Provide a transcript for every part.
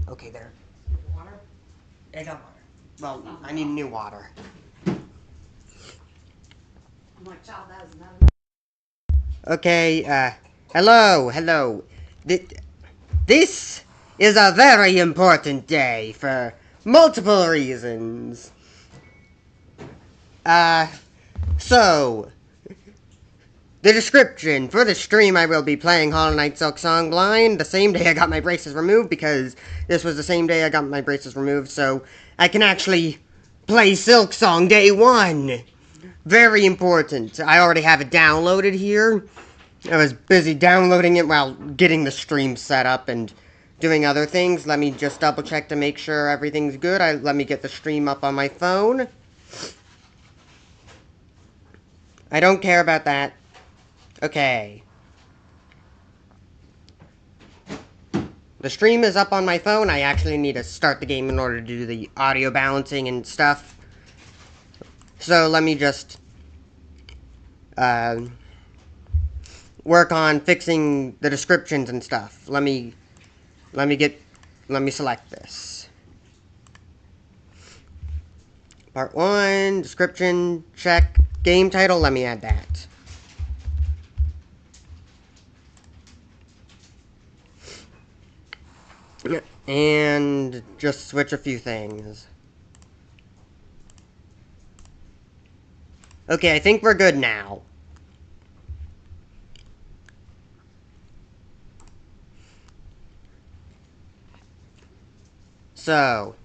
Okay, there. Water? I got water. Well, I need new water. I'm like, child, that is not enough. Okay, hello. This is a very important day for multiple reasons. So, the description for the stream, I will be playing Knight Silksong blind the same day I got my braces removed, because this was the same day I got my braces removed, so I can actually play Silksong day one. Very important. I already have it downloaded here. I was busy downloading it while getting the stream set up and doing other things. Let me just double check to make sure everything's good. Let me get the stream up on my phone. I don't care about that. Okay. The stream is up on my phone. I actually need to start the game in order to do the audio balancing and stuff. So let me just work on fixing the descriptions and stuff. Let me select this. Part 1, description, check, game title, let me add that. And just switch a few things. Okay, I think we're good now. So,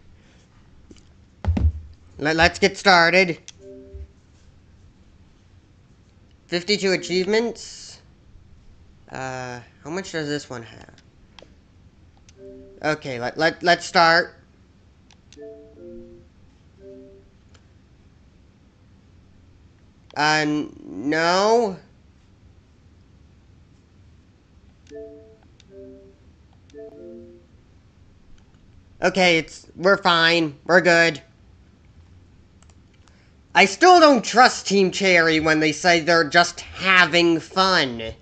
let's get started. 52 achievements. How much does this one have? Okay, let's start. No. Okay, we're fine. We're good. I still don't trust Team Cherry when they say they're just having fun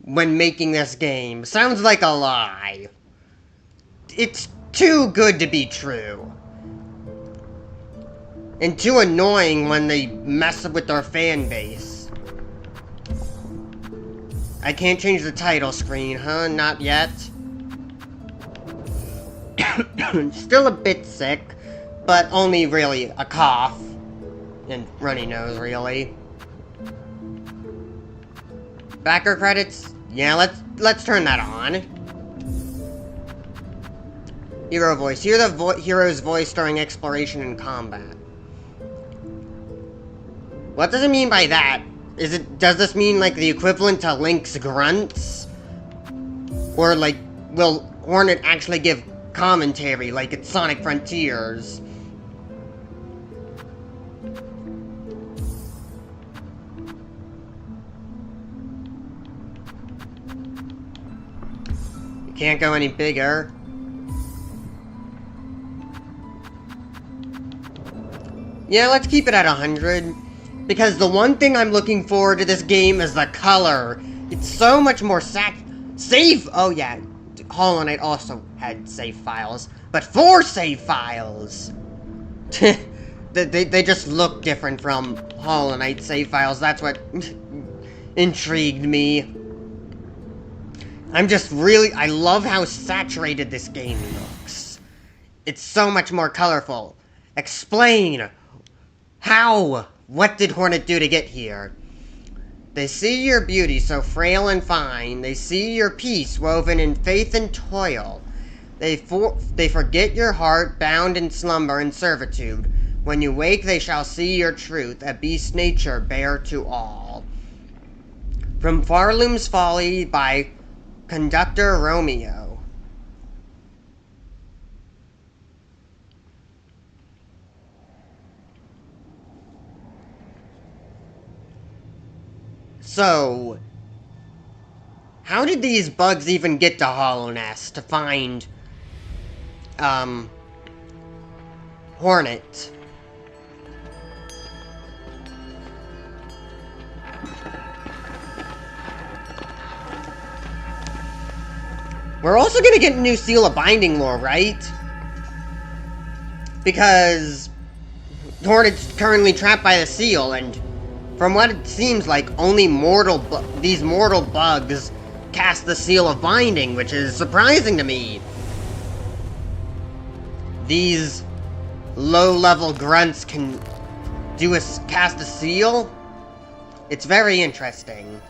when making this game. Sounds like a lie. It's too good to be true. And too annoying when they mess up with their fan base. I can't change the title screen, huh? Not yet. Still a bit sick, but only really a cough. And runny nose, really. Backer credits? Yeah, let's turn that on. Hero voice. Hear the hero's voice during exploration and combat. What does it mean by that? Does this mean like the equivalent to Link's grunts? Or like, will Hornet actually give commentary like it's Sonic Frontiers? You can't go any bigger. Yeah, let's keep it at 100. Because the one thing I'm looking forward to this game is the color. It's so much more save! Oh yeah, Hollow Knight also had save files. But 4 save files! they just look different from Hollow Knight save files. That's what intrigued me. I love how saturated this game looks. It's so much more colorful. Explain! How? What did Hornet do to get here? They see your beauty so frail and fine. They see your peace woven in faith and toil. They forget your heart bound in slumber and servitude. When you wake, they shall see your truth, a beast nature bare to all. From Farloom's Folly by Conductor Romeo. So, how did these bugs even get to Hollow Nest to find, Hornet? We're also gonna get a new Seal of Binding lore, right? Because Hornet's currently trapped by the seal, and from what it seems like, only these mortal bugs cast the Seal of Binding, which is surprising to me. These low-level grunts can cast a seal? It's very interesting.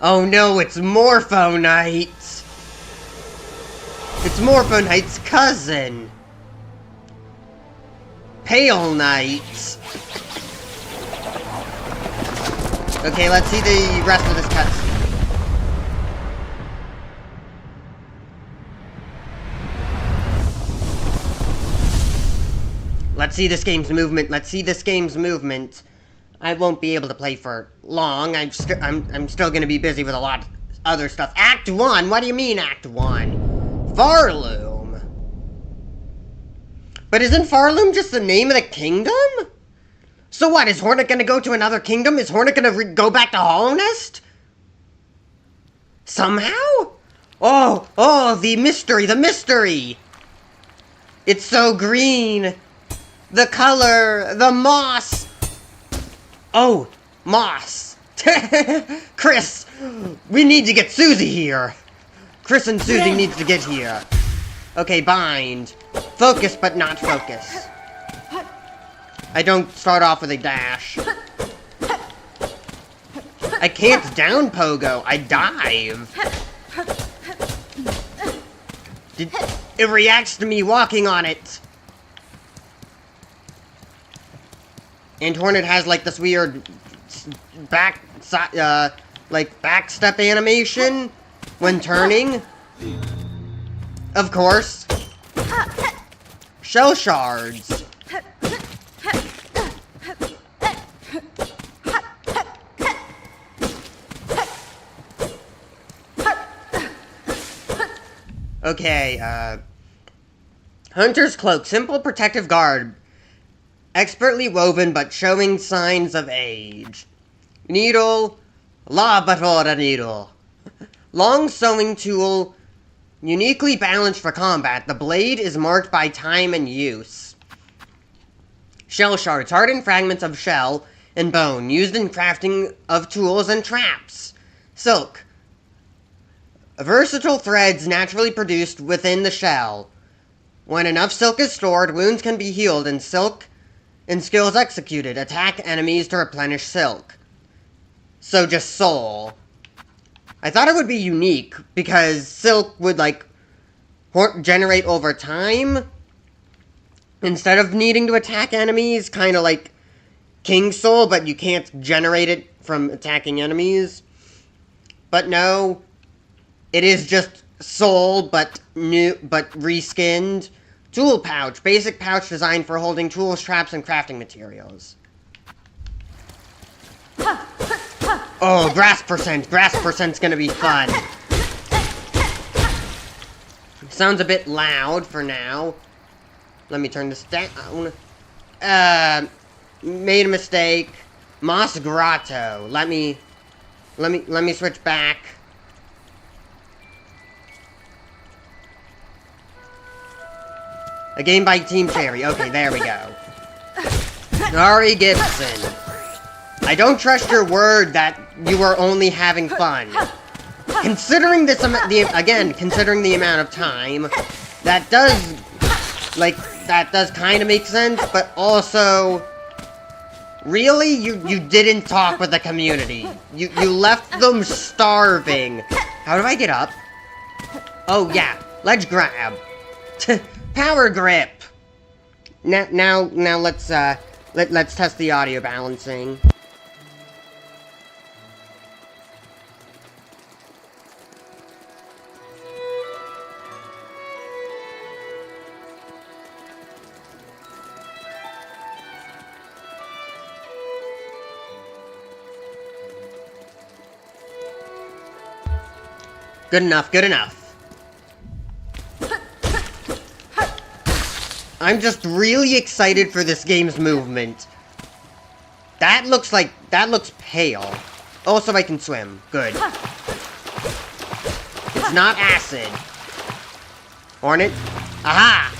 Oh no, it's Morpho Knight! It's Morpho Knight's cousin! Pale Knight! Okay, let's see the rest of this cutscene. Let's see this game's movement. Let's see this game's movement. I won't be able to play for long. I'm still gonna be busy with a lot of other stuff. Act 1? What do you mean, Act 1? Farloom? But isn't Farloom just the name of the kingdom? So what, is Hornet gonna go to another kingdom? Is Hornet gonna go back to Hollow Nest? Somehow? Oh, the mystery! It's so green! The color! The moss! Oh, moss! Chris! We need to get Susie here! Chris and Susie needs to get here. Okay, bind. Focus, but not focus. I don't start off with a dash. I can't down pogo. I dive. It reacts to me walking on it. And Hornet has like this weird backstep animation when turning. Of course. Shell shards. Okay, Hunter's Cloak. Simple protective garb. Expertly woven, but showing signs of age. Needle. Labatora needle. Long sewing tool. Uniquely balanced for combat. The blade is marked by time and use. Shell shards. Hardened fragments of shell and bone. Used in crafting of tools and traps. Silk. Versatile threads naturally produced within the shell. When enough silk is stored, wounds can be healed and skills executed. Attack enemies to replenish silk. So just soul. I thought it would be unique because silk would generate over time instead of needing to attack enemies, kind of like King Soul, but you can't generate it from attacking enemies. But no, it is just soul, but reskinned. Tool pouch. Basic pouch designed for holding tools, traps, and crafting materials. Oh, grass percent. Grass percent's gonna be fun. Sounds a bit loud for now. Let me turn this down. Made a mistake. Moss Grotto. Let me switch back. A game by Team Cherry. Okay, there we go. Ari Gibson. I don't trust your word that you are only having fun. Considering considering the amount of time, that does kind of make sense, but also, really, you didn't talk with the community. You left them starving. How do I get up? Oh yeah, ledge grab. Power grip. Now let's test the audio balancing. Good enough, good enough. I'm just really excited for this game's movement. That looks pale. Also, I can swim. Good. It's not acid. Hornet. Aha!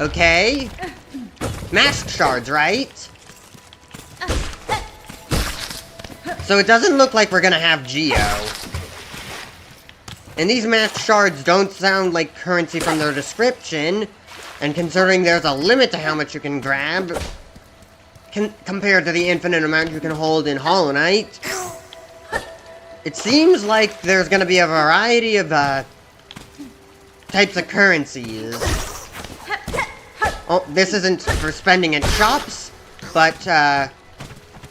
Okay. Mask shards, right? So it doesn't look like we're gonna have Geo. And these mask shards don't sound like currency from their description. And considering there's a limit to how much you can grab, compared to the infinite amount you can hold in Hollow Knight, it seems like there's gonna be a variety of, types of currencies. Oh, this isn't for spending at shops, but,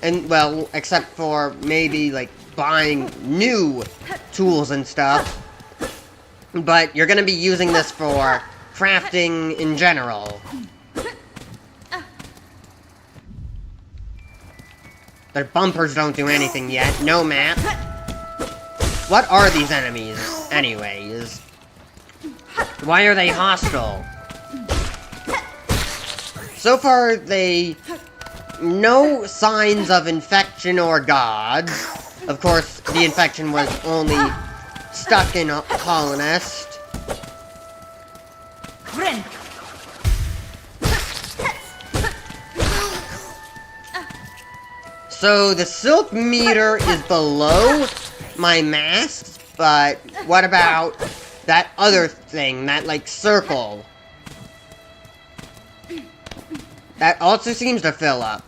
and, well, except for maybe, like, buying new tools and stuff. But you're gonna be using this for crafting in general. Their bumpers don't do anything yet. No map. What are these enemies, anyways? Why are they hostile? So far, no signs of infection or gods. Of course, the infection was only stuck in a colonist. So the silk meter is below my masks, but what about that other thing, that like circle? That also seems to fill up.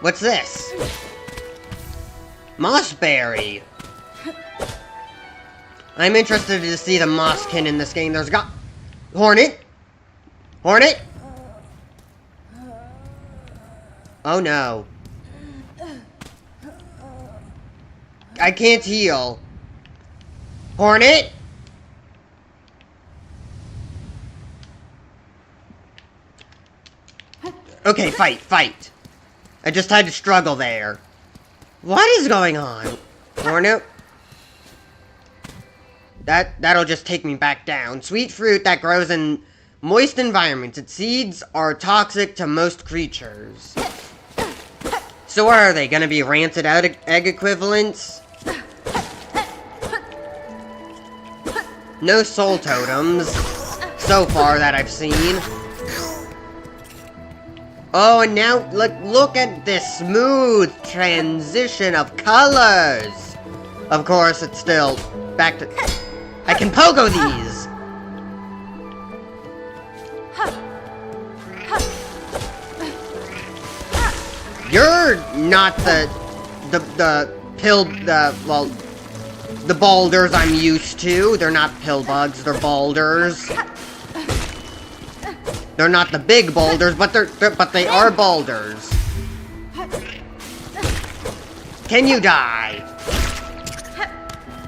What's this? Mossberry. I'm interested to see the Mosskin in this game. There's got... Hornet? Hornet? Oh no. I can't heal. Hornet? Okay, fight. I just had to struggle there. What is going on? Hornet? That'll just take me back down. Sweet fruit that grows in moist environments. Its seeds are toxic to most creatures. So what are they? Gonna be rancid egg equivalents? No soul totems. So far that I've seen. Oh, and now look at this smooth transition of colors. Of course, it's still back to... I can pogo these! You're not the boulders I'm used to. They're not pill bugs, they're boulders. They're not the big boulders, but they are boulders. Can you die?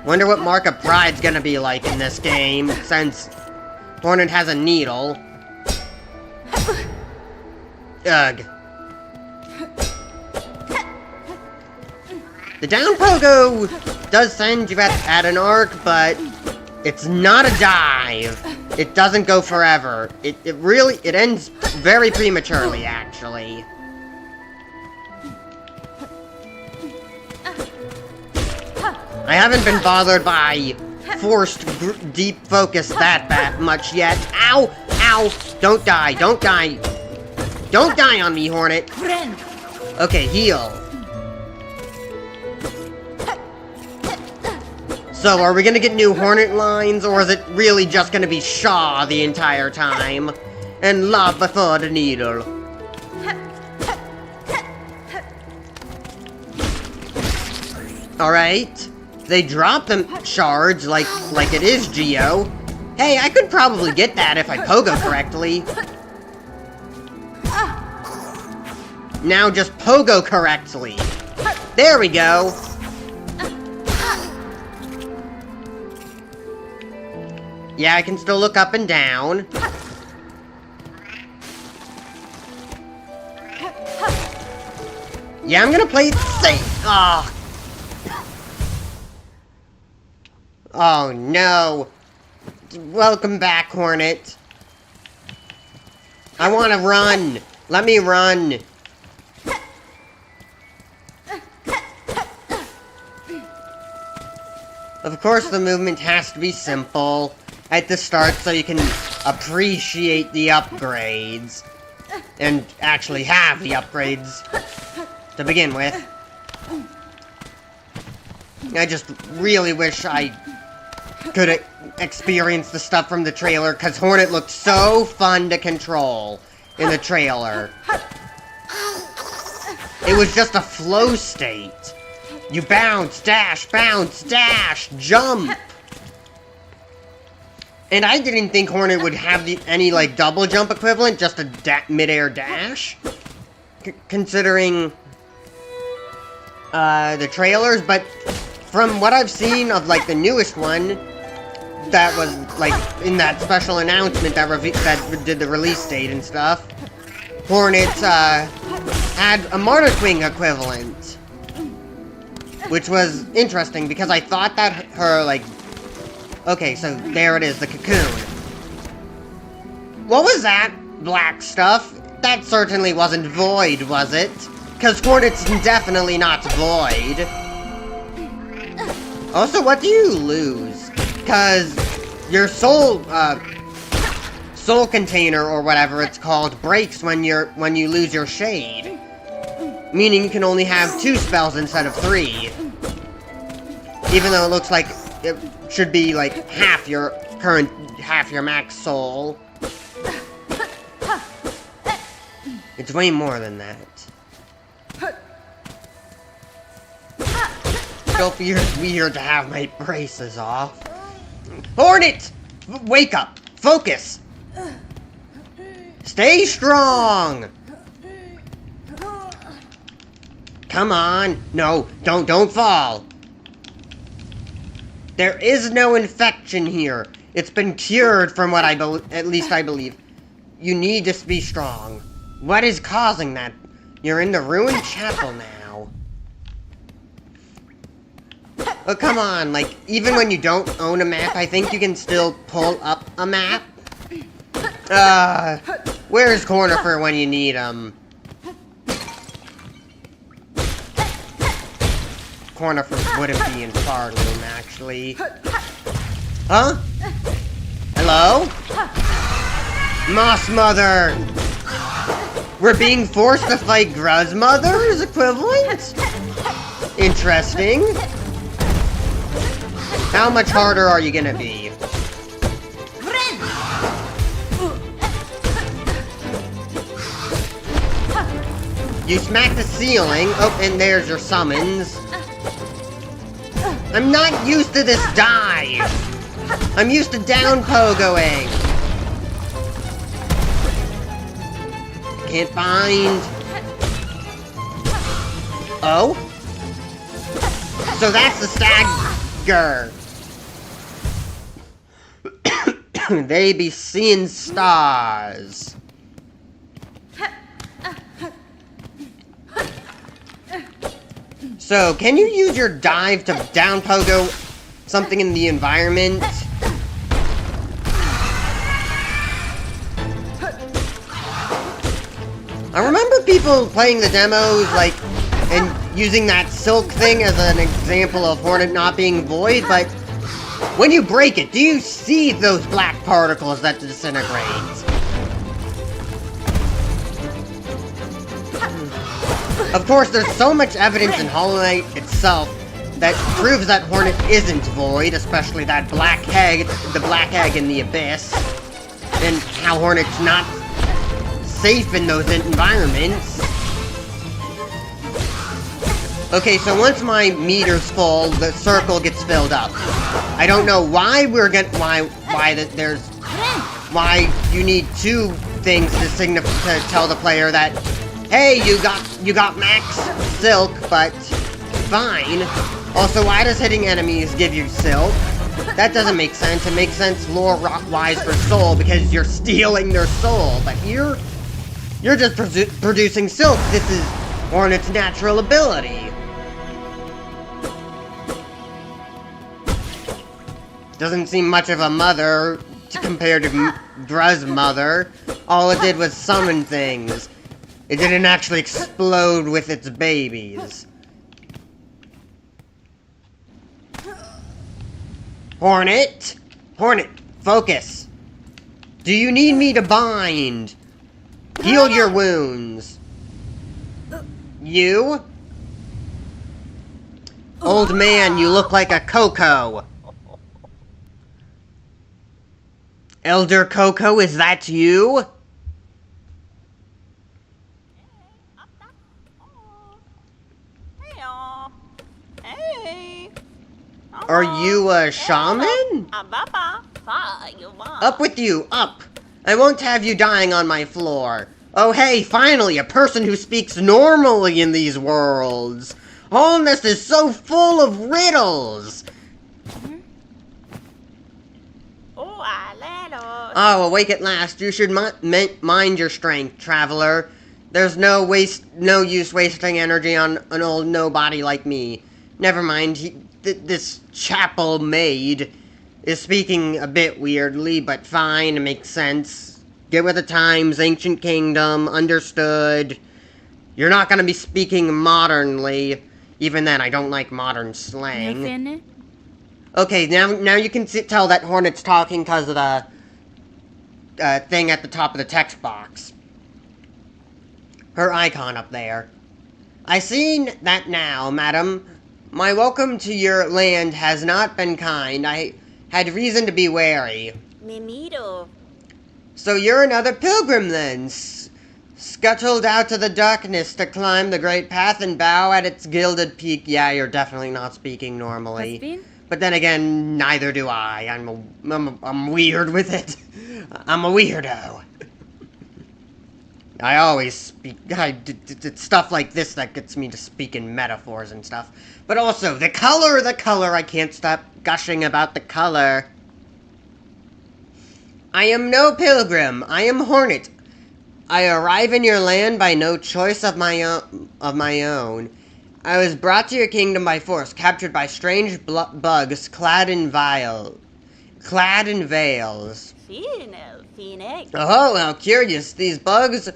Wonder what Mark of Pride's gonna be like in this game, since Hornet has a needle. Ugh. The down pogo does send you at an arc, but it's not a dive. It doesn't go forever. It ends very prematurely, actually. I haven't been bothered by forced deep focus that much yet. Ow! Ow! Don't die! Don't die! Don't die on me, Hornet! Okay, heal. So, are we gonna get new Hornet lines, or is it really just gonna be Shaw the entire time? And love before the needle. Alright. They drop them shards like it is Geo. Hey, I could probably get that if I pogo correctly. Now just pogo correctly. There we go. Yeah, I can still look up and down. Yeah, I'm gonna play it safe. Oh. Oh no. Welcome back, Hornet. I want to run. Let me run. Of course, the movement has to be simple at the start so you can appreciate the upgrades. And actually have the upgrades to begin with. I just really wish I could experience the stuff from the trailer, because Hornet looked so fun to control in the trailer. It was just a flow state. You bounce, dash, jump! And I didn't think Hornet would have any, like, double jump equivalent, just a mid-air dash. Considering, the trailers, but from what I've seen of, like, the newest one, that was, like, in that special announcement that did the release date and stuff, Hornet, had a Martyr Swing equivalent. Which was interesting, because I thought that her, like... Okay, so there it is, the cocoon. What was that black stuff? That certainly wasn't void, was it? Because Hornet's definitely not void. Also, what do you lose? Because your soul container, or whatever it's called, breaks when you lose your shade. Meaning you can only have 2 spells instead of 3. Even though it looks like it should be like half your max soul. It's way more than that. Still feels weird to have my braces off. Hornet! Wake up! Focus! Stay strong! Come on! No, don't fall! There is no infection here. It's been cured from what at least I believe. You need to be strong. What is causing that? You're in the ruined chapel now. Oh, come on, like, even when you don't own a map, I think you can still pull up a map. Where's Cornifer when you need him? Cornifer wouldn't be in Far Room, actually. Huh? Hello? Moss Mother! We're being forced to fight Gruz Mother's equivalent? Interesting. How much harder are you gonna be? You smack the ceiling. Oh, and there's your summons. I'm not used to this dive! I'm used to down pogoing! Can't find... Oh? So that's the stagger! They be seeing stars. So, can you use your dive to down pogo something in the environment? I remember people playing the demos, like, and using that silk thing as an example of Hornet not being void, but when you break it, do you see those black particles that disintegrate? Of course, there's so much evidence in Hollow Knight itself that proves that Hornet isn't void, especially that black egg, the black egg in the abyss, and how Hornet's not safe in those environments. Okay, so once my meter's full, the circle gets filled up. I don't know why why you need 2 things to tell the player that, hey, you got max silk, but fine. Also, why does hitting enemies give you silk? That doesn't make sense. It makes sense lore-wise for soul, because you're stealing their soul. But here, you're just producing silk. This is Hornet's natural ability. Doesn't seem much of a mother compared to Dru's mother. All it did was summon things. It didn't actually explode with its babies. Hornet? Hornet, focus. Do you need me to bind? Heal your wounds. You? Old man, you look like a Coco. Elder Coco, is that you? Are you a shaman? Up with you, up! I won't have you dying on my floor. Oh hey, finally, a person who speaks normally in these worlds. Wholeness is so full of riddles. Oh, awake at last. You should mind your strength, traveler. There's no use wasting energy on an old nobody like me. Never mind, this chapel maid is speaking a bit weirdly, but fine, it makes sense. Get with the times, ancient kingdom, understood. You're not gonna be speaking modernly. Even then, I don't like modern slang. Okay, now you can tell that Hornet's talking because of the thing at the top of the text box. Her icon up there. I seen that now, madam. My welcome to your land has not been kind. I had reason to be wary. So you're another pilgrim then, scuttled out to the darkness to climb the great path and bow at its gilded peak. Yeah, you're definitely not speaking normally. But then again, neither do I. I'm weird with it. I'm a weirdo. I always speak. It's stuff like this that gets me to speak in metaphors and stuff. But also, the color. I can't stop gushing about the color. I am no pilgrim. I am Hornet. I arrive in your land by no choice of my own. I was brought to your kingdom by force, captured by strange bugs clad in veils. Oh, how curious. These bugs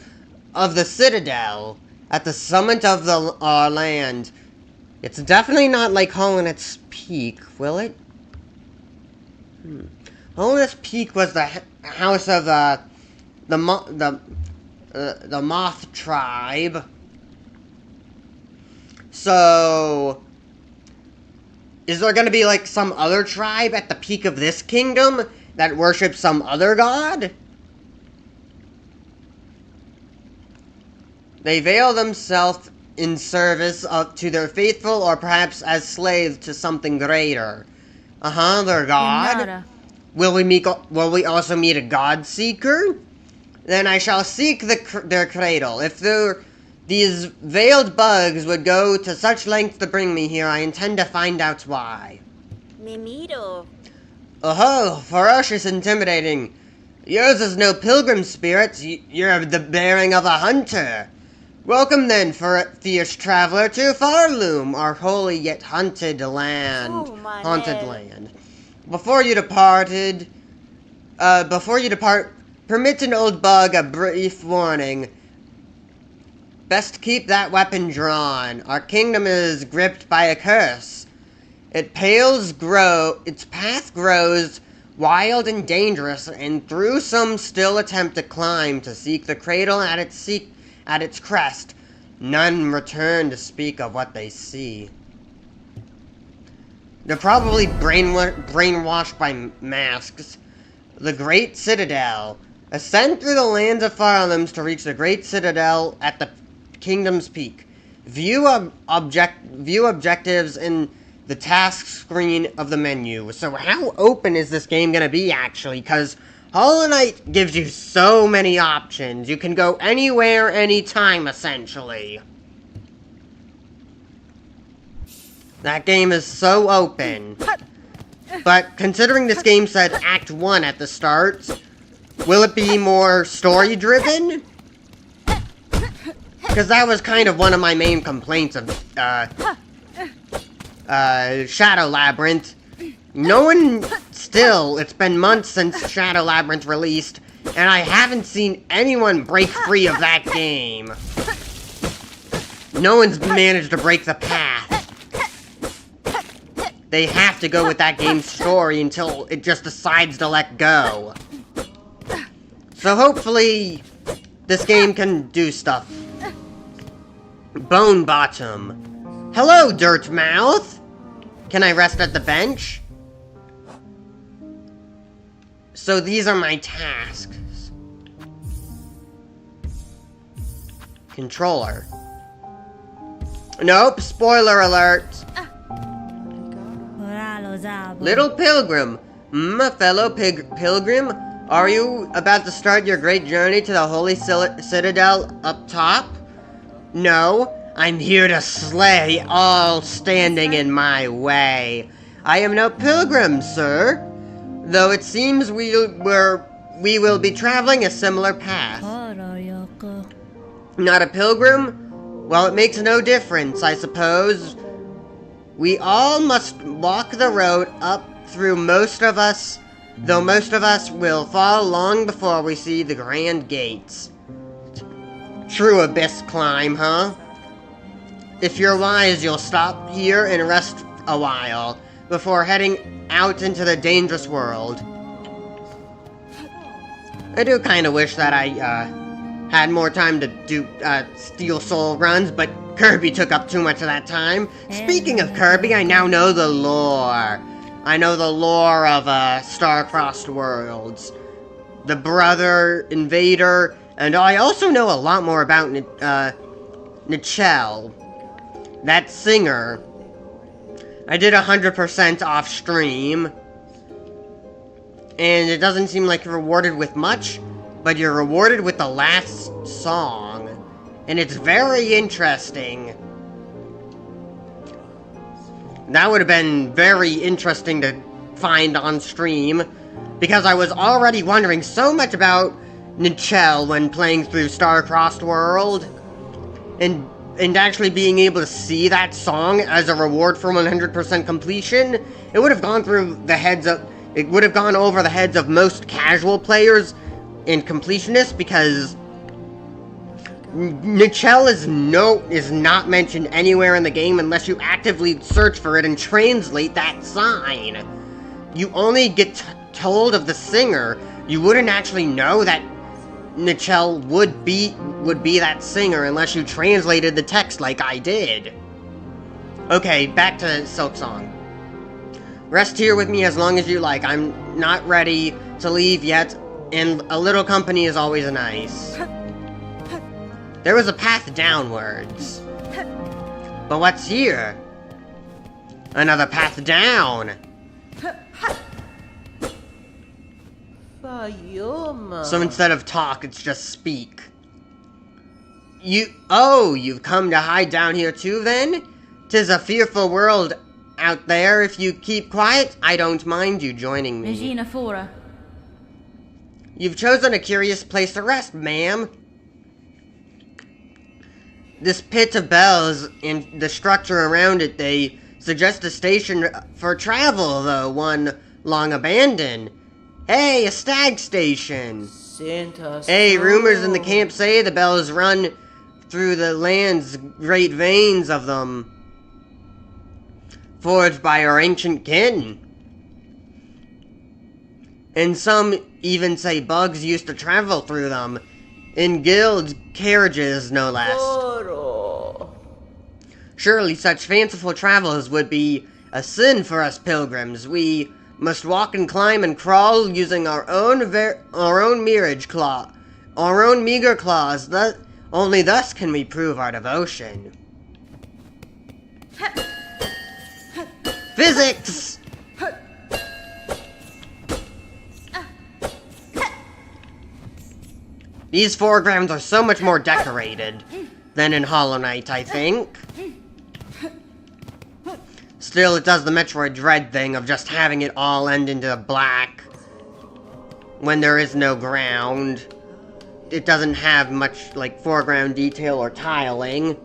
of the citadel at the summit of the land. It's definitely not like Holinet's Peak, will it? Holinet's Peak was the house of the Moth tribe. So, is there going to be like some other tribe at the peak of this kingdom that worships some other god? They veil themselves in service to their faithful, or perhaps as slaves to something greater. Their god. Will we also meet a god seeker? Then I shall seek their cradle. If these veiled bugs would go to such lengths to bring me here, I intend to find out why. Oh, ferocious, intimidating. Yours is no pilgrim spirit. You're the bearing of a hunter. Welcome then, fierce traveler, to Farloom, our holy yet haunted land. Land. Before you depart, permit an old bug a brief warning. Best keep that weapon drawn. Our kingdom is gripped by a curse. Its path grows wild and dangerous, and through some still attempt to climb to seek the cradle at its crest, none return to speak of what they see. They're probably brainwashed by masks. The Great Citadel. Ascend through the lands of Farlums to reach the Great Citadel at the Kingdom's Peak. View objectives in the task screen of the menu. So how open is this game going to be, actually? Because Hollow Knight gives you so many options. You can go anywhere, anytime, essentially. That game is so open. But considering this game said Act 1 at the start, will it be more story-driven? Because that was kind of one of my main complaints of Shadow Labyrinth. No one still, it's been months since Shadow Labyrinth released, And I haven't seen anyone break free of that game. No one's managed to break the path. They have to go with that game's story until it just decides to let go. So hopefully, this game can do stuff. Bone Bottom. Hello, Dirt Mouth! Can I rest at the bench? So these are my tasks. Controller. Nope, spoiler alert. Little Pilgrim. Fellow Pilgrim, are you about to start your great journey to the Holy Citadel up top? No, I'm here to slay all standing in my way. I am no pilgrim, sir. Though it seems we will be traveling a similar path. Not a pilgrim? Well, it makes no difference, I suppose. We all must walk the road up through though most of us will fall long before we see the grand gates. True abyss climb, huh? If you're wise, you'll stop here and rest a while before heading out into the dangerous world. I do kind of wish that I had more time to do Steel Soul runs, but Kirby took up too much of that time. Speaking of Kirby, I now know the lore. I know the lore of Star-Crossed Worlds, the brother invader, and I also know a lot more about Nichelle, that singer. I did 100% off stream, and it doesn't seem like you're rewarded with much, but you're rewarded with the last song, and it's very interesting. That would have been very interesting to find on stream, because I was already wondering so much about Nichelle when playing through Star-Crossed World, and actually being able to see that song as a reward for 100% completion. It would have gone over the heads of most casual players and completionists, because Nichelle is not mentioned anywhere in the game unless you actively search for it and translate that sign. You only get told of the singer. You wouldn't actually know that Nichelle would be that singer unless you translated the text like I did. Okay, back to Silksong. Rest here with me as long as you like. I'm not ready to leave yet, and a little company is always nice. There was a path downwards. But what's here? Another path down. So instead of talk, it's just speak. You've come to hide down here too, then? 'Tis a fearful world out there. If you keep quiet, I don't mind you joining me. You've chosen a curious place to rest, ma'am. This pit of bells and the structure around it, they suggest a station for travel, though one long abandoned. Hey, a stag station! Hey, rumors in the camp say the bells run through the land's great veins of them, forged by our ancient kin. And some even say bugs used to travel through them, in guilds, carriages, no less. Surely such fanciful travels would be a sin for us pilgrims. We must walk and climb and crawl using our own meager claws. Only thus can we prove our devotion. Physics! These foregrounds are so much more decorated than in Hollow Knight, I think. Still, it does the Metroid Dread thing of just having it all end into black when there is no ground. It doesn't have much, like, foreground detail or tiling,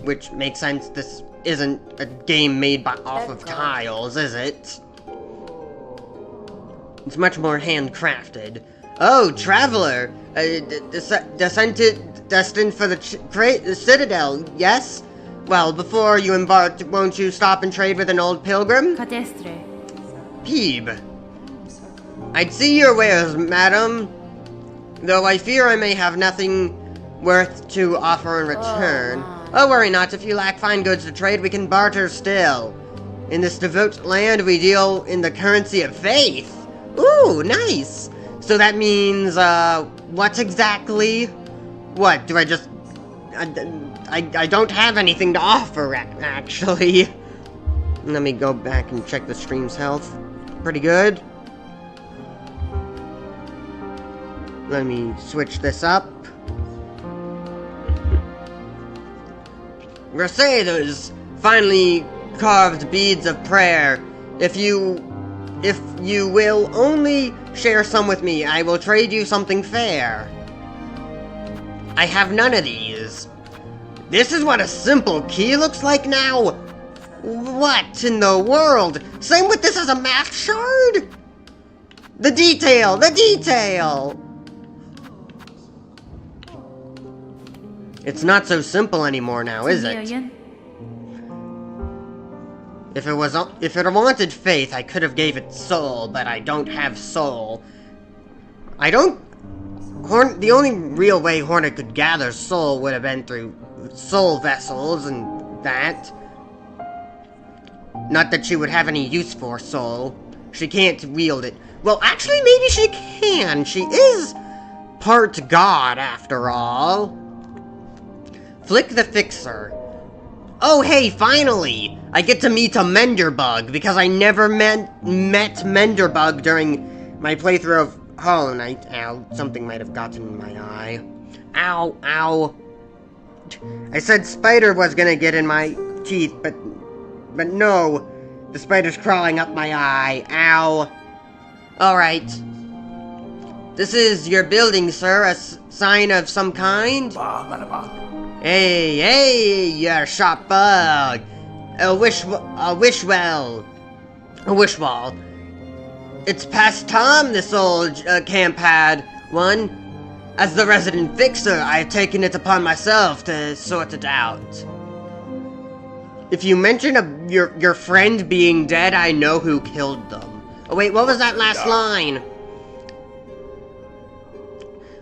which makes sense. This isn't a game made off of tiles, is it? It's much more handcrafted. Oh, traveler! Destined for the Citadel, yes? Well, before you embark, won't you stop and trade with an old pilgrim? Cadestre. Peeb. I'd see your wares, madam. Though I fear I may have nothing worth to offer in return. Oh, worry not. If you lack fine goods to trade, we can barter still. In this devout land, we deal in the currency of faith. Ooh, nice. So that means, what exactly? What, do I just... I don't have anything to offer, actually. Let me go back and check the stream's health. Pretty good. Let me switch this up. Those finely carved beads of prayer. If you will only share some with me, I will trade you something fair. I have none of these. This is what a simple key looks like now? What in the world? Same with this as a math shard? The detail! The detail! It's not so simple anymore now, is it? If it wanted faith, I could have gave it soul, but I don't have soul. The only real way Hornet could gather soul would have been through soul vessels and that. Not that she would have any use for soul. She can't wield it. Well, actually, maybe she can. She is part god, after all. Flick the Fixer. Oh, hey, finally! I get to meet a Menderbug, because I never met Menderbug during my playthrough of Hollow Knight. Ow, something might have gotten in my eye. Ow, ow. I said spider was gonna get in my teeth, but no. The spider's crawling up my eye. Ow. Alright. This is your building, sir. A sign of some kind? Hey, you sharp bug. A wish wall. It's past time this old camp had one. As the resident fixer, I've taken it upon myself to sort it out. If you mention your friend being dead, I know who killed them. Oh wait, what was that last line?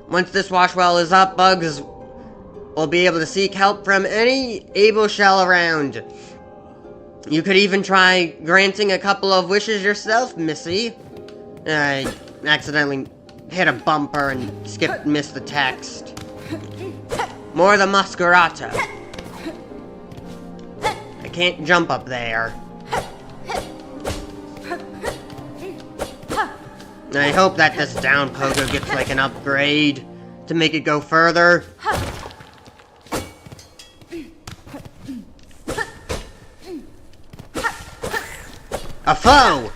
Once this wash well is up, bugs will be able to seek help from any able shell around. You could even try granting a couple of wishes yourself, Missy. I accidentally hit a bumper and missed the text. More the Masquerata. I can't jump up there. I hope that this down pogo gets like an upgrade to make it go further. A foe!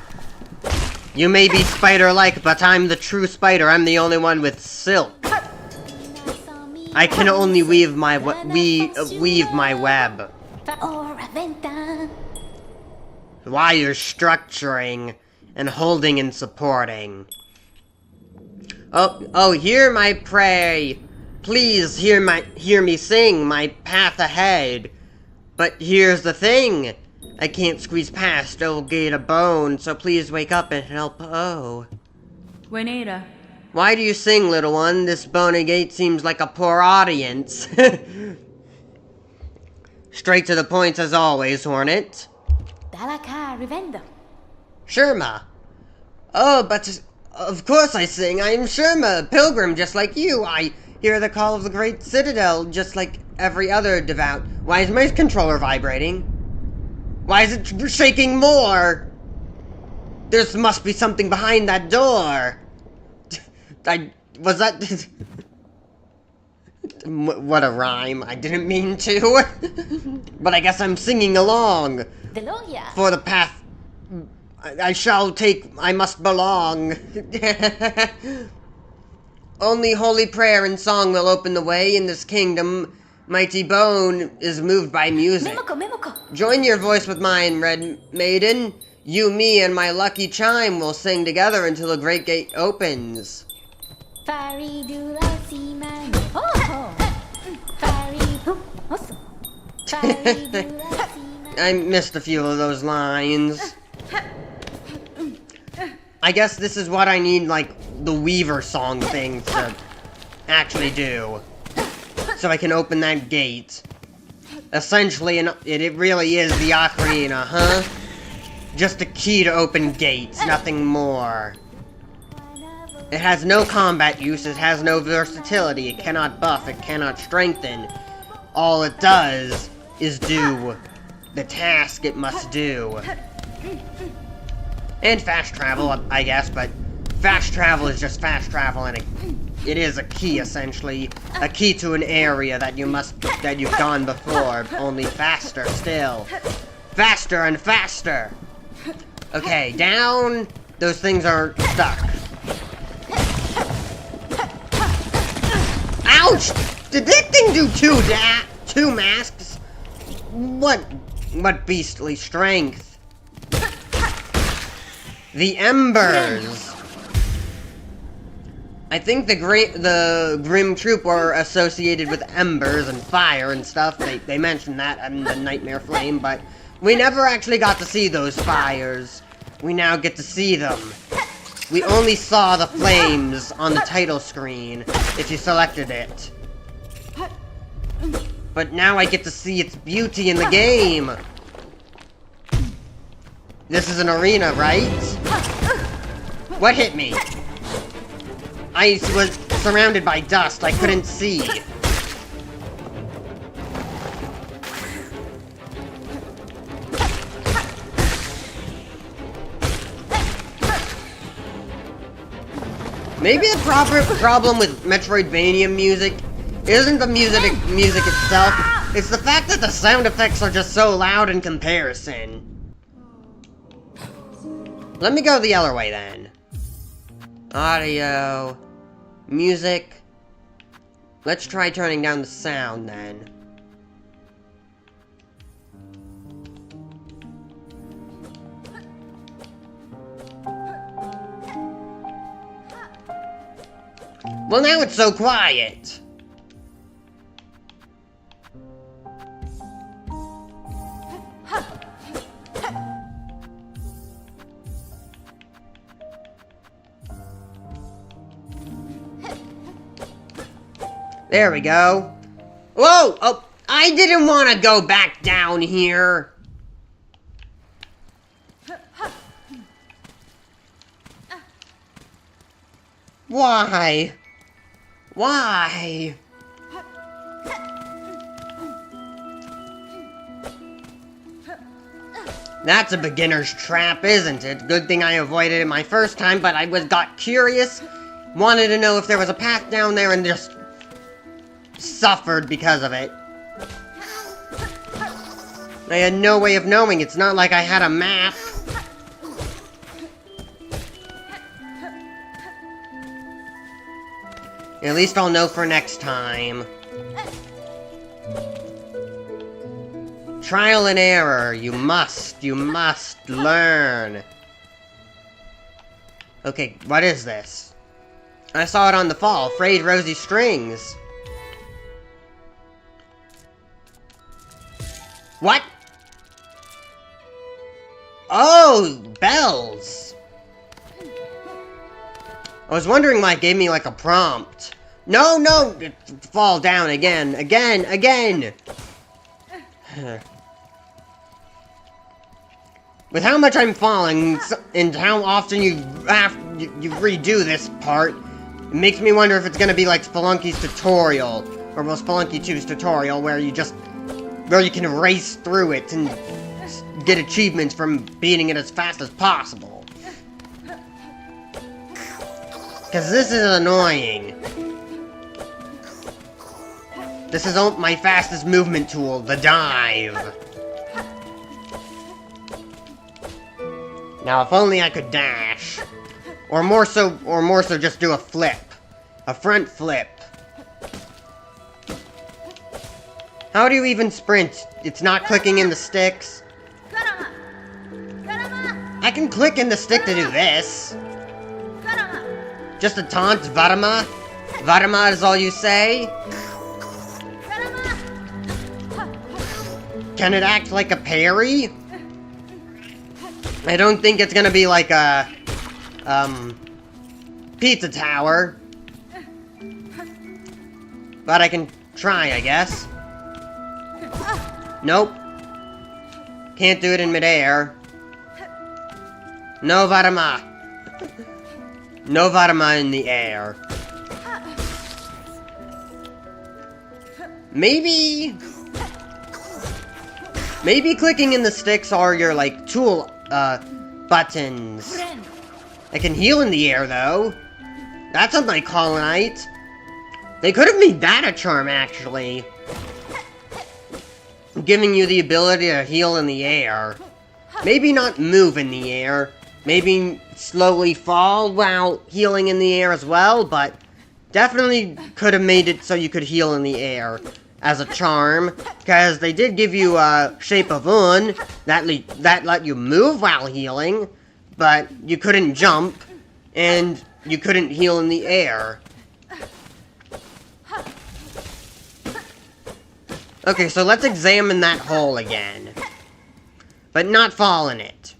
You may be spider-like, but I'm the true spider. I'm the only one with silk. I can only weave my web. Wire structuring and holding and supporting. Oh, hear my pray. Please hear me sing my path ahead. But here's the thing. I can't squeeze past old gate of bone, so please wake up and help. Oh. Buenera. Why do you sing, little one? This bony gate seems like a poor audience. Straight to the point as always, Hornet. Sherma. Oh, but of course I sing. I am Sherma, a pilgrim just like you. I hear the call of the great citadel just like every other devout. Why is my controller vibrating? Why is it shaking more? There must be something behind that door. Was that... What a rhyme. I didn't mean to. But I guess I'm singing along. For the path I shall take, I must belong. Only holy prayer and song will open the way in this kingdom. Mighty bone is moved by music. Join your voice with mine, red maiden. You, me, and my lucky chime will sing together until the great gate opens. I missed a few of those lines. I guess this is what I need, like, the Weaver song thing to actually do. So I can open that gate. Essentially, it really is the ocarina, huh? Just a key to open gates, nothing more. It has no combat use, it has no versatility, it cannot buff, it cannot strengthen. All it does is do the task it must do. And fast travel, I guess, but fast travel is just fast travel, and it is a key, essentially. A key to an area that you've gone before, only faster still. Faster and faster! Okay, down. Those things are stuck. Ouch! Did that thing do two masks? What beastly strength? The embers. I think the Grim Troop were associated with embers and fire and stuff. They mentioned that in the Nightmare Flame, but we never actually got to see those fires. We now get to see them. We only saw the flames on the title screen, if you selected it. But now I get to see its beauty in the game. This is an arena, right? What hit me? I was surrounded by dust, I couldn't see. Maybe the problem with Metroidvania music isn't the music itself, it's the fact that the sound effects are just so loud in comparison. Let me go the other way then. Audio, music. Let's try turning down the sound then. Well, now it's so quiet. There we go. Whoa! Oh, I didn't want to go back down here. Why? Why? That's a beginner's trap, isn't it? Good thing I avoided it my first time, but I got curious, wanted to know if there was a path down there, and just suffered because of it. I had no way of knowing. It's not like I had a map. At least I'll know for next time. Trial and error. You must learn. Okay, what is this? I saw it on the fall. Frayed rosy strings. What? Oh, bells. I was wondering why it gave me like a prompt. No, fall down again. With how much I'm falling and how often you redo this part, it makes me wonder if it's gonna be like Spelunky's tutorial, or well, Spelunky 2's tutorial, where you can race through it and get achievements from beating it as fast as possible. Because this is annoying. This is my fastest movement tool, the dive. Now, if only I could dash. Or more so just do a flip. A front flip. How do you even sprint? It's not clicking in the sticks. I can click in the stick to do this. Just a taunt, Varama. Varma is all you say? Can it act like a parry? I don't think it's gonna be like a, pizza tower. But I can try, I guess. Nope. Can't do it in midair. No Varma. No Varma in the air. Maybe clicking in the sticks are your, like, tool, buttons. I can heal in the air, though. That's unlike Hollow Knight. They could have made that a charm, actually. Giving you the ability to heal in the air. Maybe not move in the air. Maybe slowly fall while healing in the air as well, but definitely could have made it so you could heal in the air as a charm, because they did give you a Shape of Un that let you move while healing, but you couldn't jump, and you couldn't heal in the air. Okay, so let's examine that hole again, but not fall in it.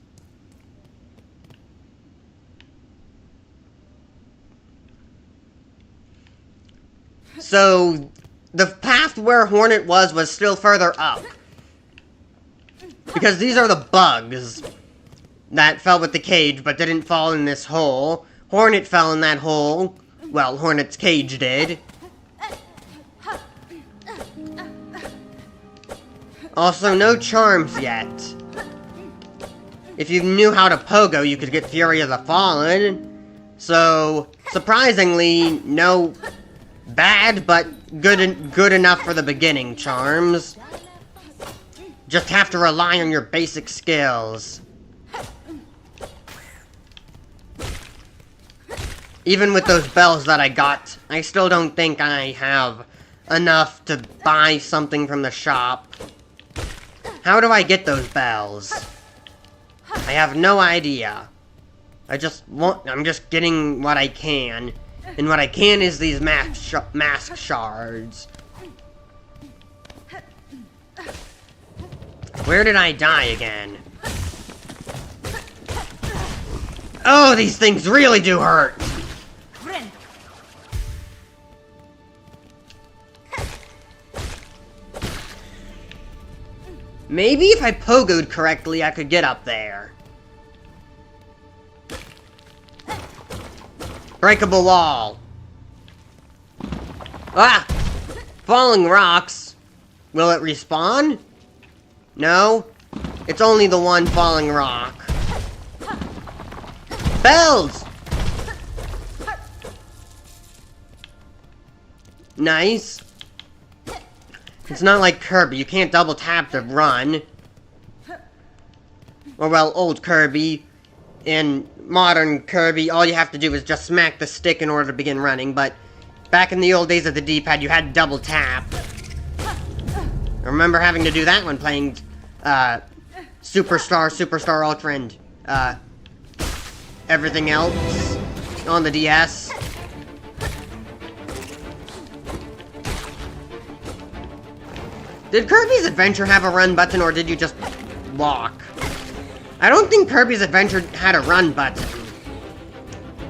So, the path where Hornet was still further up. Because these are the bugs that fell with the cage but didn't fall in this hole. Hornet fell in that hole. Well, Hornet's cage did. Also, no charms yet. If you knew how to pogo, you could get Fury of the Fallen. So, surprisingly, no bad, but good enough for the beginning charms. Just have to rely on your basic skills. Even with those bells that I got, I still don't think I have enough to buy something from the shop. How do I get those bells? I have no idea. I'm just getting what I can. And what I can is these mask shards. Where did I die again? Oh, these things really do hurt! Maybe if I pogoed correctly, I could get up there. Breakable wall. Ah! Falling rocks. Will it respawn? No. It's only the one falling rock. Bells! Nice. It's not like Kirby. You can't double tap to run. Or, well, old Kirby. In modern Kirby, all you have to do is just smack the stick in order to begin running, but back in the old days of the D-pad, you had to double tap. I remember having to do that when playing, Superstar Ultra, and, everything else on the DS. Did Kirby's Adventure have a run button, or did you just walk? I don't think Kirby's Adventure had a run button.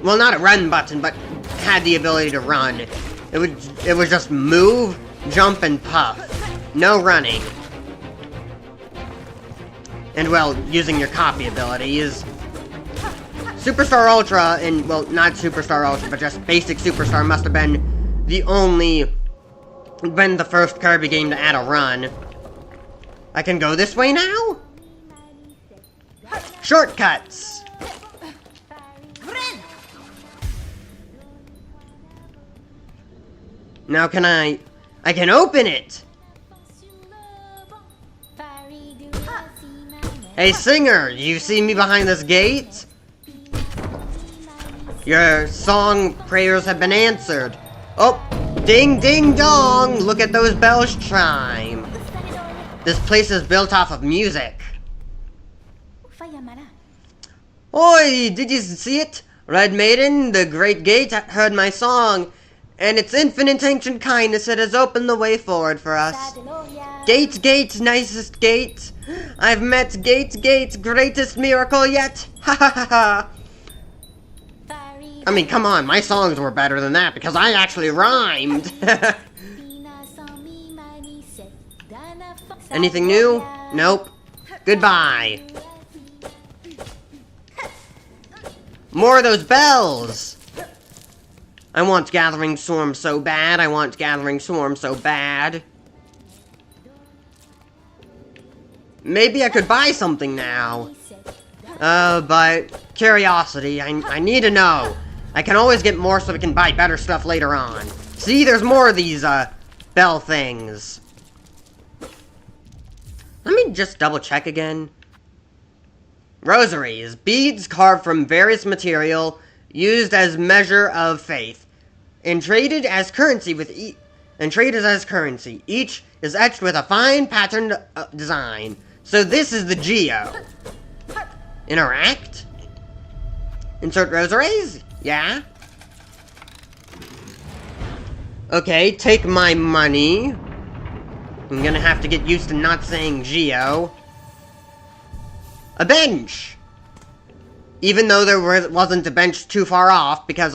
Well, not a run button, but had the ability to run. It was just move, jump, and puff. No running. And, well, using your copy abilities. Superstar Ultra, and, well, not Superstar Ultra, but just basic Superstar must have been the first Kirby game to add a run. I can go this way now? Shortcuts! Now I can open it! Hey singer, you see me behind this gate? Your song prayers have been answered. Oh, ding ding dong, look at those bells chime. This place is built off of music. Oi, did you see it? Red Maiden, the Great Gate, heard my song And its infinite ancient kindness, it has opened the way forward for us. Gates, gates, nicest gates. I've met gates, gates, greatest miracle yet. Ha ha ha ha. I mean, come on, my songs were better than that because I actually rhymed. Anything new? Nope. Goodbye. More of those bells! I want Gathering Swarm so bad. I want Gathering Swarm so bad. Maybe I could buy something now. But curiosity, I need to know. I can always get more so we can buy better stuff later on. See, there's more of these, bell things. Let me just double check again. Rosaries, beads carved from various material, used as measure of faith, and traded as currency Each is etched with a fine patterned design. So this is the geo. Interact. Insert rosaries. Yeah. Okay, take my money. I'm gonna have to get used to not saying geo. A bench! Even though there wasn't a bench too far off, because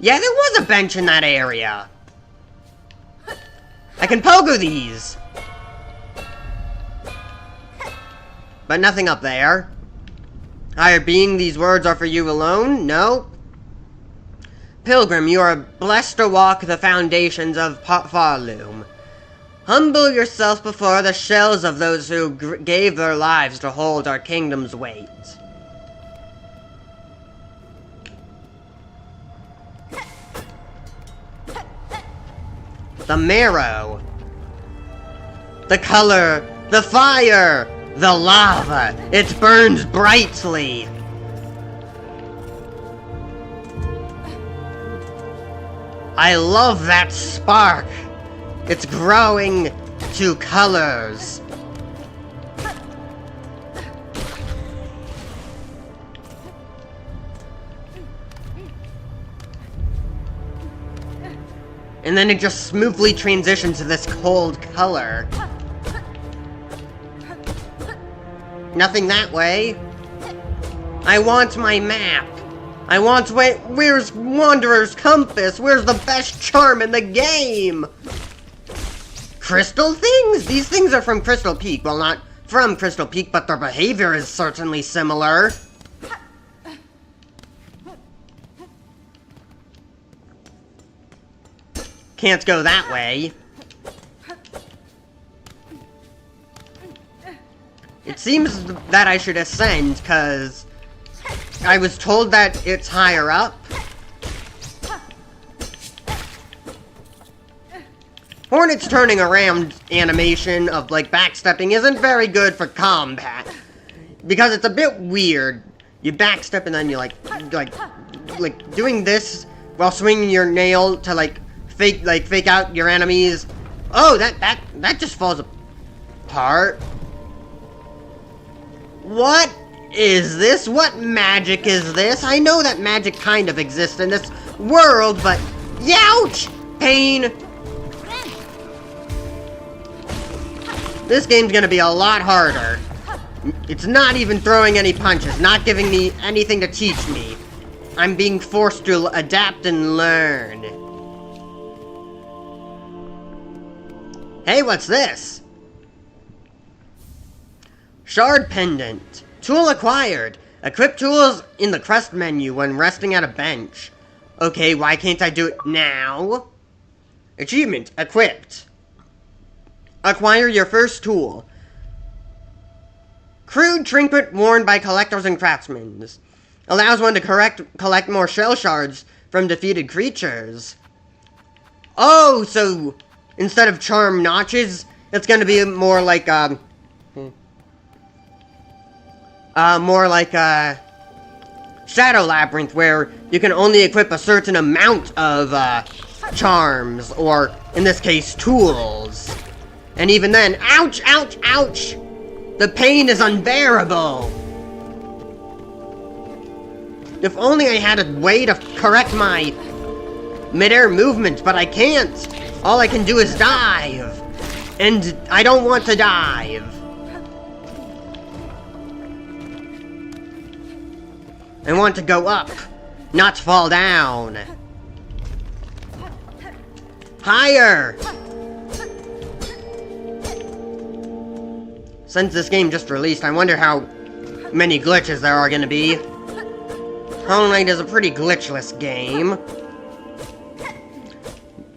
Yeah, there was a bench in that area! I can pogo these! But nothing up there. Higher being, these words are for you alone? No? Pilgrim, you are blessed to walk the foundations of Farloom. Humble yourself before the shells of those who gave their lives to hold our kingdom's weight. The marrow. The color. The fire. The lava. It burns brightly. I love that spark. It's growing to colors. And then it just smoothly transitions to this cold color. Nothing that way. I want my map. I want... where's Wanderer's Compass? Where's the best charm in the game? Crystal things? These things are from Crystal Peak. Well, not from Crystal Peak, but their behavior is certainly similar. Can't go that way. It seems that I should ascend, because I was told that it's higher up. Hornet's turning around animation of, like, backstepping isn't very good for combat. Because it's a bit weird. You backstep and then you, like, doing this while swinging your nail to, fake out your enemies. Oh, that just falls apart. What is this? What magic is this? I know that magic kind of exists in this world, but... Youch! Pain! This game's gonna be a lot harder. It's not even throwing any punches, not giving me anything to teach me. I'm being forced to adapt and learn. Hey, what's this? Shard Pendant. Tool acquired. Equip tools in the crest menu when resting at a bench. Okay, why can't I do it now? Achievement. Equipped. Acquire your first tool. Crude trinket worn by collectors and craftsmen. Allows one to collect more shell shards from defeated creatures. Oh, so instead of charm notches, it's gonna be more like, Shadow Labyrinth, where you can only equip a certain amount of, charms, or, in this case, tools. And even then, ouch, ouch, ouch! The pain is unbearable! If only I had a way to correct my mid-air movement, but I can't. All I can do is dive. And I don't want to dive. I want to go up, not fall down. Higher! Since this game just released, I wonder how many glitches there are gonna be. Hollow Knight is a pretty glitchless game.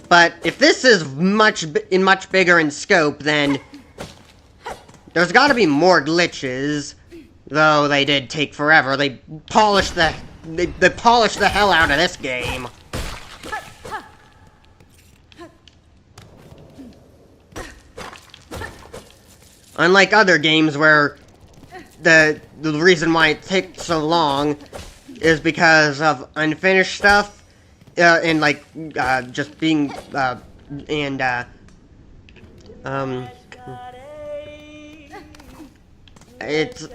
But if this is much bigger in scope, then there's gotta be more glitches. Though they did take forever. They polished the hell out of this game. Unlike other games where the reason why it takes so long is because of unfinished stuff, and like just being it's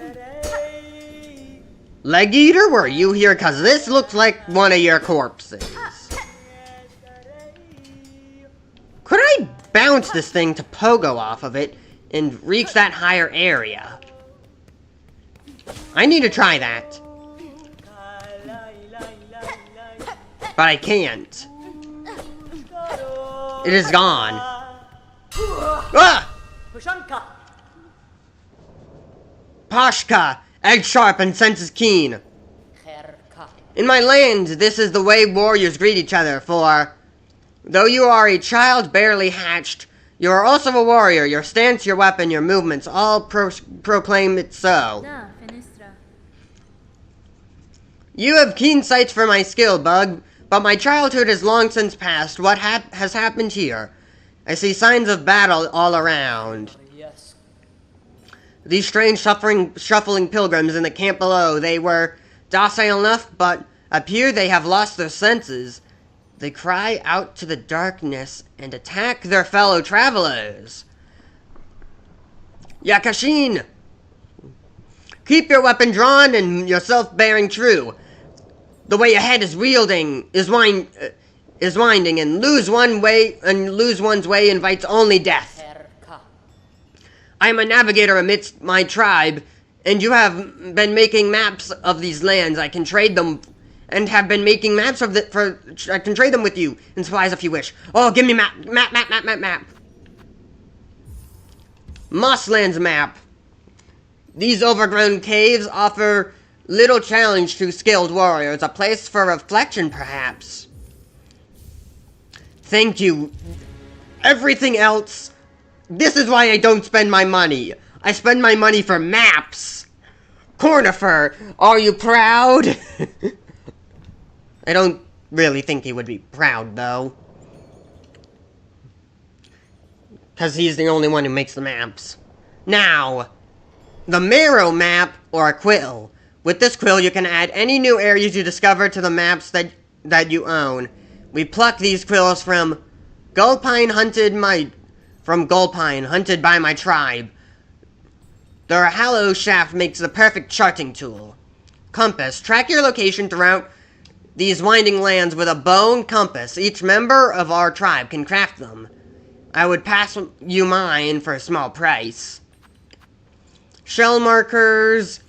Leg Eater, were you here? Cause this looks like one of your corpses. Could I bounce this thing to pogo off of it and reach that higher area? I need to try that. But I can't. It is gone. Ah! Pashka! Edge sharp and senses keen. In my land, this is the way warriors greet each other, for though you are a child barely hatched, you are also a warrior. Your stance, your weapon, your movements all proclaim it so. You have keen sights for my skill, Bug, but my childhood is long since past. What has happened here? I see signs of battle all around. These strange shuffling pilgrims in the camp below, they were docile enough, but appear they have lost their senses. They cry out to the darkness and attack their fellow travelers. Yakashin! Keep your weapon drawn and yourself bearing true. The way ahead is winding, and lose one's way invites only death. I am a navigator amidst my tribe, and you have been making maps of these lands. I can trade them, and have been making maps of I can trade them with you, and supplies if you wish. Oh, give me map. Mosslands map. These overgrown caves offer little challenge to skilled warriors. A place for reflection, perhaps. Thank you. Everything else... This is why I don't spend my money. I spend my money for maps. Cornifer, are you proud? I don't really think he would be proud, though. Because he's the only one who makes the maps. Now, the Marrow map, or a quill. With this quill, you can add any new areas you discover to the maps that you own. We pluck these quills from Gullpine hunted by my tribe. Their hollow shaft makes the perfect charting tool. Compass. Track your location throughout these winding lands with a bow and compass. Each member of our tribe can craft them. I would pass you mine for a small price. Shell markers.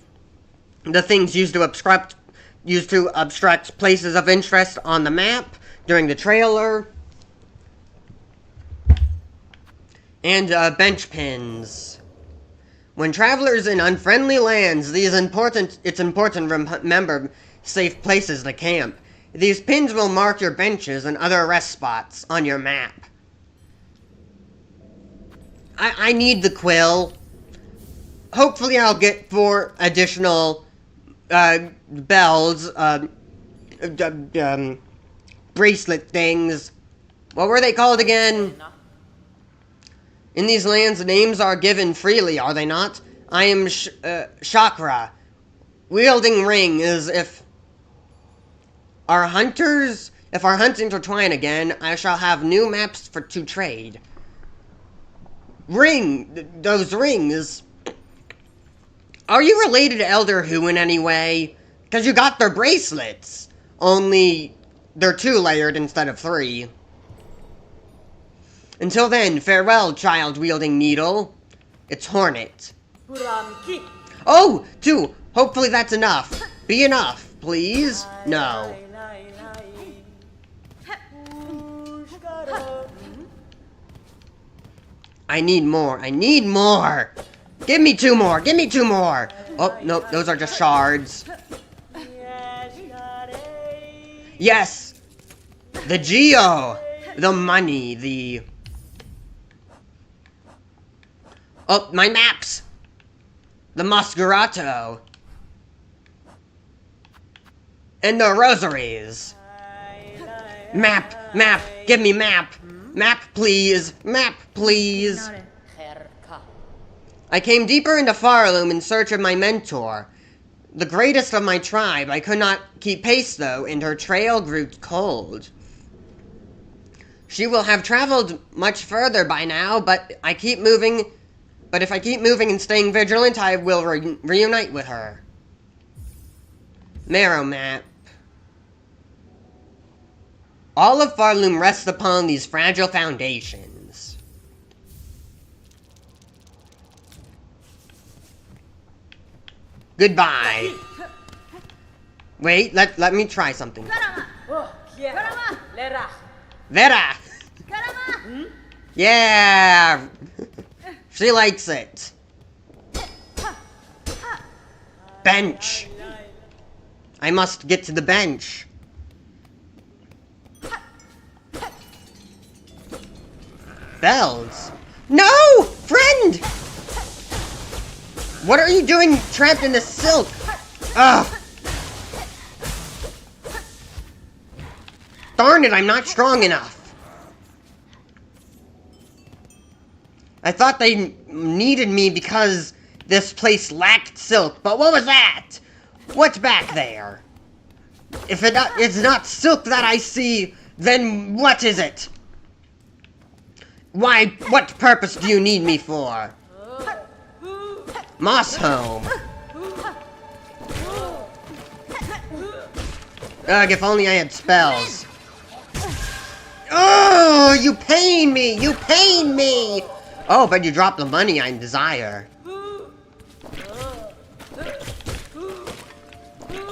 The things used to obstruct places of interest on the map during the trailer. And bench pins. When travelers in unfriendly lands, it's important to remember safe places to camp. These pins will mark your benches and other rest spots on your map. I need the quill. Hopefully I'll get 4 additional bells, bracelet things. What were they called again? In these lands, names are given freely, are they not? I am Chakra. Wielding ring is if our hunters intertwine again, I shall have new maps to trade. Those rings. Are you related to Elder Who in any way? Because you got their bracelets. Only they're 2-layered instead of 3. Until then, farewell, child-wielding needle. It's Hornet. Oh! 2! Hopefully that's enough. Be enough, please? No. I need more. I need more! Give me 2 more! Give me 2 more! Oh, nope, those are just shards. Yes! The Geo! The money, the... Oh, my maps! The Masquerato. And the rosaries. Map! Map! Give me map! Map, please! Map, please! I came deeper into Farloom in search of my mentor. The greatest of my tribe. I could not keep pace, though, and her trail grew cold. She will have traveled much further by now, but I keep moving... But if I keep moving and staying vigilant, I will reunite with her. Marrow map. All of Farloom rests upon these fragile foundations. Goodbye. Wait, let me try something. Vera! Yeah! She likes it. Bench. I must get to the bench. Bells. No! Friend! What are you doing trapped in the silk? Ugh! Darn it, I'm not strong enough. I thought they needed me because this place lacked silk, but what was that? What's back there? If it's not silk that I see, then what is it? Why, what purpose do you need me for? Moss home. Ugh, if only I had spells. Oh, you pain me! You pain me! Oh, but you dropped the money I desire.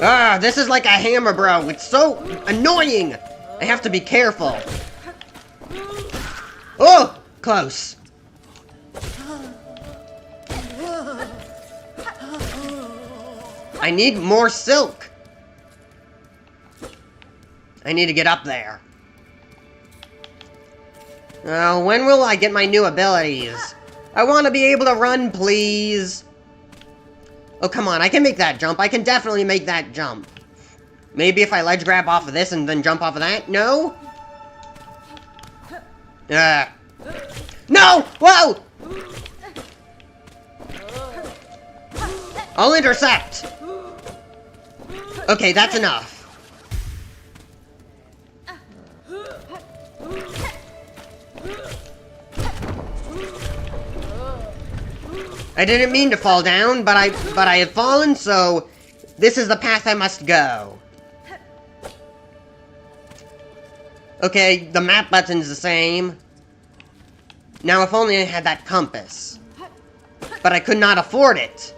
Ah, this is like a hammer, bro. It's so annoying. I have to be careful. Oh, close. I need more silk. I need to get up there. When will I get my new abilities? I want to be able to run, please. Oh, come on. I can make that jump. I can definitely make that jump. Maybe if I ledge grab off of this and then jump off of that? No? No! Whoa! I'll intercept. Okay, that's enough. I didn't mean to fall down, but I had fallen, so this is the path I must go. Okay, the map button's the same. Now, if only I had that compass. But I could not afford it.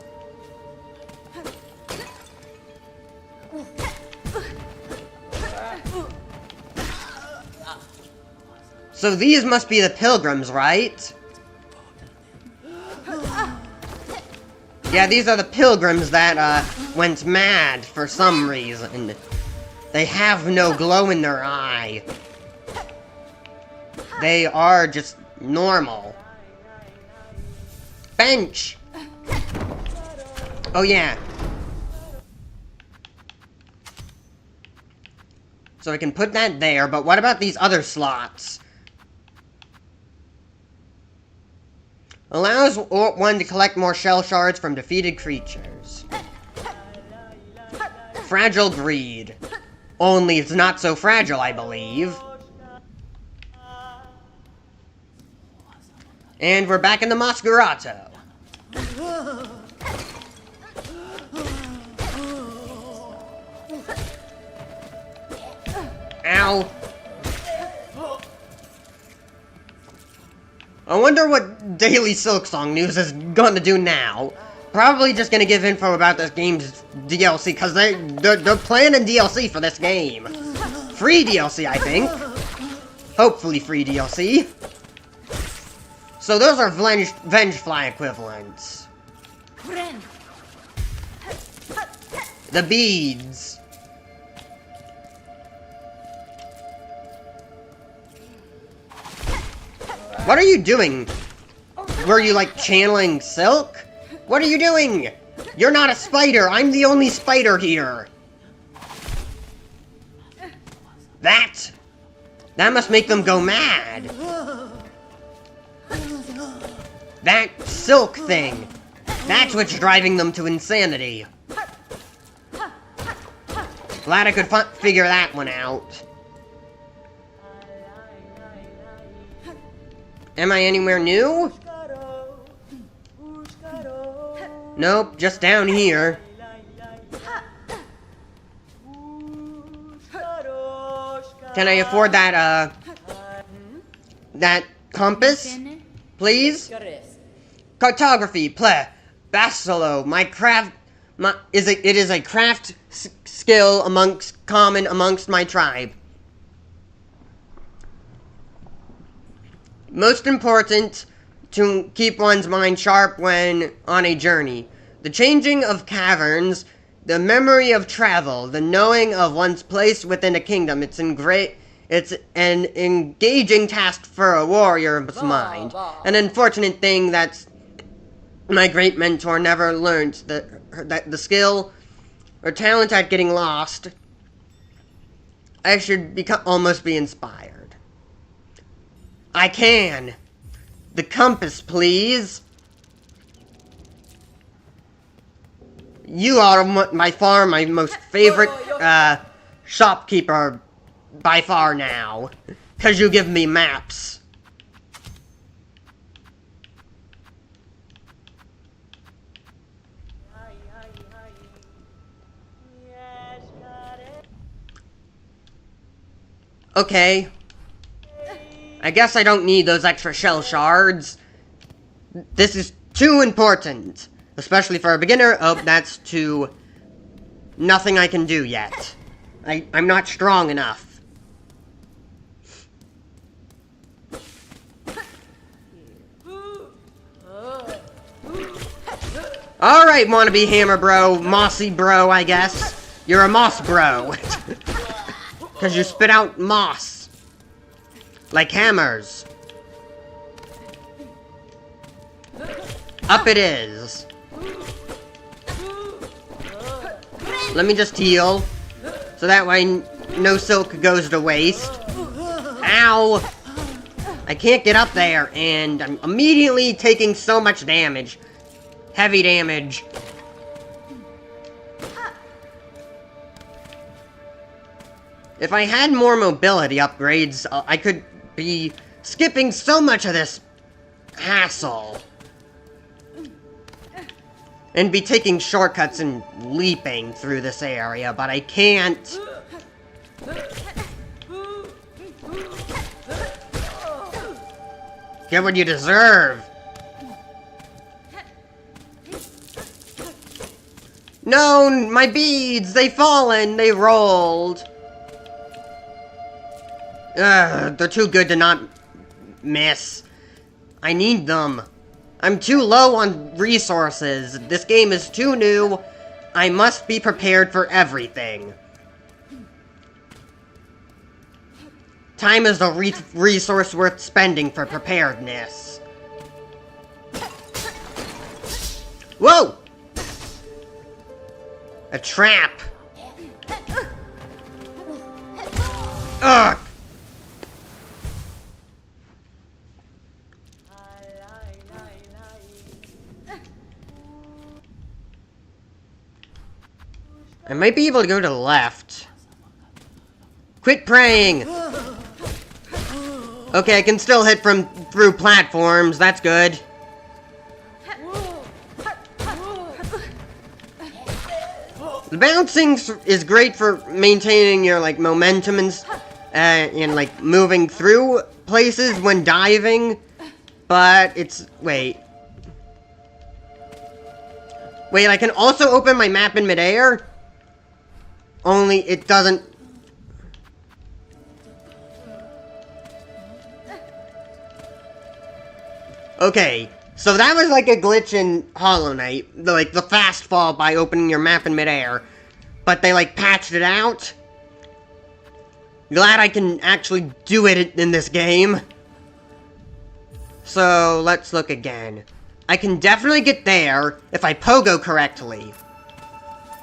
So these must be the pilgrims, right? Yeah, these are the pilgrims that, went mad for some reason. They have no glow in their eye. They are just normal. Bench! Oh, yeah. So I can put that there, but what about these other slots? Allows one to collect more shell shards from defeated creatures. Fragile greed. Only it's not so fragile, I believe. And we're back in the Masquerato. Ow! I wonder what Daily Silksong News is gonna do now. Probably just gonna give info about this game's DLC, because they're planning DLC for this game. Free DLC, I think. Hopefully free DLC. So those are Vengefly equivalents. The beads. What are you doing? Were you, like, channeling Silk? What are you doing? You're not a spider. I'm the only spider here. That must make them go mad. That Silk thing. That's what's driving them to insanity. Glad I could figure that one out. Am I anywhere new? Nope, just down here. Can I afford that, that compass? Please? Cartography, pleh. Basilo, it is a craft skill common amongst my tribe. Most important to keep one's mind sharp when on a journey. The changing of caverns, the memory of travel, the knowing of one's place within a kingdom. It's an engaging task for a warrior's mind. An unfortunate thing that my great mentor never learned, that the skill or talent at getting lost. I should almost be inspired. I can. The compass, please. You are my most favorite shopkeeper by far now, because you give me maps. Okay. I guess I don't need those extra shell shards. This is too important. Especially for a beginner. Oh, that's too... Nothing I can do yet. I'm not strong enough. Alright, wannabe hammer bro. Mossy bro, I guess. You're a moss bro. Because you spit out moss. Like hammers. Up it is. Let me just heal. So that way no silk goes to waste. Ow! I can't get up there, and I'm immediately taking so much damage. Heavy damage. If I had more mobility upgrades, I could be skipping so much of this hassle. And be taking shortcuts and leaping through this area, but I can't. Get what you deserve. No, my beads, they fallen, they rolled. They're too good to not miss. I need them. I'm too low on resources. This game is too new. I must be prepared for everything. Time is a resource worth spending for preparedness. Whoa! A trap. Ugh! I might be able to go to the left. Quit praying! Okay, I can still hit through platforms, that's good. The bouncing is great for maintaining your, like, momentum and and like moving through places when diving, but it's, wait, I can also open my map in midair, only it doesn't. Okay, so that was like a glitch in Hollow Knight, like the fast fall by opening your map in midair, but they like patched it out. Glad I can actually do it in this game. So let's look again. I can definitely get there if I pogo correctly.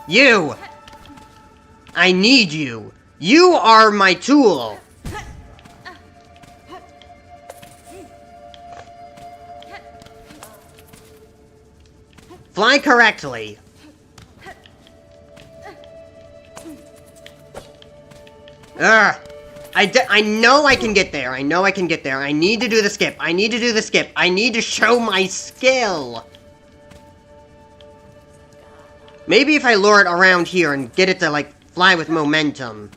You! I need you. You are my tool. Fly correctly. Ugh. I know I can get there. I know I can get there. I need to do the skip. I need to do the skip. I need to show my skill. Maybe if I lure it around here and get it to, like, fly with momentum.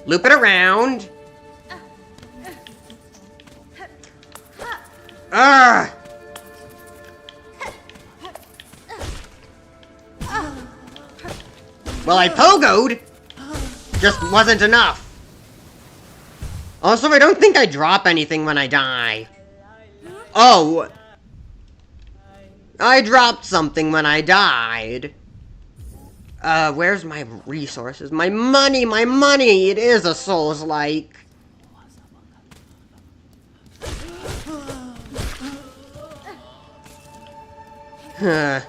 Loop it around. Ugh! Well, I pogoed! Just wasn't enough. Also, I don't think I drop anything when I die. Oh! I dropped something when I died. Where's my resources? My money! My money! It is a Souls-like. Huh.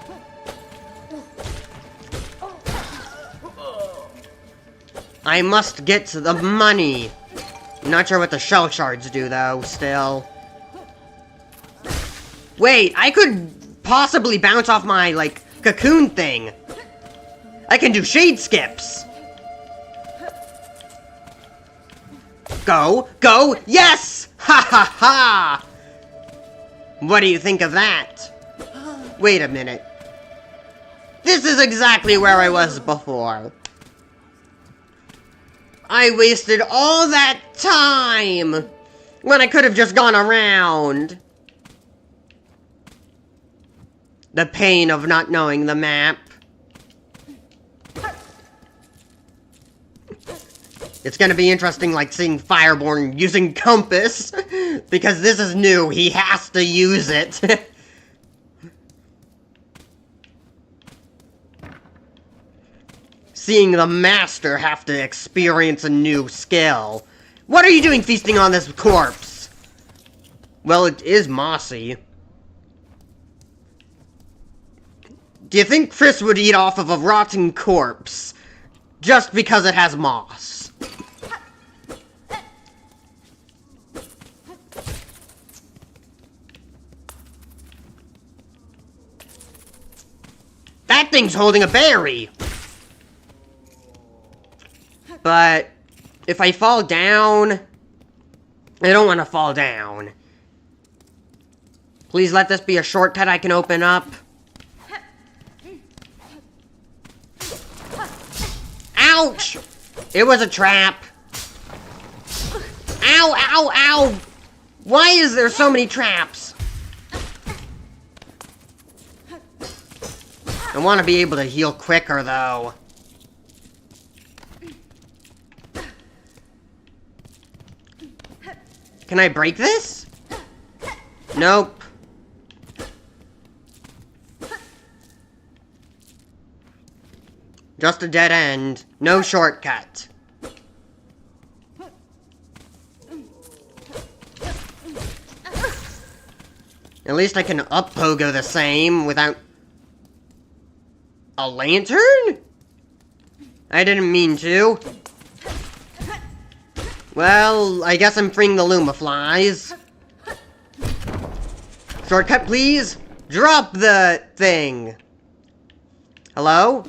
I must get to the money. Not sure what the shell shards do, though, still. Wait, I could possibly bounce off my, like, cocoon thing. I can do shade skips. Go, go, yes! Ha ha ha! What do you think of that? Wait a minute. This is exactly where I was before. I wasted all that time when I could have just gone around. The pain of not knowing the map. It's gonna be interesting, like, seeing Fireborn using compass, because this is new, he has to use it. Seeing the master have to experience a new skill. What are you doing feasting on this corpse? Well, it is mossy. Do you think Chris would eat off of a rotting corpse just because it has moss? That thing's holding a berry! But if I fall down, I don't want to fall down. Please let this be a shortcut I can open up. Ouch! It was a trap. Ow, ow, ow! Why is there so many traps? I want to be able to heal quicker, though. Can I break this? Nope. Just a dead end. No shortcut. At least I can up-pogo the same without... a lantern? I didn't mean to. Well, I guess I'm freeing the Luma flies. Shortcut, please. Drop the thing. Hello?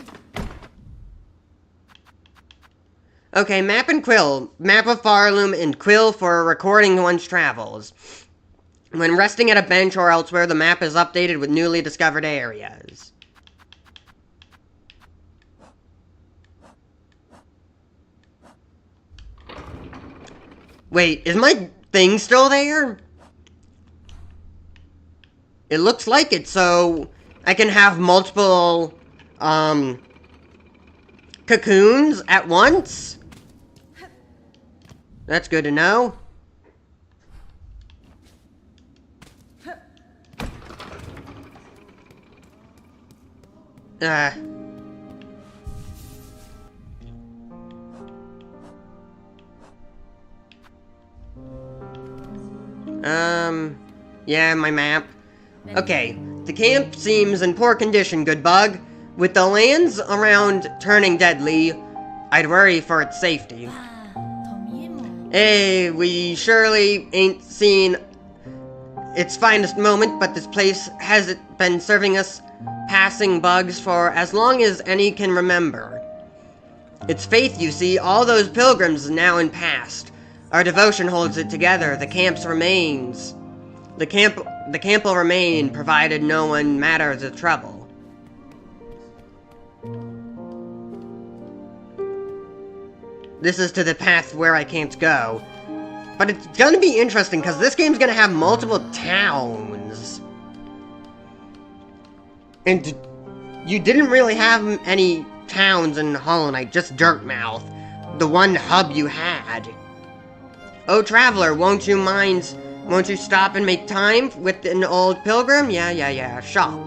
Okay, map and quill. Map of Farloom and quill for recording one's travels. When resting at a bench or elsewhere, the map is updated with newly discovered areas. Wait, is my thing still there? It looks like it, so I can have multiple, cocoons at once? That's good to know. Yeah, my map. Okay, the camp seems in poor condition, good bug. With the lands around turning deadly, I'd worry for its safety. Hey, we surely ain't seen its finest moment, but this place hasn't been serving us passing bugs for as long as any can remember. It's faith, you see, all those pilgrims now and past. Our devotion holds it together, the camp will remain, provided no one matters of trouble. This is to the path where I can't go. But it's gonna be interesting, because this game's gonna have multiple towns. And you didn't really have any towns in Hollow Knight, just Dirtmouth. The one hub you had. Oh, traveler, won't you stop and make time with an old pilgrim? Yeah, shop.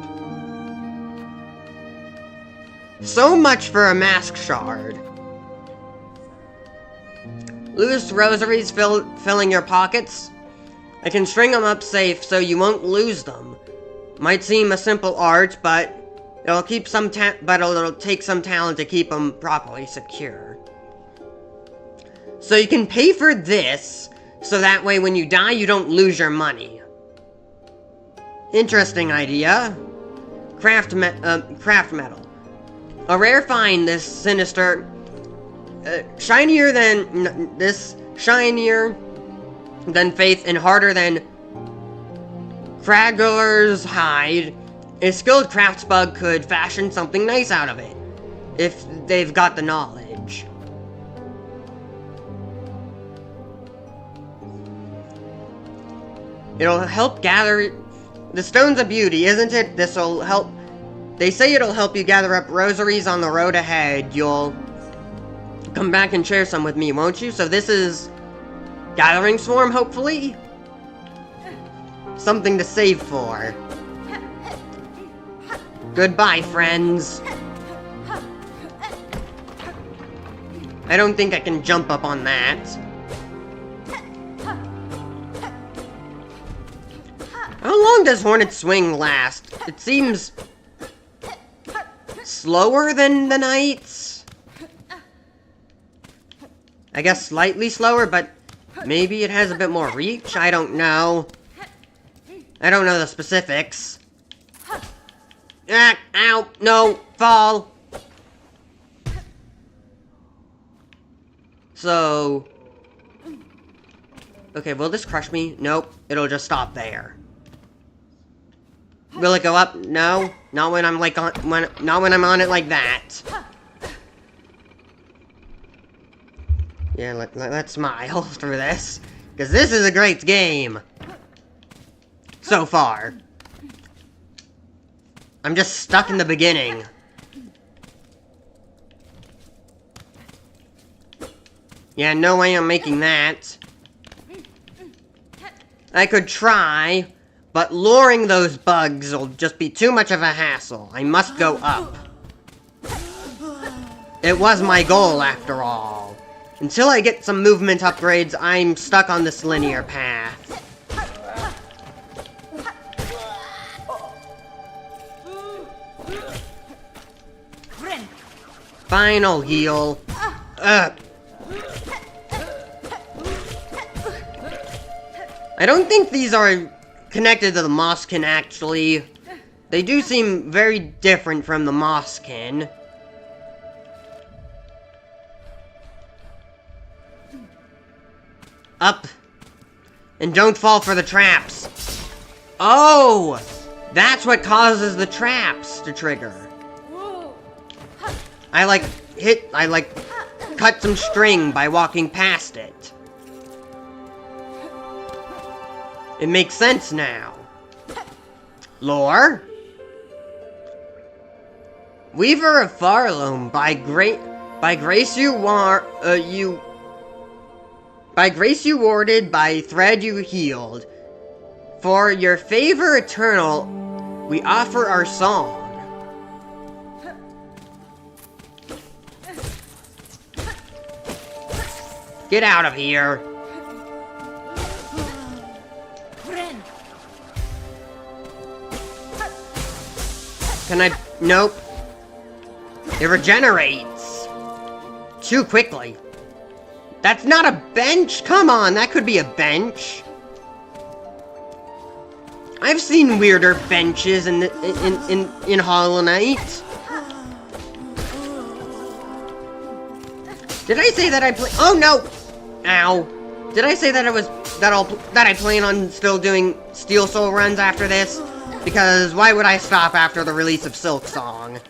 So much for a mask shard. Loose rosaries filling your pockets. I can string them up safe so you won't lose them. Might seem a simple art, but it'll take some talent to keep them properly secure. So you can pay for this, so that way when you die, you don't lose your money. Interesting idea. Craft metal. A rare find, this sinister... shinier than faith and harder than Kraggler's hide. A skilled craftsbug could fashion something nice out of it, if they've got the knowledge. It'll help gather... The stone's a beauty, isn't it? This'll help... They say it'll help you gather up rosaries on the road ahead. You'll come back and share some with me, won't you? So this is... Gathering Swarm, hopefully? Something to save for. Goodbye, friends. I don't think I can jump up on that. How long does Hornet's Swing last? It seems... slower than the Knight's? I guess slightly slower, but maybe it has a bit more reach? I don't know. I don't know the specifics. Ah, ow, no, fall. So... Okay, will this crush me? Nope, it'll just stop there. Will it go up? No, not when I'm like not when I'm on it like that. Yeah, let's smile through this, because this is a great game. So far. I'm just stuck in the beginning. Yeah, no way I'm making that. I could try, but luring those bugs will just be too much of a hassle. I must go up. It was my goal, after all. Until I get some movement upgrades, I'm stuck on this linear path. Final heal. I don't think these are connected to the Mosskin, actually. They do seem very different from the Mosskin. Up. And don't fall for the traps. Oh! That's what causes the traps to trigger. I cut some string by walking past it. It makes sense now. Lore? Weaver of Farloam, by grace you warded, by thread you healed. For your favor eternal, we offer our song. Get out of here. Can I? Nope. It regenerates. Too quickly. That's not a bench? Come on, that could be a bench. I've seen weirder benches in Hollow Knight. Did I say that I play? Oh no! Ow! Did I say that I plan on still doing Steel Soul runs after this? Because why would I stop after the release of Silksong?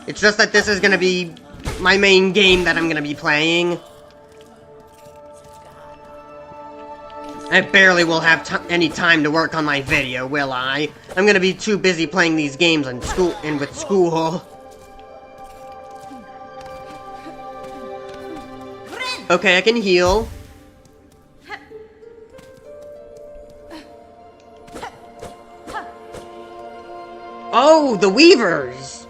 It's just that this is gonna be my main game that I'm gonna be playing. I barely will have any time to work on my video, will I? I'm gonna be too busy playing these games in school and with school. Okay, I can heal. Oh, the Weavers!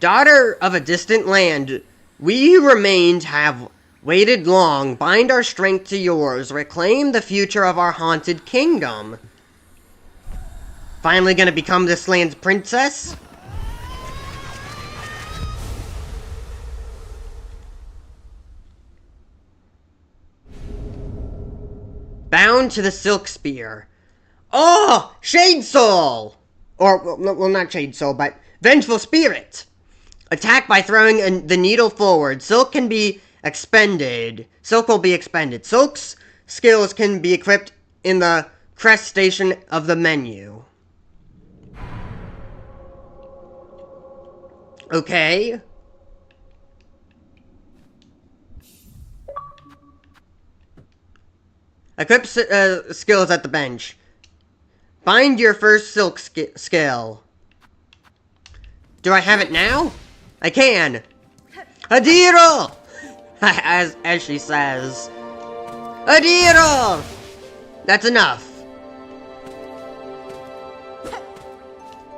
Daughter of a distant land, we who remained have waited long, bind our strength to yours, reclaim the future of our haunted kingdom. Finally gonna become this land's princess? Bound to the Silk Spear. Oh! Shade Soul! Or, well, not Shade Soul, but Vengeful Spirit. Attack by throwing the needle forward. Silk can be expended. Silk will be expended. Silk's skills can be equipped in the crest station of the menu. Okay. Equip skills at the bench. Find your first silk skill. Do I have it now? I can. Adiro! as she says. Adiro! That's enough.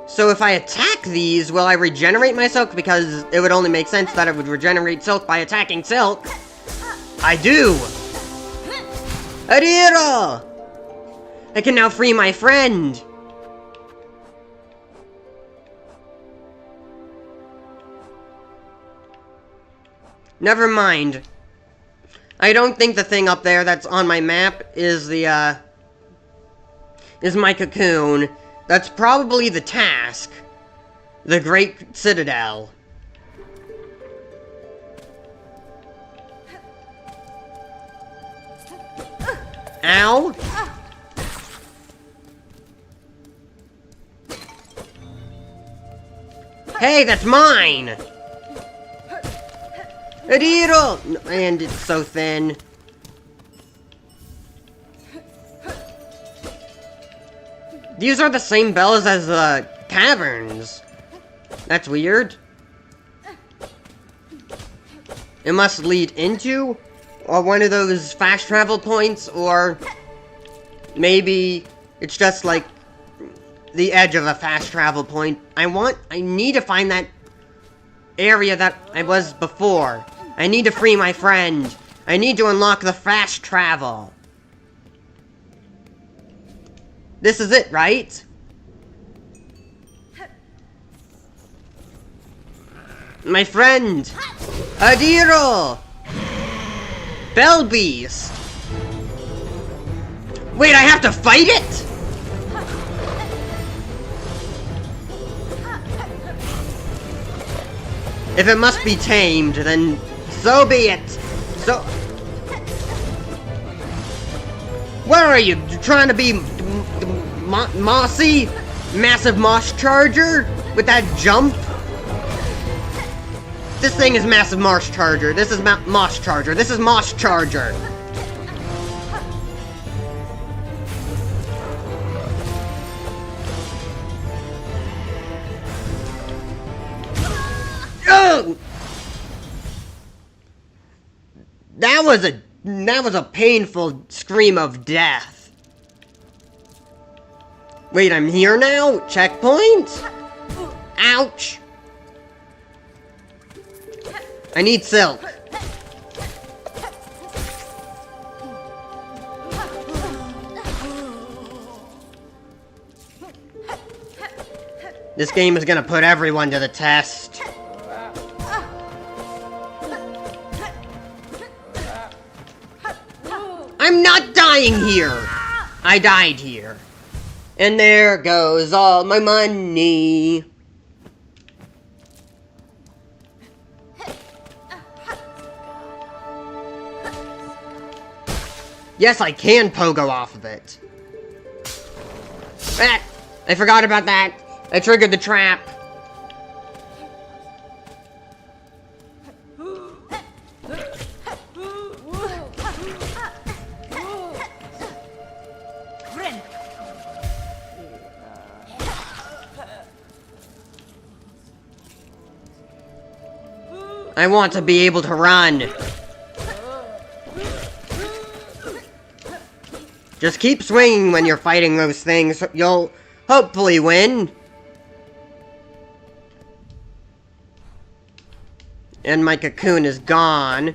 So if I attack these, will I regenerate my silk? Because it would only make sense that it would regenerate silk by attacking silk. I do! Adiro! I can now free my friend! Never mind. I don't think the thing up there that's on my map is the, is my cocoon. That's probably the task. The Great Citadel. Ow! Hey, that's mine! Adiro! And it's so thin. These are the same bells as the caverns. That's weird. It must lead into or one of those fast travel points, or maybe it's just like the edge of a fast travel point. I need to find that area that I was before. I need to free my friend. I need to unlock the fast travel. This is it, right? My friend! Adiro! Bell Beast! Wait, I have to fight it?! If it must be tamed, then so be it! What are you, trying to be mossy? Massive moss charger? With that jump? This thing is massive moss charger. This is moss charger. This is moss charger. Oh! That was a painful scream of death. Wait, I'm here now? Checkpoint? Ouch! I need silk. This game is gonna put everyone to the test. I'm not dying here! I died here. And there goes all my money. Yes, I can pogo off of it. Ah, I forgot about that. I triggered the trap. I want to be able to run. Just keep swinging when you're fighting those things. You'll hopefully win. And my cocoon is gone.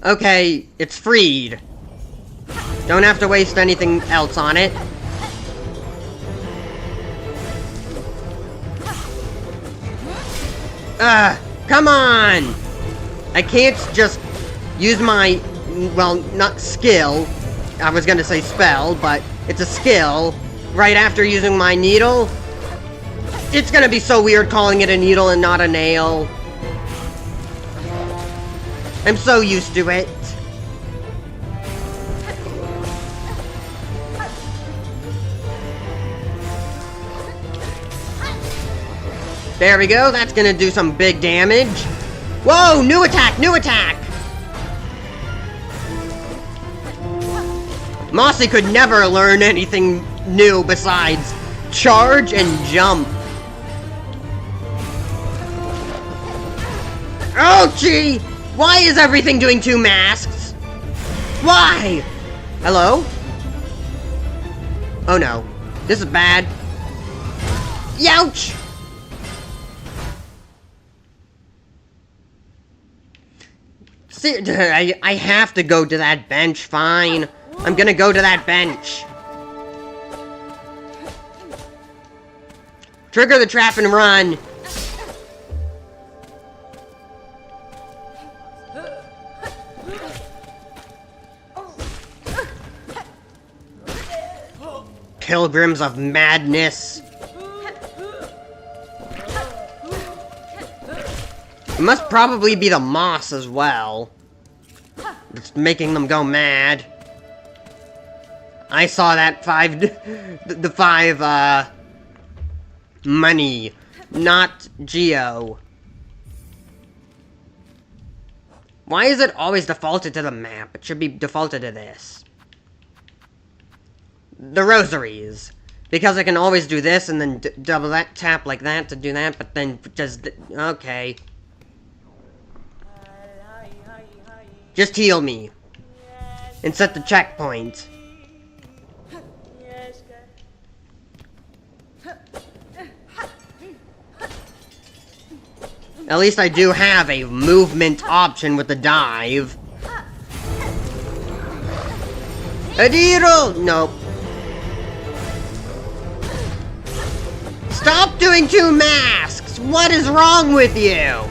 Okay, it's freed. Don't have to waste anything else on it. Come on! I can't just use my, well, not skill. I was gonna say spell, but it's a skill. Right after using my needle. It's gonna be so weird calling it a needle and not a nail. I'm so used to it. There we go, that's gonna do some big damage. Whoa, new attack, new attack! Mossy could never learn anything new besides charge and jump. Oh, gee! Why is everything doing 2 masks? Why? Hello? Oh no, this is bad. Youch! I have to go to that bench, fine. I'm gonna go to that bench. Trigger the trap and run. Pilgrims of Madness. It must probably be the moss as well. It's making them go mad. I saw that the 5, money, not Geo. Why is it always defaulted to the map? It should be defaulted to this. The rosaries. Because I can always do this and then double that, tap like that to do that, but then just, okay. Just heal me. And set the checkpoint. At least I do have a movement option with the dive. Adiro! Nope. Stop doing 2 masks! What is wrong with you?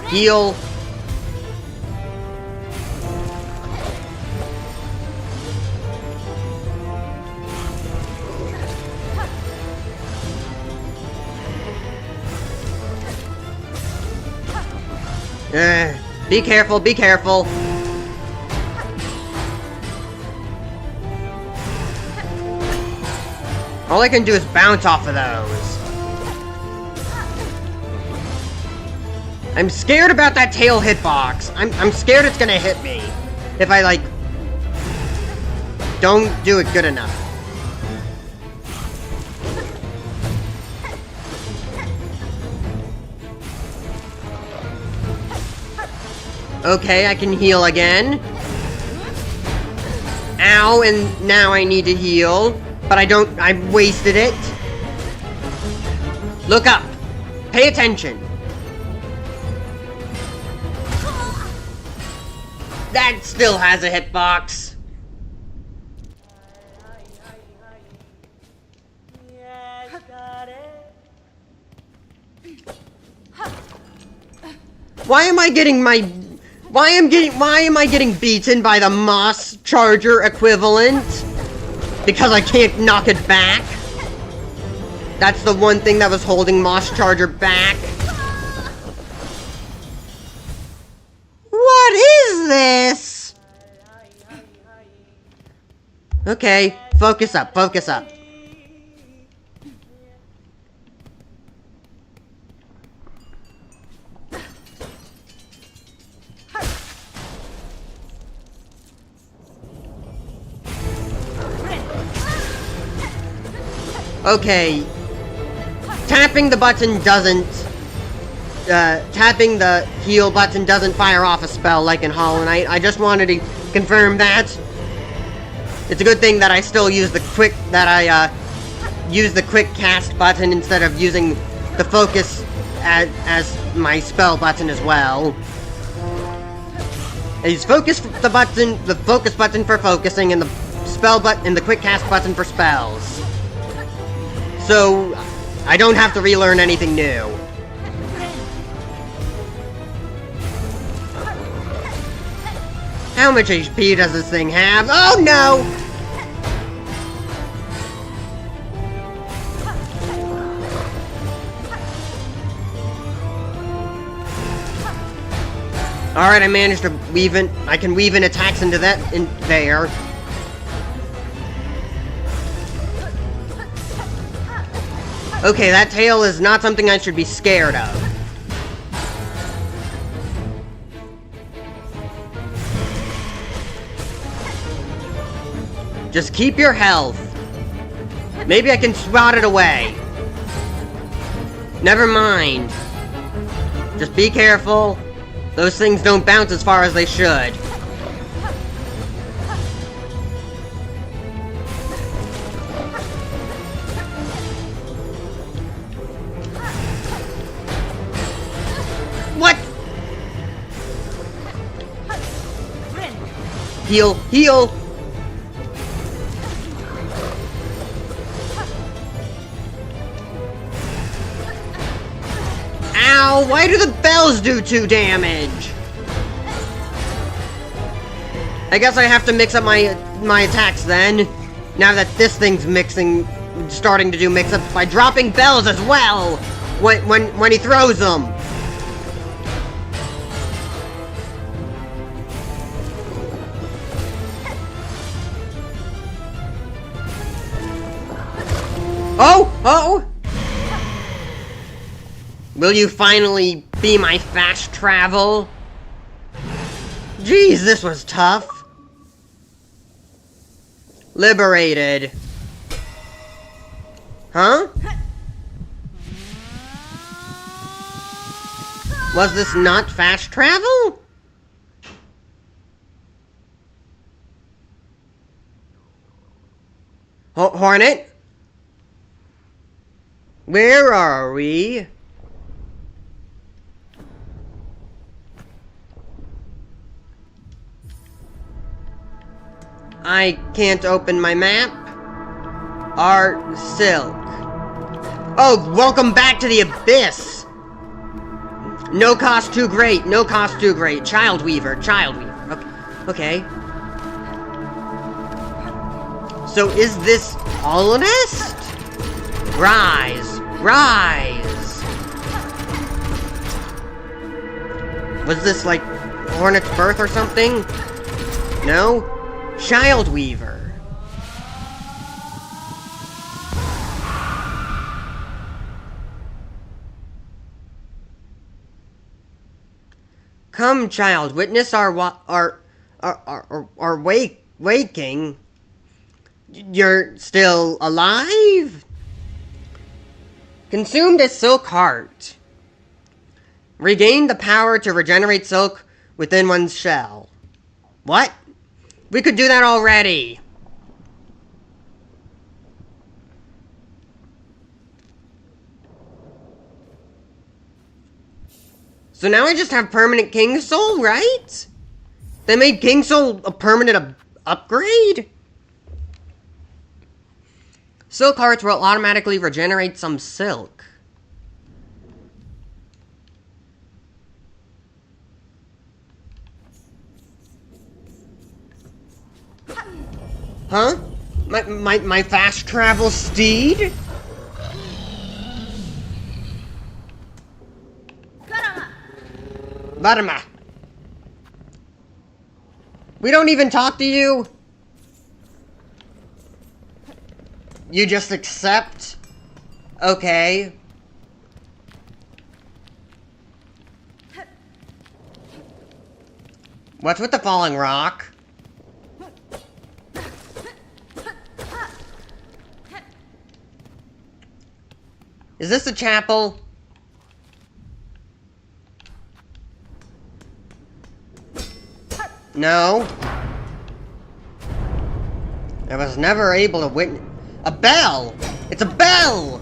Heal. Be careful, be careful. All I can do is bounce off of those. I'm scared about that tail hitbox. I'm scared it's gonna hit me if I, like, don't do it good enough. Okay, I can heal again. Ow, and now I need to heal. But I wasted it. Look up. Pay attention. That still has a hitbox. Why am I getting beaten by the Moss Charger equivalent? Because I can't knock it back? That's the one thing that was holding Moss Charger back. What is this? Okay, focus up, focus up. Okay, tapping the button doesn't, tapping the heal button doesn't fire off a spell like in Hollow Knight. I just wanted to confirm that. It's a good thing that I still use the quick cast button instead of using the focus as my spell button as well. I use the focus button for focusing, and the spell button and the quick cast button for spells. So, I don't have to relearn anything new. How much HP does this thing have? Oh no! Alright, I managed to weave in. I can weave in attacks into that in there. Okay, that tail is not something I should be scared of. Just keep your health. Maybe I can swat it away. Never mind. Just be careful. Those things don't bounce as far as they should. What? Heal, heal. Ow, why do the bells do 2 damage? I guess I have to mix up my attacks then. Now that this thing's starting to do mix-ups by dropping bells as well when he throws them. Oh! Oh! Will you finally be my fast travel? Jeez, this was tough. Liberated. Huh? Was this not fast travel? Hornet? Where are we? I can't open my map. Art Silk. Oh, welcome back to the Abyss. No cost too great. No cost too great. Child Weaver. Child Weaver. Okay. So is this Holonest? Rise. Rise. Was this like Hornet's birth or something? No? Child Weaver. Come, child, witness our waking. You're still alive? Consume this silk heart. Regain the power to regenerate silk within one's shell. What? We could do that already. So now I just have permanent King Soul, right? They made King Soul a permanent upgrade? Silk hearts will automatically regenerate some silk. Huh? My fast travel steed? Varma. We don't even talk to you? You just accept? Okay. What's with the falling rock? Is this a chapel? No. I was never able to witness... A bell! It's a bell!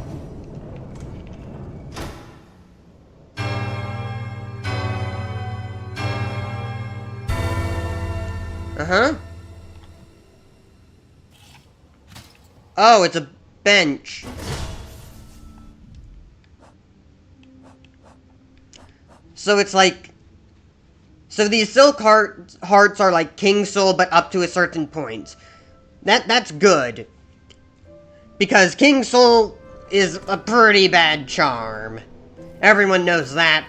Uh-huh. Oh, it's a bench. So it's like... So these silk hearts are like King Soul, but up to a certain point. That's good. Because King Soul is a pretty bad charm. Everyone knows that.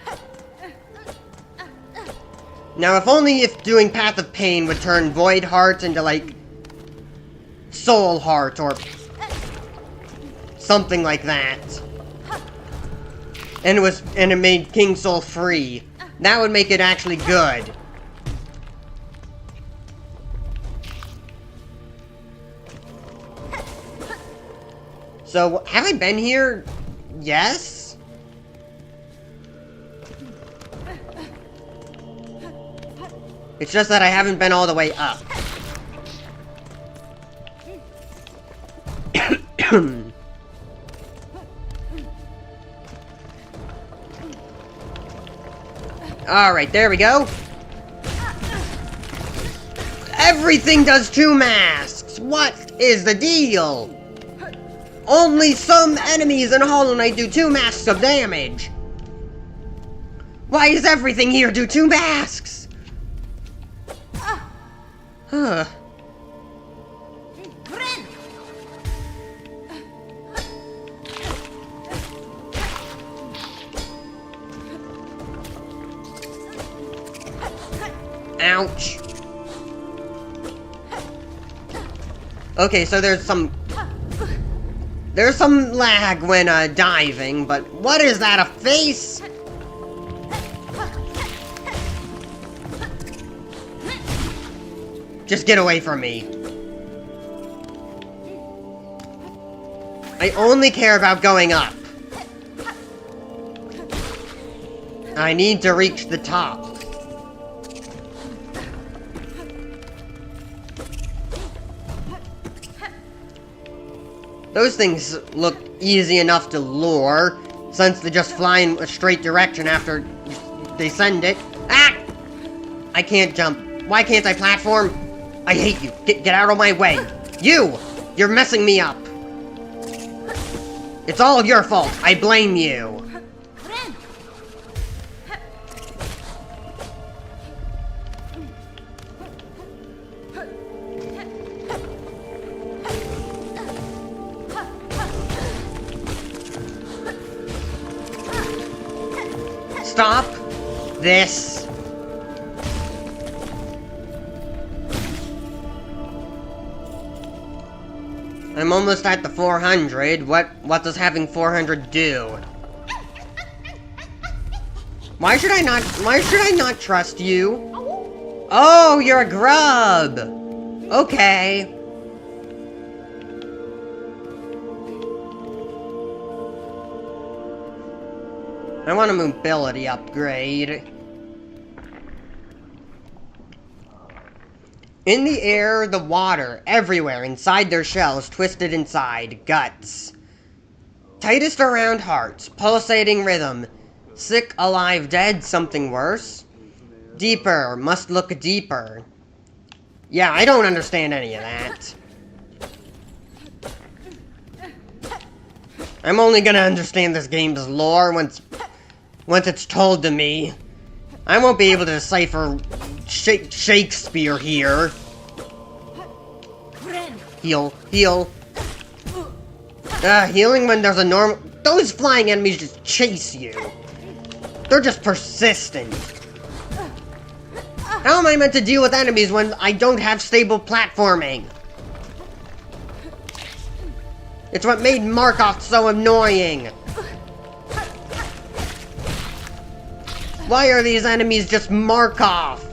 Now, if doing Path of Pain would turn Void Heart into, like, Soul Heart, or something like that. And it made King Soul free. That would make it actually good. So, have I been here? Yes? It's just that I haven't been all the way up. Alright, there we go. Everything does 2 masks! What is the deal? Only some enemies in Hollow Knight do 2 masks of damage! Why does everything here do 2 masks? Huh. Ouch. Okay, so there's some lag when diving, but what is that, a face? Just get away from me. I only care about going up. I need to reach the top. Those things look easy enough to lure, since they just fly in a straight direction after they send it. Ah! I can't jump. Why can't I platform? I hate you. Get out of my way. You're messing me up. It's all your fault. I blame you. Stop this I'm almost at the 400. What does having 400 do? Why should I not trust you? Oh, you're a grub! Okay. I want a mobility upgrade. In the air, the water, everywhere, inside their shells, twisted inside, guts. Tightest around hearts, pulsating rhythm. Sick, alive, dead, something worse. Deeper, must look deeper. Yeah, I don't understand any of that. I'm only gonna understand this game's lore once it's told to me. I won't be able to decipher Shakespeare here. Heal. Healing when there's a normal... Those flying enemies just chase you. They're just persistent. How am I meant to deal with enemies when I don't have stable platforming? It's what made Markov so annoying. Why are these enemies just Markov?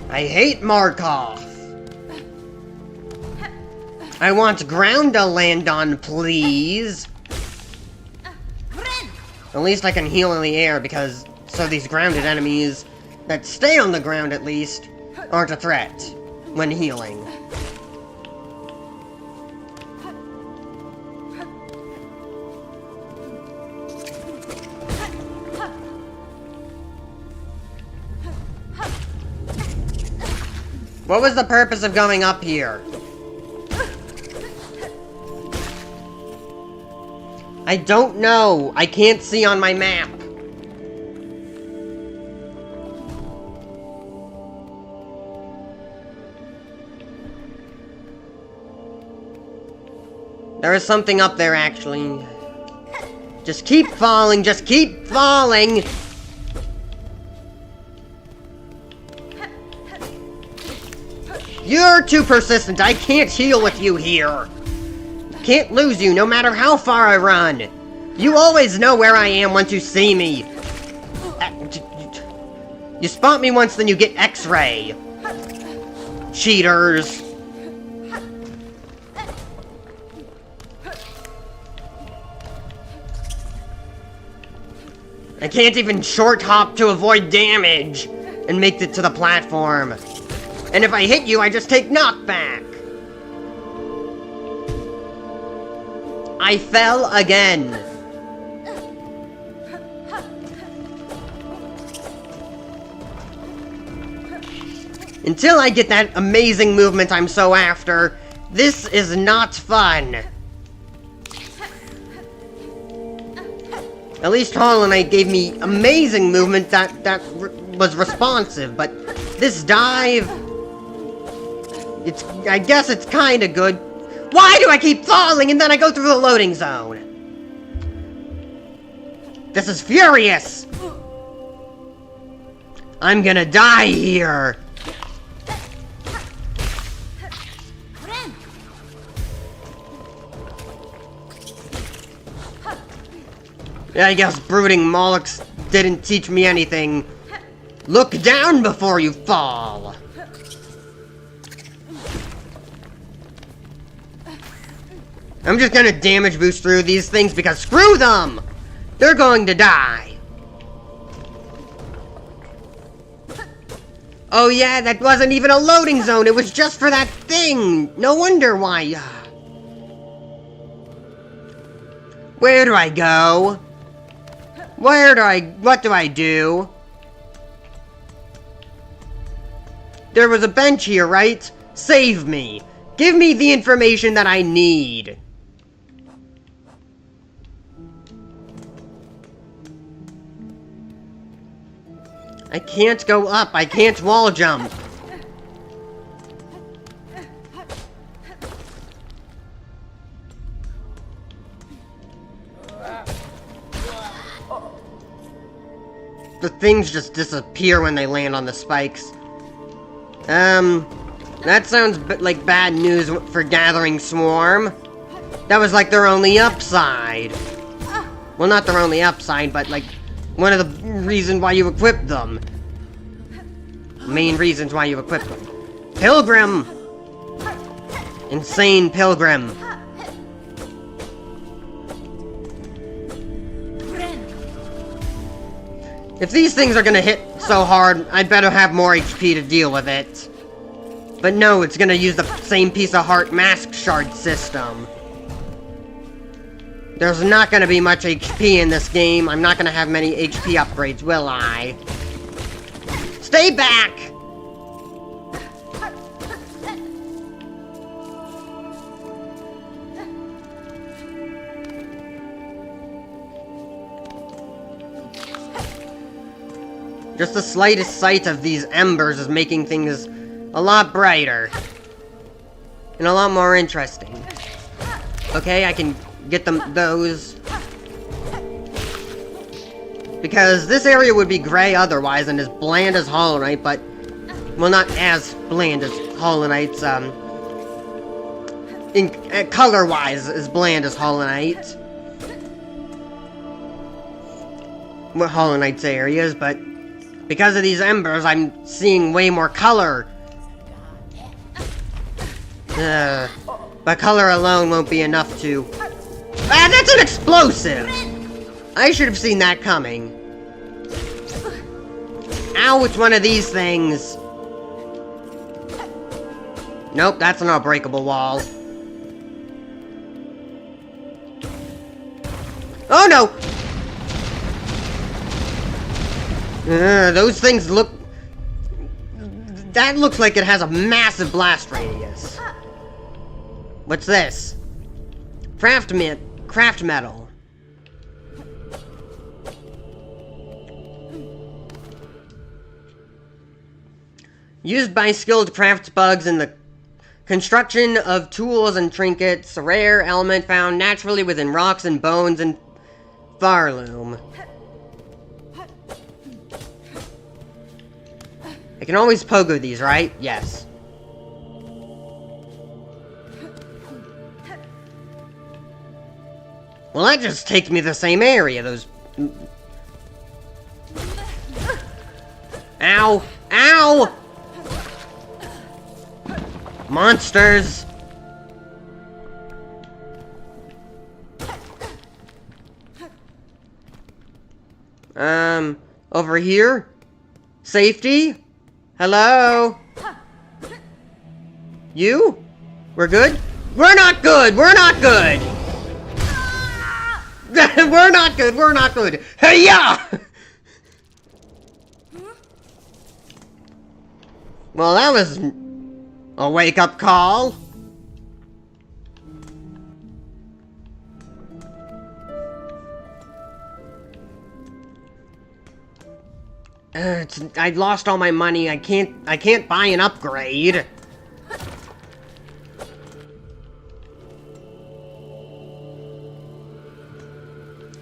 I hate Markov. I want ground to land on, please. At least I can heal in the air because so these grounded enemies that stay on the ground at least aren't a threat when healing. What was the purpose of going up here? I don't know. I can't see on my map. There is something up there, actually. Just keep falling. Just keep falling. You're too persistent. I can't heal with you here. Can't lose you no matter how far I run. You always know where I am once you see me. You spot me once, then you get X-ray. Cheaters. I can't even short hop to avoid damage and make it to the platform. And if I hit you, I just take knockback. I fell again. Until I get that amazing movement I'm so after, this is not fun. At least Hollow Knight gave me amazing movement that was responsive, but this dive... I guess it's kinda good. Why do I keep falling and then I go through the loading zone? This is furious! I'm gonna die here! Yeah, I guess brooding Molochs didn't teach me anything. Look down before you fall! I'm just gonna damage boost through these things because screw them! They're going to die. Oh yeah, that wasn't even a loading zone, it was just for that thing! No wonder why... Where do I go? What do I do? There was a bench here, right? Save me. Give me the information that I need. I can't go up. I can't wall jump. The things just disappear when they land on the spikes. That sounds like bad news for Gathering Swarm. That was like their only upside. Well, not their only upside, but like one of the reasons why you equip them. Main reasons why you equip them. Pilgrim! Insane Pilgrim. If these things are gonna hit so hard, I'd better have more HP to deal with it. But no, it's gonna use the same piece of heart mask shard system. There's not gonna be much HP in this game. I'm not gonna have many HP upgrades, will I? Stay back! Just the slightest sight of these embers is making things a lot brighter. And a lot more interesting. Okay, I can get them those. Because this area would be gray otherwise and as bland as Hollow Knight, but... Well, not as bland as Hollow Knight's, color-wise, as bland as Hollow Knight. Well, Hollow Knight's areas, but... Because of these embers, I'm seeing way more color. But color alone won't be enough to... Ah, that's an explosive! I should have seen that coming. Ow, it's one of these things. Nope, that's an unbreakable wall. Oh no! Those things look... That looks like it has a massive blast radius. What's this? Craft metal. Used by skilled craft bugs in the construction of tools and trinkets. A rare element found naturally within rocks and bones and Farloom. I can always pogo these, right? Yes. Well, that just takes me to the same area, those... Ow! Ow! Monsters! Over here? Safety? Hello? You? We're good? We're not good! We're not good! We're not good! We're not good! Hey-ya! Well, that was a wake-up call. I lost all my money. I can't buy an upgrade.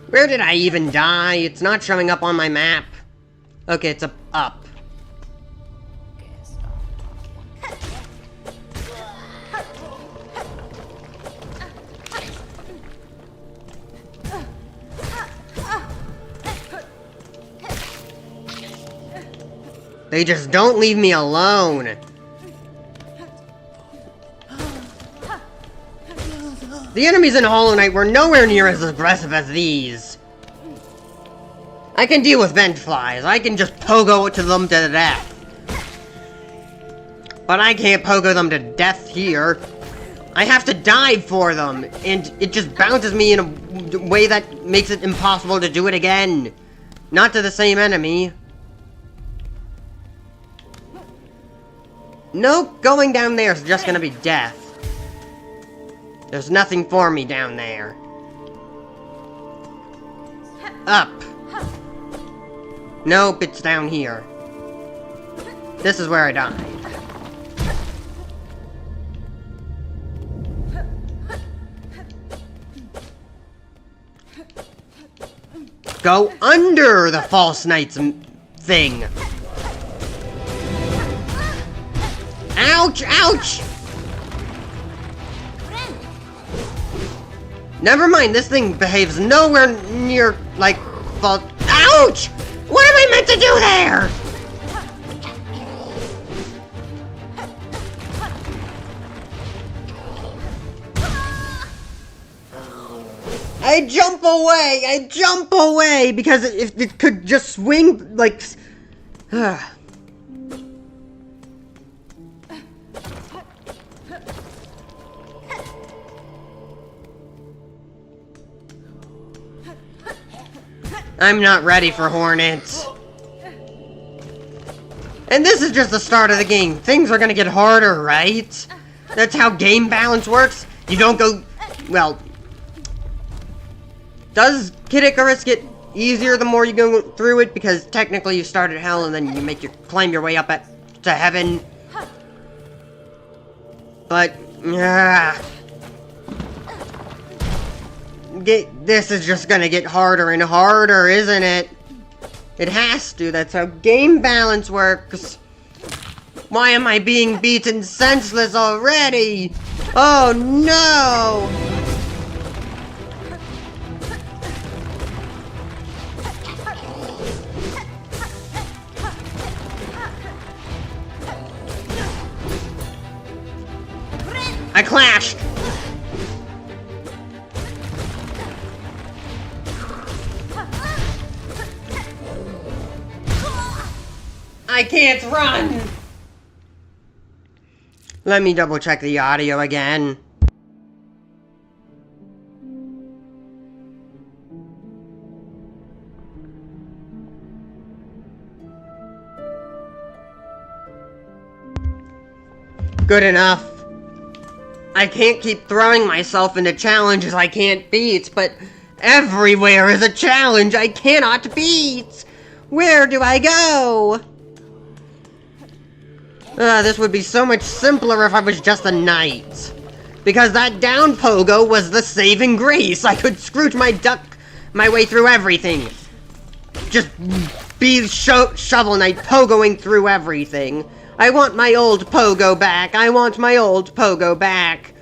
Where did I even die? It's not showing up on my map. Okay, it's up. They just don't leave me alone. The enemies in Hollow Knight were nowhere near as aggressive as these. I can deal with vent flies. I can just pogo to them to death. But I can't pogo them to death here. I have to dive for them, and it just bounces me in a way that makes it impossible to do it again. Not to the same enemy. Nope, going down there is just gonna be death. There's nothing for me down there. Up. Nope, it's down here. This is where I died. Go under the false knight's thing. Ow! Ouch! Ouch! Never mind, this thing behaves nowhere near, like, fault. Ouch! What am I meant to do there? I jump away, because if it could just swing, like... I'm not ready for Hornets. And this is just the start of the game. Things are gonna get harder, right? That's how game balance works. You don't go... Well... Does Kid Icarus get easier the more you go through it? Because technically you start at hell and then you climb your way up to heaven. But... This is just gonna get harder and harder, isn't it? It has to. That's how game balance works. Why am I being beaten senseless already? Oh no! I clashed! I can't run! Let me double check the audio again. Good enough. I can't keep throwing myself into challenges I can't beat, but everywhere is a challenge I cannot beat! Where do I go? This would be so much simpler if I was just a knight. Because that down pogo was the saving grace. I could Scrooge my way through everything. Just be Shovel Knight pogoing through everything. I want my old pogo back. I want my old pogo back.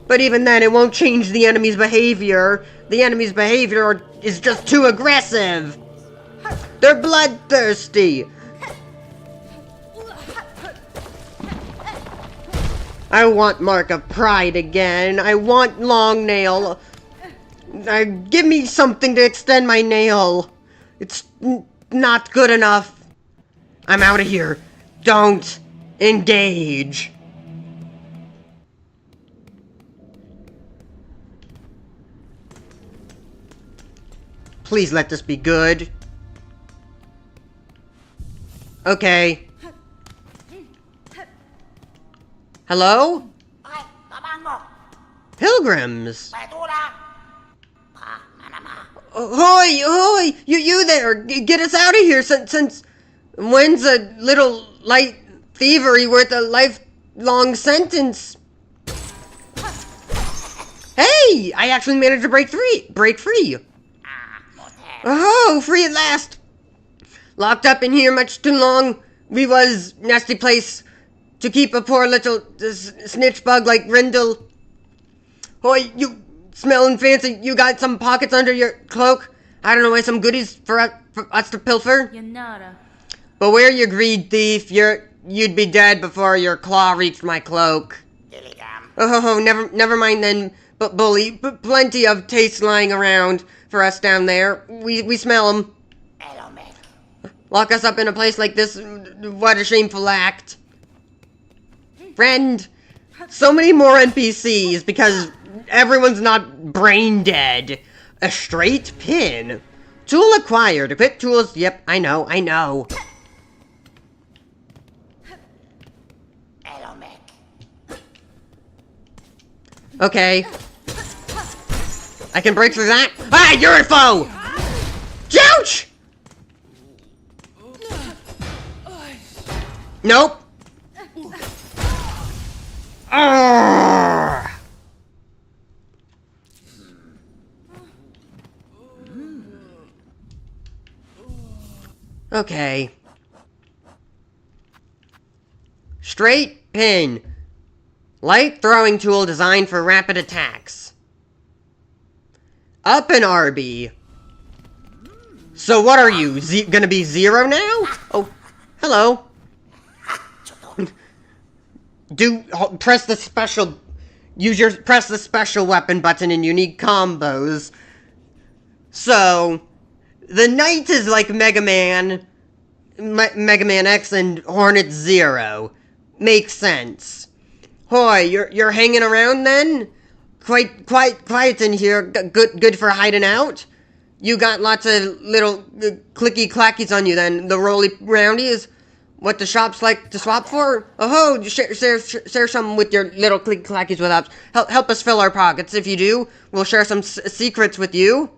But even then, it won't change the enemy's behavior. The enemy's behavior is just too aggressive. They're bloodthirsty. I want Mark of Pride again. I want long nail. Give me something to extend my nail. It's not good enough. I'm out of here. Don't engage. Please let this be good. Okay. Hello? Pilgrims! Hoi! Hoi! You there! Get us out of here! Since when's a little light thievery worth a lifelong sentence? Hey! I actually managed to break free! Oh, free at last! Locked up in here much too long. We was nasty place to keep a poor little snitch bug like Rindle. Hoy, you smelling fancy? You got some pockets under your cloak? I don't know why, some goodies for us to pilfer? Beware, you greed thief. You'd be dead before your claw reached my cloak. Oh, never mind then. But bully, plenty of taste lying around for us down there. We smell them. Lock us up in a place like this. What a shameful act. Friend, so many more NPCs because everyone's not brain dead. A straight pin. Tool acquired. Equip tools. Yep, I know. Okay. I can break through that. Ah, you're a foe! Ouch! Nope. Arrgh. Okay. Straight pin. Light throwing tool designed for rapid attacks. Up an RB. So what are you, gonna be 0 now? Oh, hello. Press the special weapon button in unique combos. So, the Knight is like Mega Man X and Hornet Zero. Makes sense. Hoy, you're hanging around then? Quite quiet in here. Good for hiding out. You got lots of little clicky clackies on you then. The roly roundies. What the shops like to swap for? Oh, share some with your little clicky clackies with us. Help us fill our pockets. If you do, we'll share some secrets with you.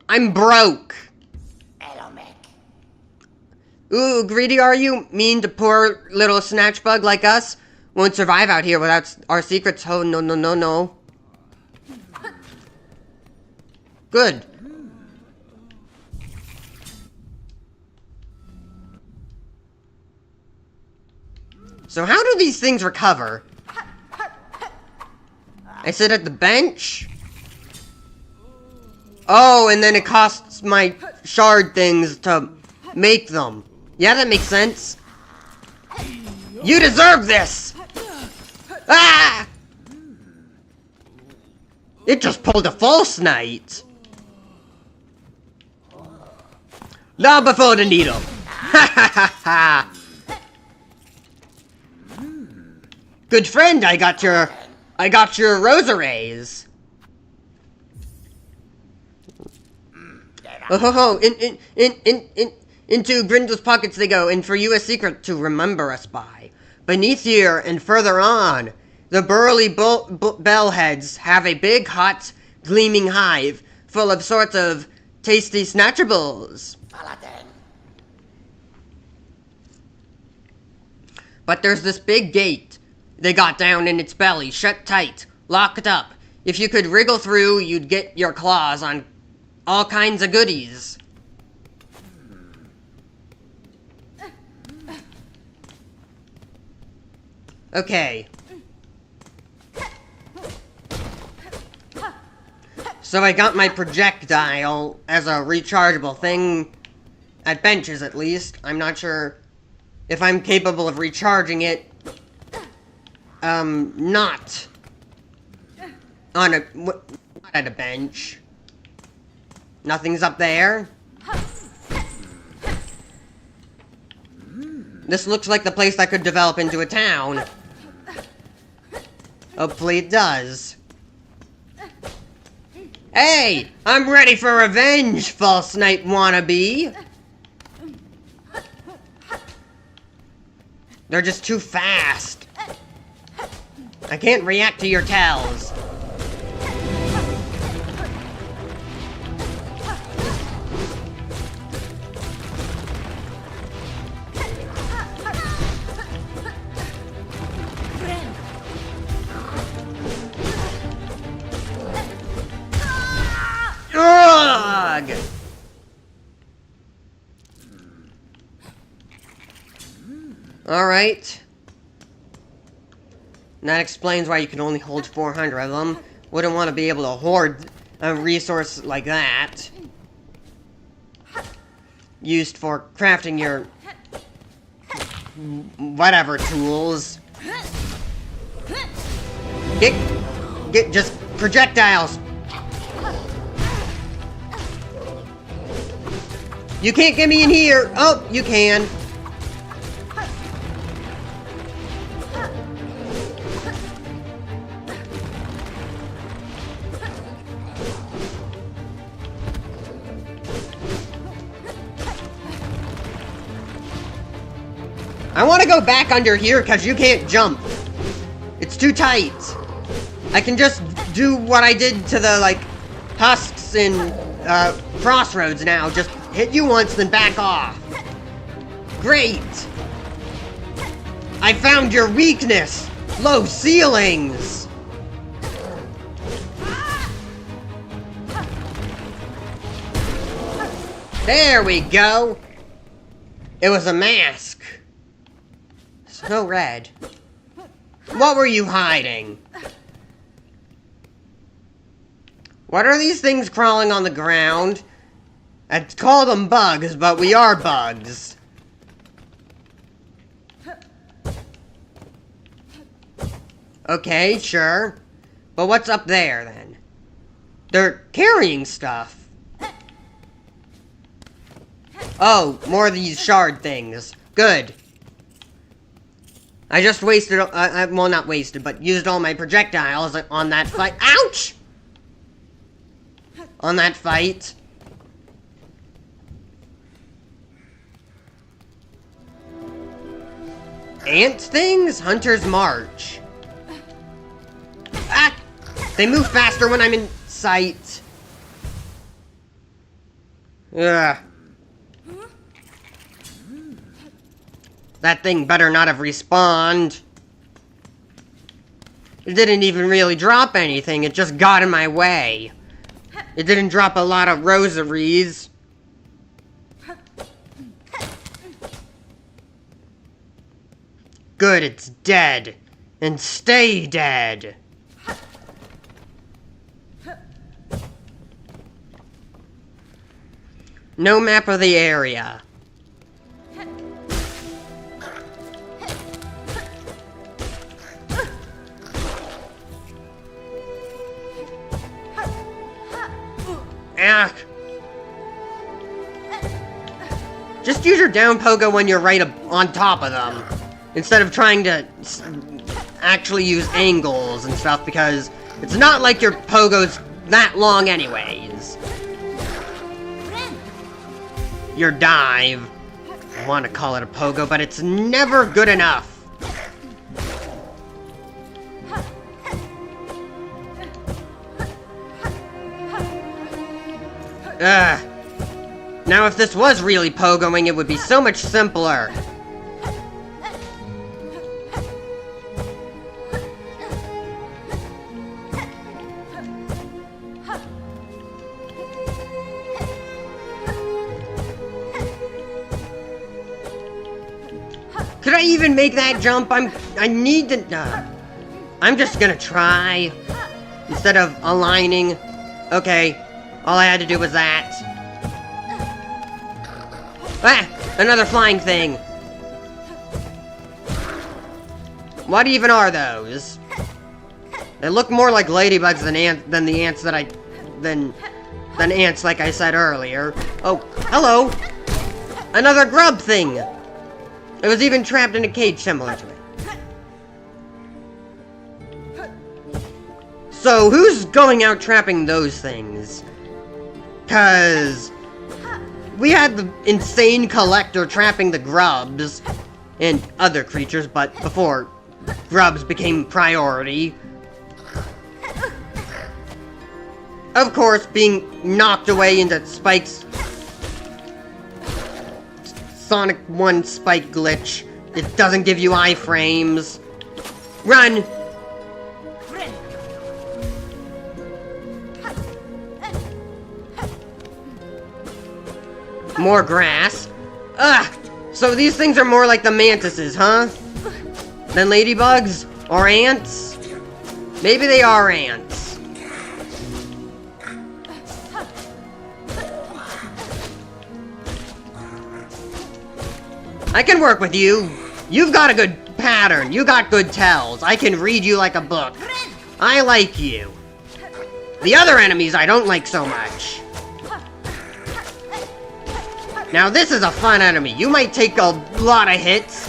I'm broke. Ooh, greedy are you? Mean to poor little snatch bug like us? Won't survive out here without our secrets. Oh, no. Good. So how do these things recover? I sit at the bench? Oh, and then it costs my shard things to make them. Yeah, that makes sense. You deserve this! Ah! It just pulled a false Knight. Now before the needle. Ha ha ha ha. Good friend, I got your rosaries. Oh, into Grindel's pockets they go, and for you a secret to remember us by. Beneath here and further on, the burly bellheads have a big, hot, gleaming hive full of sorts of tasty snatchables. But there's this big gate they got down in its belly, shut tight, locked up. If you could wriggle through, you'd get your claws on all kinds of goodies. Okay. So I got my projectile as a rechargeable thing, at benches at least. I'm not sure if I'm capable of recharging it, not at a bench. Nothing's up there. This looks like the place that could develop into a town. Hopefully it does. Hey! I'm ready for revenge, false knight wannabe! They're just too fast. I can't react to your tells. Ugh! Alright. That explains why you can only hold 400 of them. Wouldn't want to be able to hoard a resource like that. Used for crafting your whatever tools. Get just projectiles. You can't get me in here. Oh, you can. I want to go back under here because you can't jump. It's too tight. I can just do what I did to the, like, husks in Crossroads now. Just hit you once, then back off. Great. I found your weakness. Low ceilings. There we go. It was a mask. So red. What were you hiding? What are these things crawling on the ground? I'd call them bugs, but we are bugs. Okay, sure. But what's up there, then? They're carrying stuff. Oh, more of these shard things. Good. I just wasted, well, not wasted, but used all my projectiles on that fight. Ouch! On that fight. Ant things? Hunter's March. Ah! They move faster when I'm in sight. Ugh. That thing better not have respawned. It didn't even really drop anything, it just got in my way. It didn't drop a lot of rosaries. Good, it's dead. And stay dead. No map of the area. Ah. Just use your down pogo when you're right on top of them, instead of trying to actually use angles and stuff, because it's not like your pogo's that long anyways. Your dive. I want to call it a pogo, but it's never good enough. Ugh. Now if this was really pogoing, it would be so much simpler. Could I even make that jump? I need to, I'm just gonna try. Instead of aligning. Okay. All I had to do was that. Ah! Another flying thing! What even are those? They look more like ladybugs than the ants that than ants like I said earlier. Oh, hello! Another grub thing! It was even trapped in a cage similar to it. So, who's going out trapping those things? 'Cause we had the insane collector trapping the grubs and other creatures, but before grubs became priority. Of course, being knocked away into Spike's Sonic 1 Spike glitch. It doesn't give you iframes. Run! More grass. Ugh! So these things are more like the mantises, huh? Than ladybugs? Or ants? Maybe they are ants. I can work with you. You've got a good pattern. You got good tells. I can read you like a book. I like you. The other enemies I don't like so much. Now this is a fun enemy. You might take a lot of hits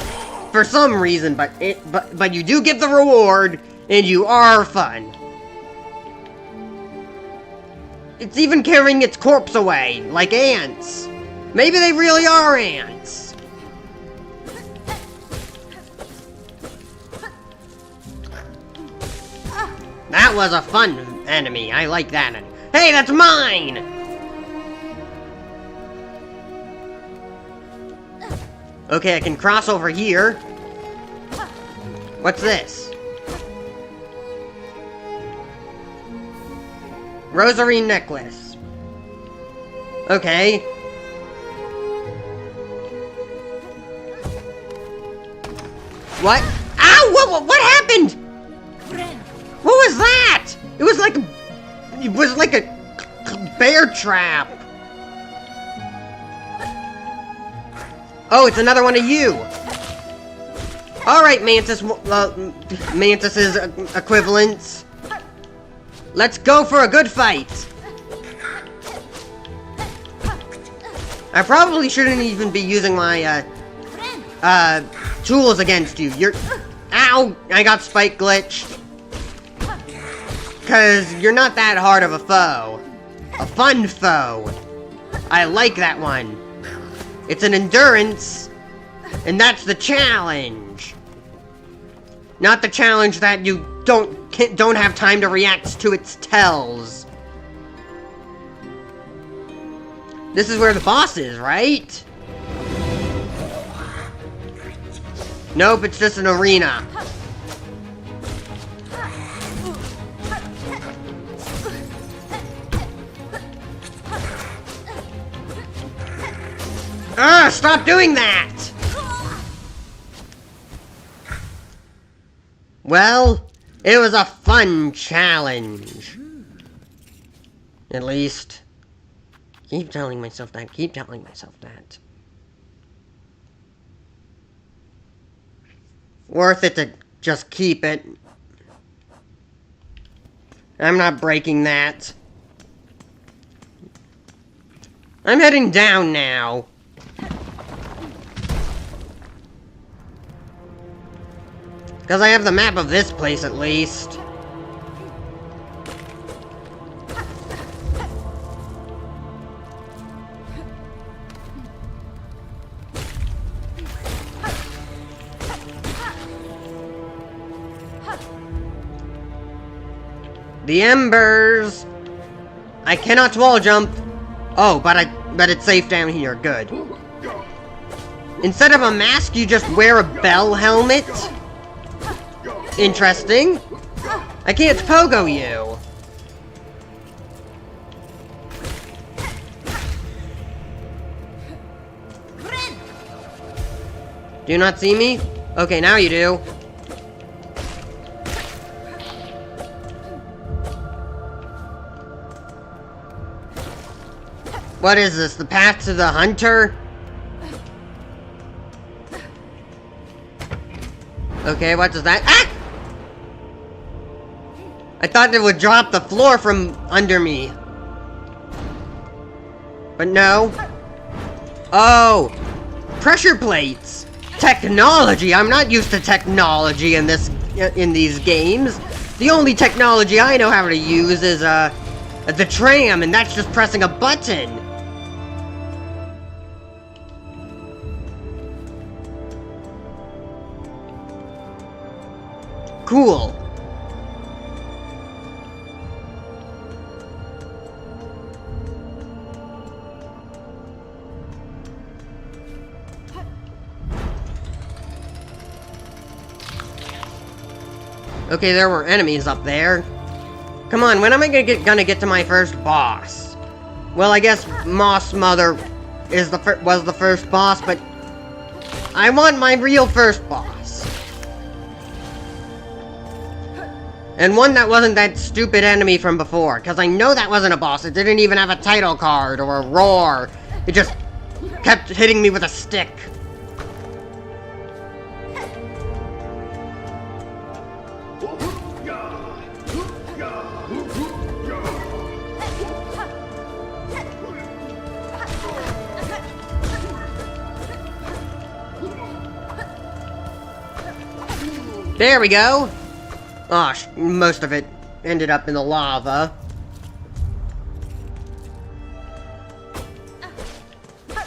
for some reason, but you do get the reward, and you are fun. It's even carrying its corpse away, like ants. Maybe they really are ants. That was a fun enemy. I like that enemy. Hey, that's mine! Okay, I can cross over here. What's this? Rosary necklace. Okay. What? Ow! What happened? What was that? It was like a bear trap. Oh, it's another one of you. All right, Mantis's equivalents. Let's go for a good fight. I probably shouldn't even be using my tools against you. Ow! I got spike glitched. Cause you're not that hard of a foe. A fun foe. I like that one. It's an endurance, and that's the challenge. Not the challenge that you don't have time to react to its tells. This is where the boss is, right? Nope, it's just an arena. Stop doing that! Well, it was a fun challenge. At least. Keep telling myself that. Keep telling myself that. Worth it to just keep it. I'm not breaking that. I'm heading down now. Because I have the map of this place, at least. The embers! I cannot wall jump! Oh, but it's safe down here. Good. Instead of a mask, you just wear a bell helmet? Interesting. I can't pogo you. Do you not see me? Okay, now you do. What is this? The path to the hunter? Okay, what does that? Ah! I thought it would drop the floor from under me. But no. Oh! Pressure plates! Technology! I'm not used to technology in these games. The only technology I know how to use is, the tram, and that's just pressing a button. Cool. Okay, there were enemies up there. Come on, when am I gonna get to my first boss? Well, I guess Moss Mother was the first boss, but I want my real first boss. And one that wasn't that stupid enemy from before, because I know that wasn't a boss. It didn't even have a title card or a roar. It just kept hitting me with a stick. There we go! Oh, most of it ended up in the lava.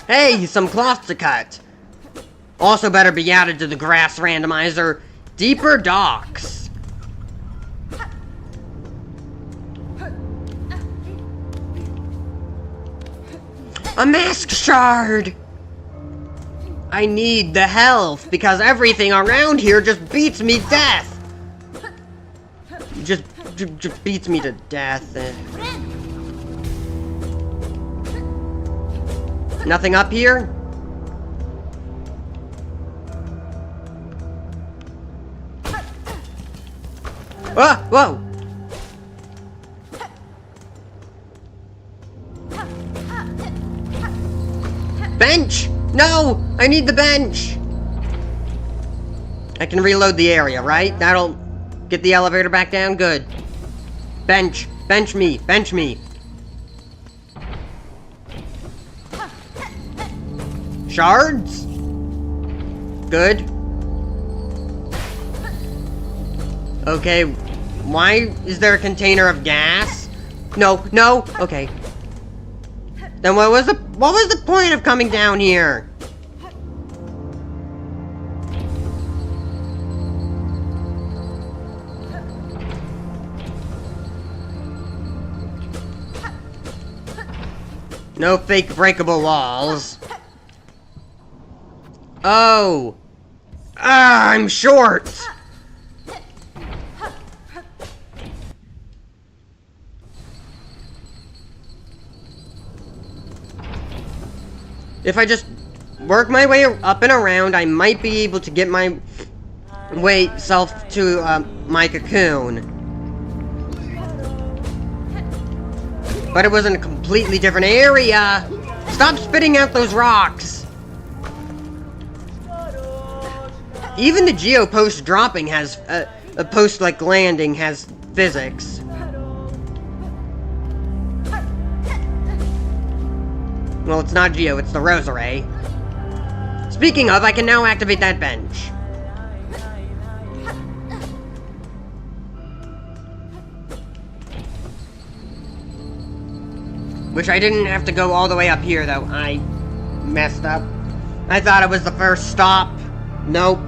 Hey, some cloth to cut! Also better be added to the grass randomizer. Deeper docks. A mask shard! I need the health, because everything around here just beats me death! Just beats me to death. Nothing up here? Oh, whoa! Bench! No! I need the bench! I can reload the area, right? That'll get the elevator back down? Good. Bench! Bench me! Bench me! Shards? Good. Okay, why is there a container of gas? No, no, okay. Then what was the point of coming down here? No fake breakable walls. Oh. Ah, I'm short. If I just work my way up and around, I might be able to get my way self to my cocoon. But it was in a completely different area. Stop spitting out those rocks. Even the geo post dropping has a post like landing has physics. Well, it's not Geo, it's the Rosary. Speaking of, I can now activate that bench. Which I didn't have to go all the way up here, though. I messed up. I thought it was the first stop. Nope.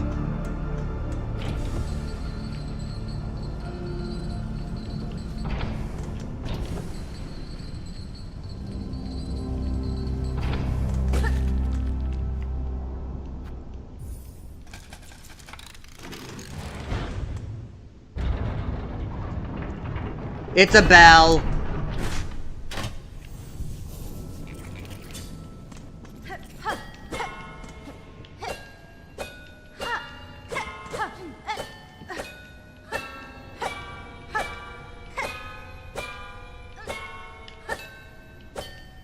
It's a bell.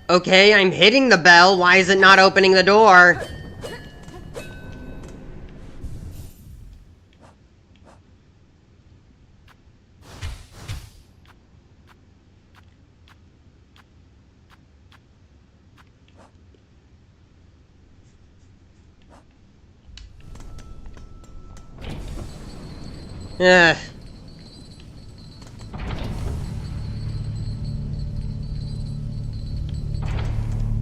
Okay, I'm hitting the bell. Why is it not opening the door? Ugh.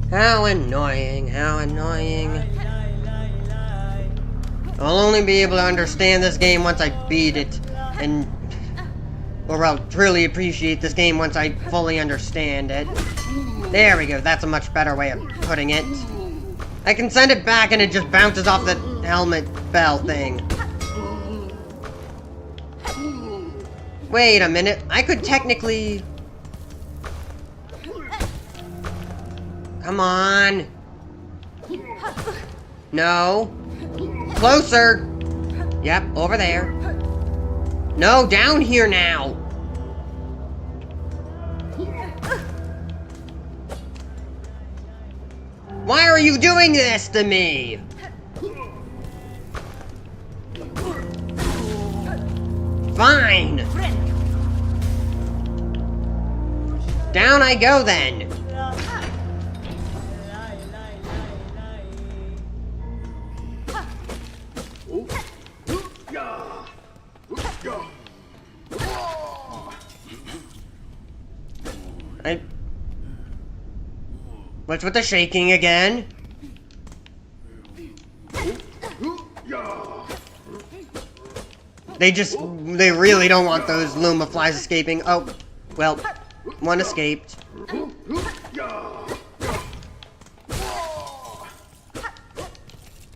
How annoying, how annoying. I'll only be able to understand this game once I beat it, or I'll truly appreciate this game once I fully understand it. There we go, that's a much better way of putting it. I can send it back and it just bounces off the helmet bell thing. Wait a minute, I could technically... Come on. No. Closer. Yep, over there. No, down here now. Why are you doing this to me? Fine. Down I go then. What's with the shaking again? They really don't want those Luma flies escaping. Oh, well, one escaped.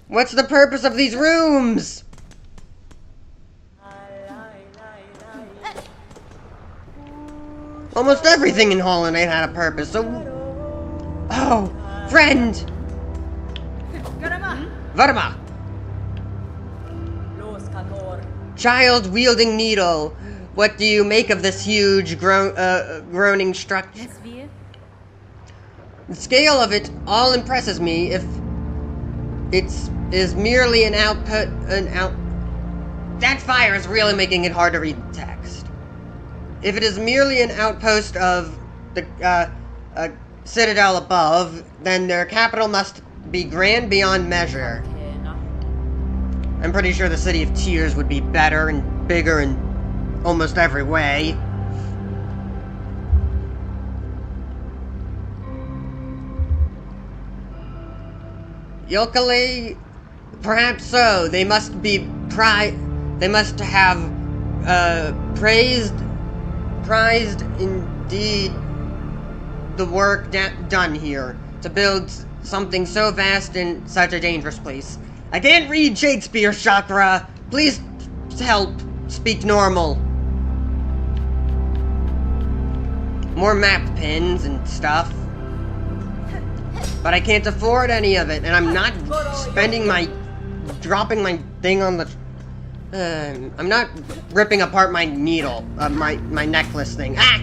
What's the purpose of these rooms? Almost everything in Hollow Knight had a purpose, so... Oh, friend! Varma! Child wielding needle. What do you make of this huge groaning structure? Was wir? The scale of it all impresses me. If is merely an output, that fire is really making it hard to read the text. If it is merely an outpost of the citadel above, then their capital must be grand beyond measure. I'm pretty sure the City of Tears would be better and bigger in almost every way. Yokale, perhaps so. They must have prized indeed the work done here to build something so vast in such a dangerous place. I can't read Shakespeare, Chakra. Please help speak normal. More map pins and stuff. But I can't afford any of it, and I'm not dropping my thing on the, I'm not ripping apart my needle, my necklace thing. Ah!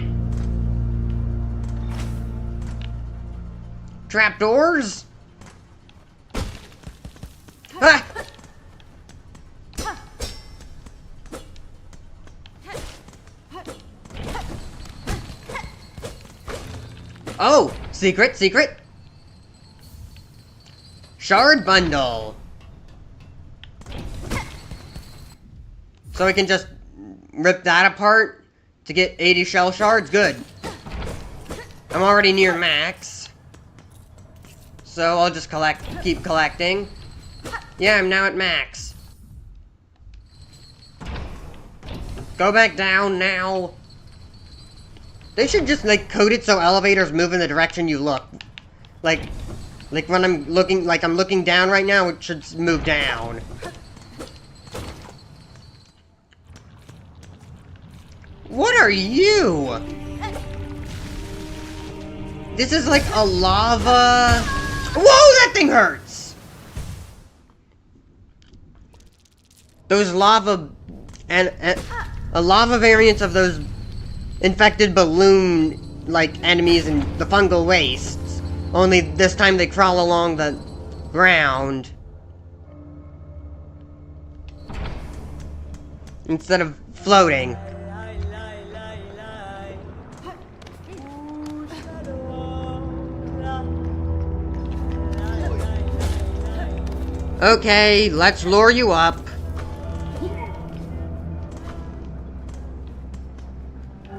Trapdoors? Ah! Oh! Secret! Shard bundle! So we can just rip that apart to get 80 shell shards? Good. I'm already near max. So I'll just keep collecting. Yeah, I'm now at max. Go back down now. They should just, like, code it so elevators move in the direction you look. Like when I'm looking down right now, it should move down. What are you? This is like a lava... Whoa, that thing hurts! Those lava... and a lava variant of those infected balloon-like enemies in the fungal wastes. Only this time they crawl along the ground. Instead of floating. Okay, let's lure you up.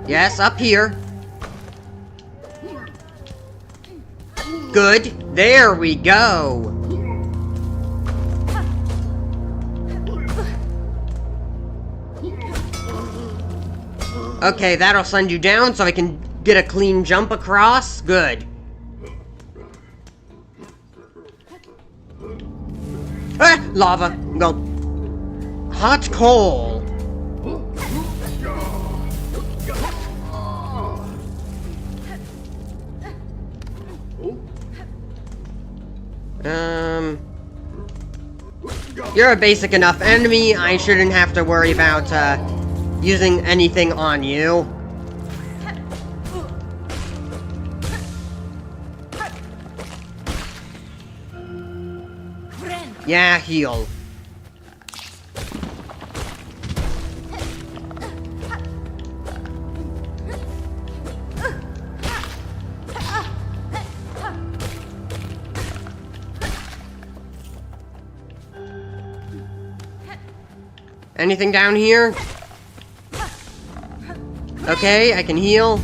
Yes, up here. Good. There we go. Okay, that'll send you down so I can get a clean jump across. Good. Ah! Lava. Go. Hot coal. You're a basic enough enemy. I shouldn't have to worry about, using anything on you. Yeah, heal. Anything down here? Okay, I can heal.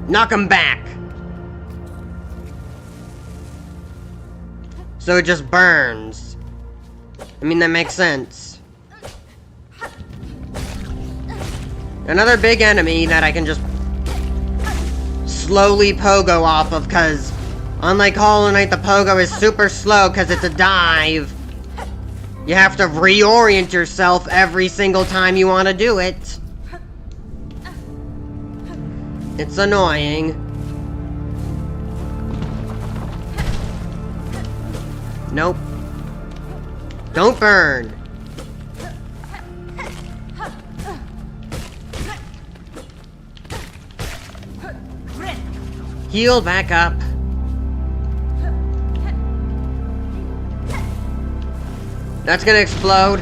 Knock him back. So it just burns. I mean, that makes sense. Another big enemy that I can just slowly pogo off of, because unlike Hollow Knight, the pogo is super slow because it's a dive. You have to reorient yourself every single time you want to do it. It's annoying. Nope. Don't burn. Heal back up. That's gonna explode.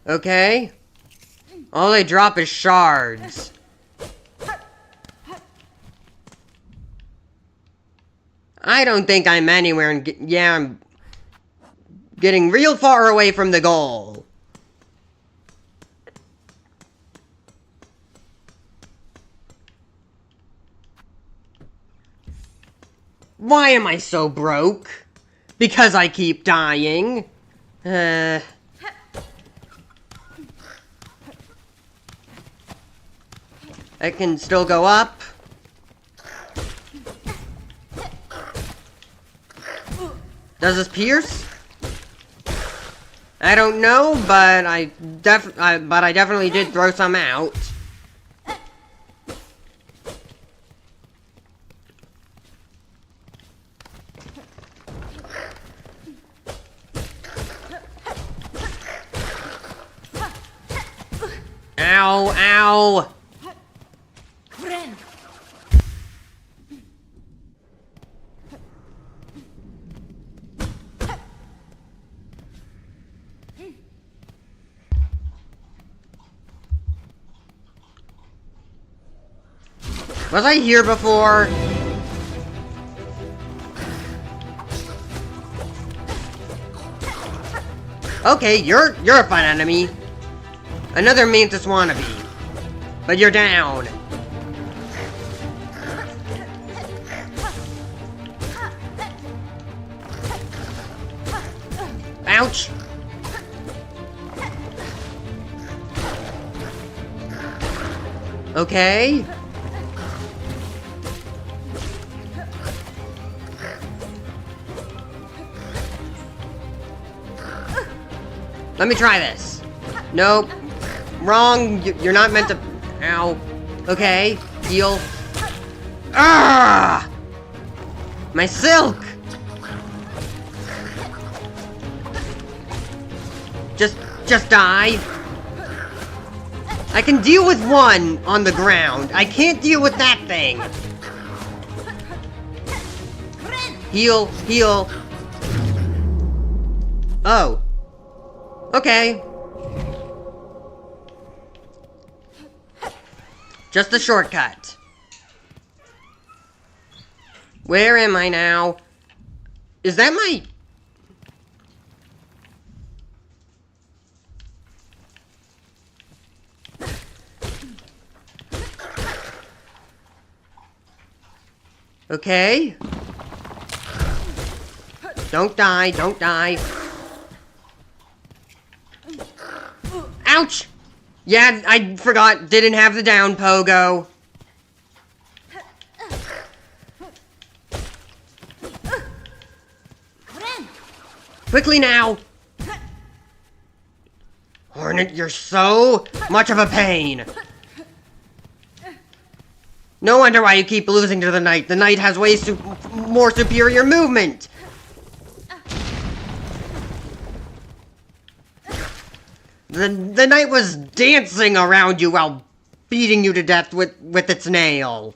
Okay. All they drop is shards. I don't think I'm anywhere yeah, I'm getting real far away from the goal. Why am I so broke? Because I keep dying. I can still go up. Does this pierce? I don't know, but I definitely did throw some out. Ow, ow! Was I here before? Okay, you're a fun enemy. Another Mantis wannabe. But you're down. Ouch! Okay. Let me try this. Nope. Wrong. You're not meant to... Ow. Okay. Heal. Ah! My silk! Just die. I can deal with one on the ground. I can't deal with that thing. Heal. Heal. Oh. Okay. Just a shortcut. Where am I now? Is that my... Okay. Don't die, don't die. Ouch! Yeah, I forgot. Didn't have the down pogo. Quickly now! Hornet, you're so much of a pain. No wonder why you keep losing to the Knight. The Knight has way more superior movement. The Knight was dancing around you while beating you to death with its nail.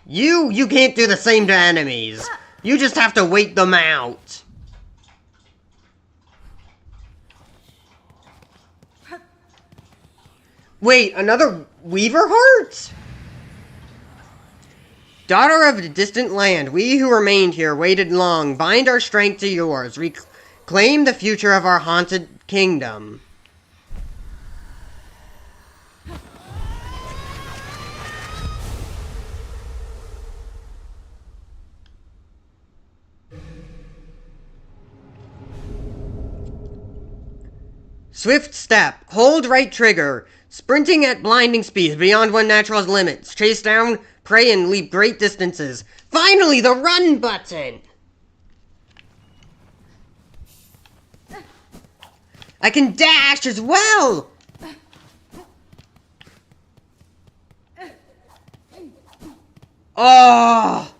You can't do the same to enemies. You just have to wait them out. Wait, another Weaver Heart? Daughter of a distant land, we who remained here waited long. Bind our strength to yours. Reclaim the future of our haunted kingdom. Swift step. Hold right trigger. Sprinting at blinding speeds beyond one natural's limits. Chase down prey and leap great distances. Finally, the run button! I can dash as well! Oh!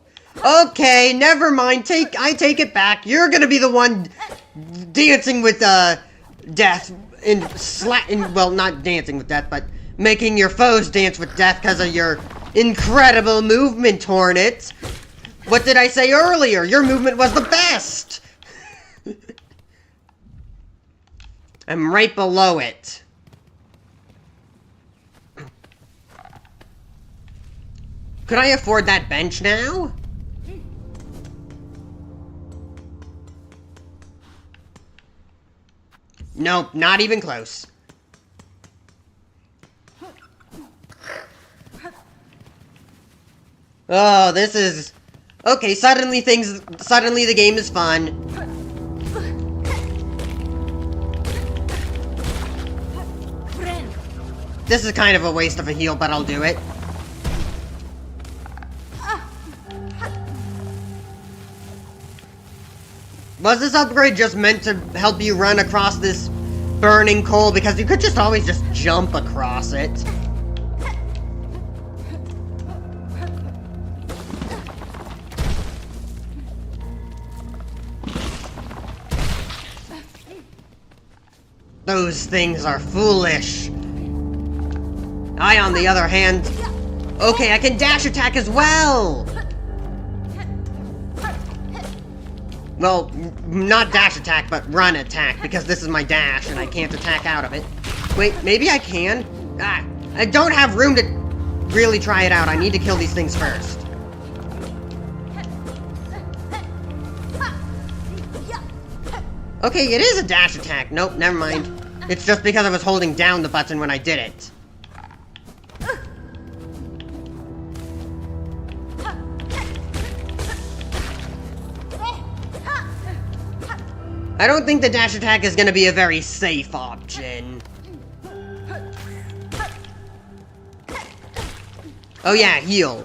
Okay, never mind. I take it back. You're gonna be the one dancing with, death. Well, not dancing with death, but making your foes dance with death because of your incredible movement, Hornet. What did I say earlier? Your movement was the best! I'm right below it. Could I afford that bench now? Nope, not even close. Oh, this is... Okay, suddenly the game is fun. This is kind of a waste of a heal, but I'll do it. Was this upgrade just meant to help you run across this burning coal? Because you could just always just jump across it. Those things are foolish. I, on the other hand... Okay, I can dash attack as well! Well, not dash attack, but run attack, because this is my dash, and I can't attack out of it. Wait, maybe I can? Ah, I don't have room to really try it out. I need to kill these things first. Okay, it is a dash attack. Nope, never mind. It's just because I was holding down the button when I did it. I don't think the dash attack is gonna be a very safe option. Oh yeah, heal.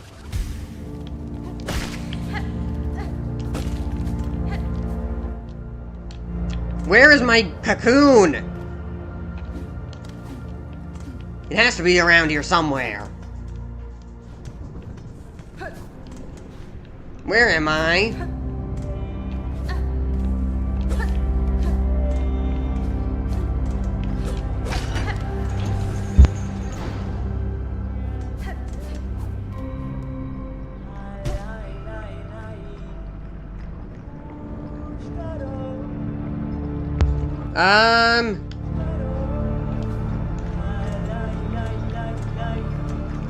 Where is my cocoon? It has to be around here somewhere. Where am I?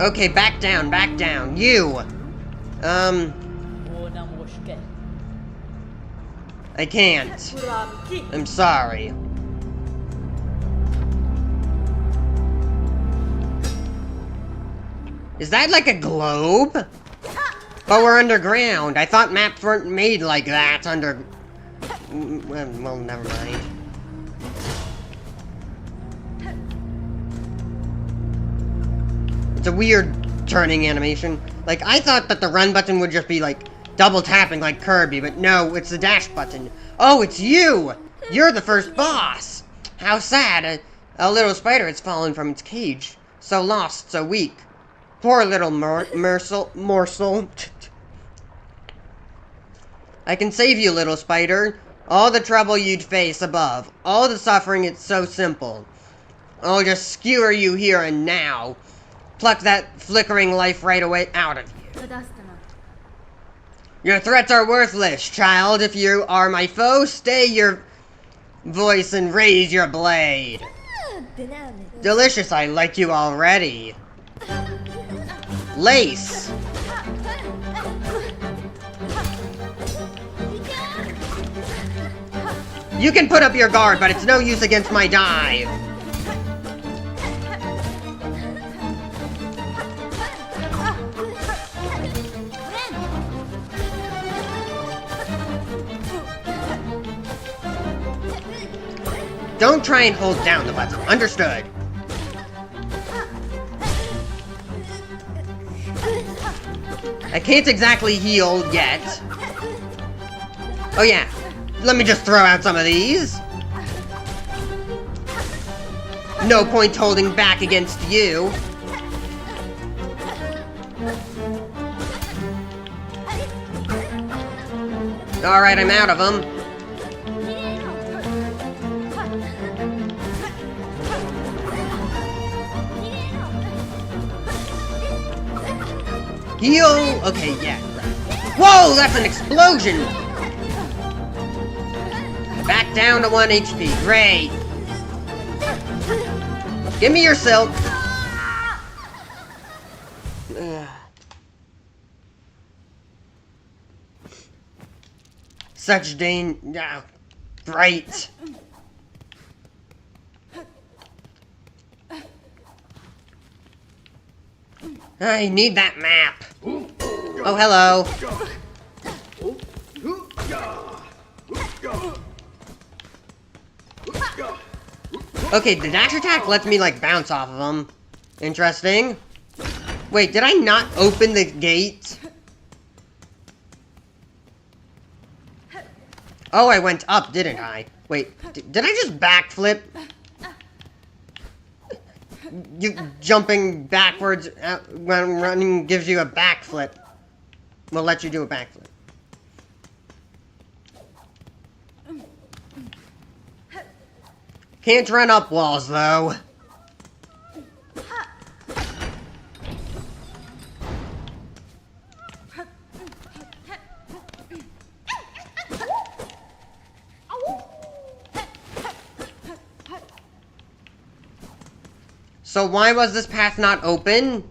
Okay, back down, you! I can't. I'm sorry. Is that like a globe? But we're underground. I thought maps weren't made like that under... Well, never mind. It's a weird turning animation. Like, I thought that the run button would just be, like, double tapping like Kirby, but no, it's the dash button. Oh, it's you! You're the first boss! How sad. A little spider has fallen from its cage. So lost, so weak. Poor little morsel. I can save you, little spider. All the trouble you'd face above. All the suffering, it's so simple. I'll just skewer you here and now. Pluck that flickering life right away out of you. Your threats are worthless, child. If you are my foe, stay your voice and raise your blade. Delicious, I like you already. Lace. You can put up your guard, but it's no use against my dive. Don't try and hold down the button. Understood. I can't exactly heal yet. Oh yeah. Let me just throw out some of these. No point holding back against you. Alright, I'm out of them. Heal! Okay, yeah. Whoa, that's an explosion! Back down to 1 HP. Great! Give me your silk! Ugh. Such great! I need that map! Oh, hello! Okay, the dash attack lets me, like, bounce off of them. Interesting. Wait, did I not open the gate? Oh, I went up, didn't I? Wait, did I just backflip? Jumping backwards when running gives you a backflip. Will let you do a backflip. Can't run up walls, though. So why was this path not open?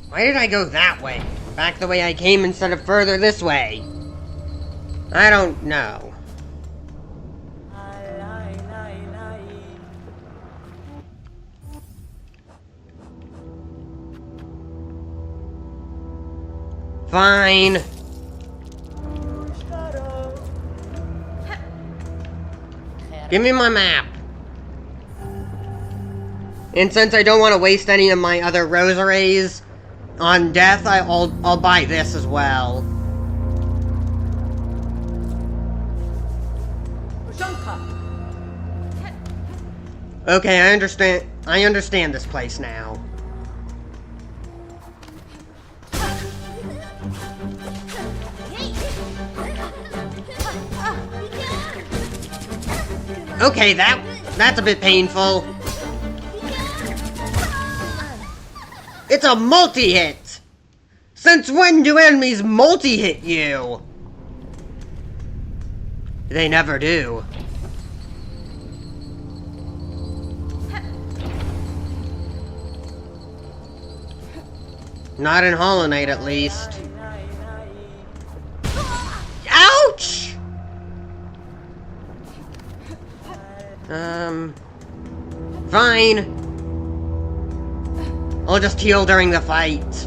Why did I go that way? Back the way I came instead of further this way? I don't know. Fine. Give me my map. And since I don't want to waste any of my other rosaries on death, I'll buy this as well. Okay, I understand. I understand this place now. Okay, that's a bit painful. It's a multi-hit! Since when do enemies multi-hit you? They never do. Not in Hollow Knight, at least. Ouch! Fine. I'll just heal during the fight.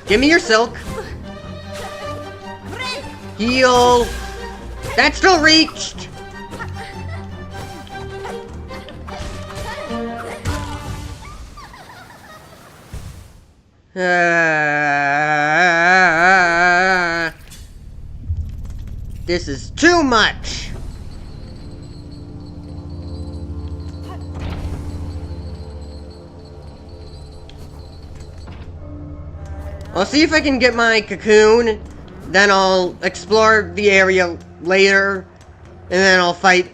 Give me your silk. Heal. That still reached. This is too much. I'll see if I can get my cocoon, then I'll explore the area later, and then I'll fight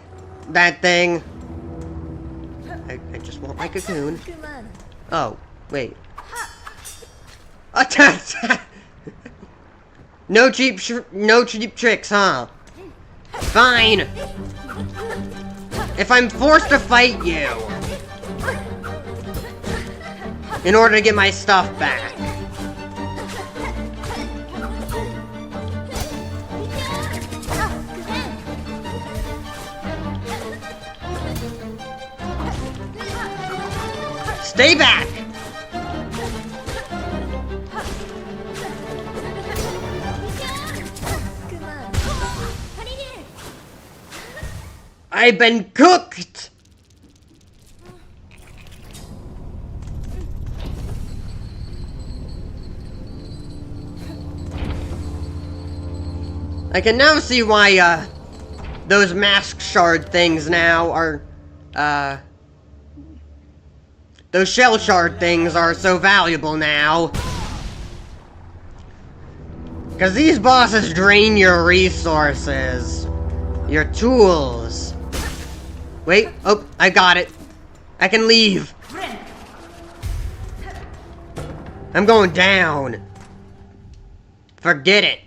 that thing. I just want my cocoon. Oh, wait. No cheap tricks, huh? Fine. If I'm forced to fight you in order to get my stuff back. Stay back! I've been cooked! I can now see why, those mask shard things now are, those shell shard things are so valuable now. Because these bosses drain your resources. Your tools. Wait, oh, I got it. I can leave. I'm going down. Forget it.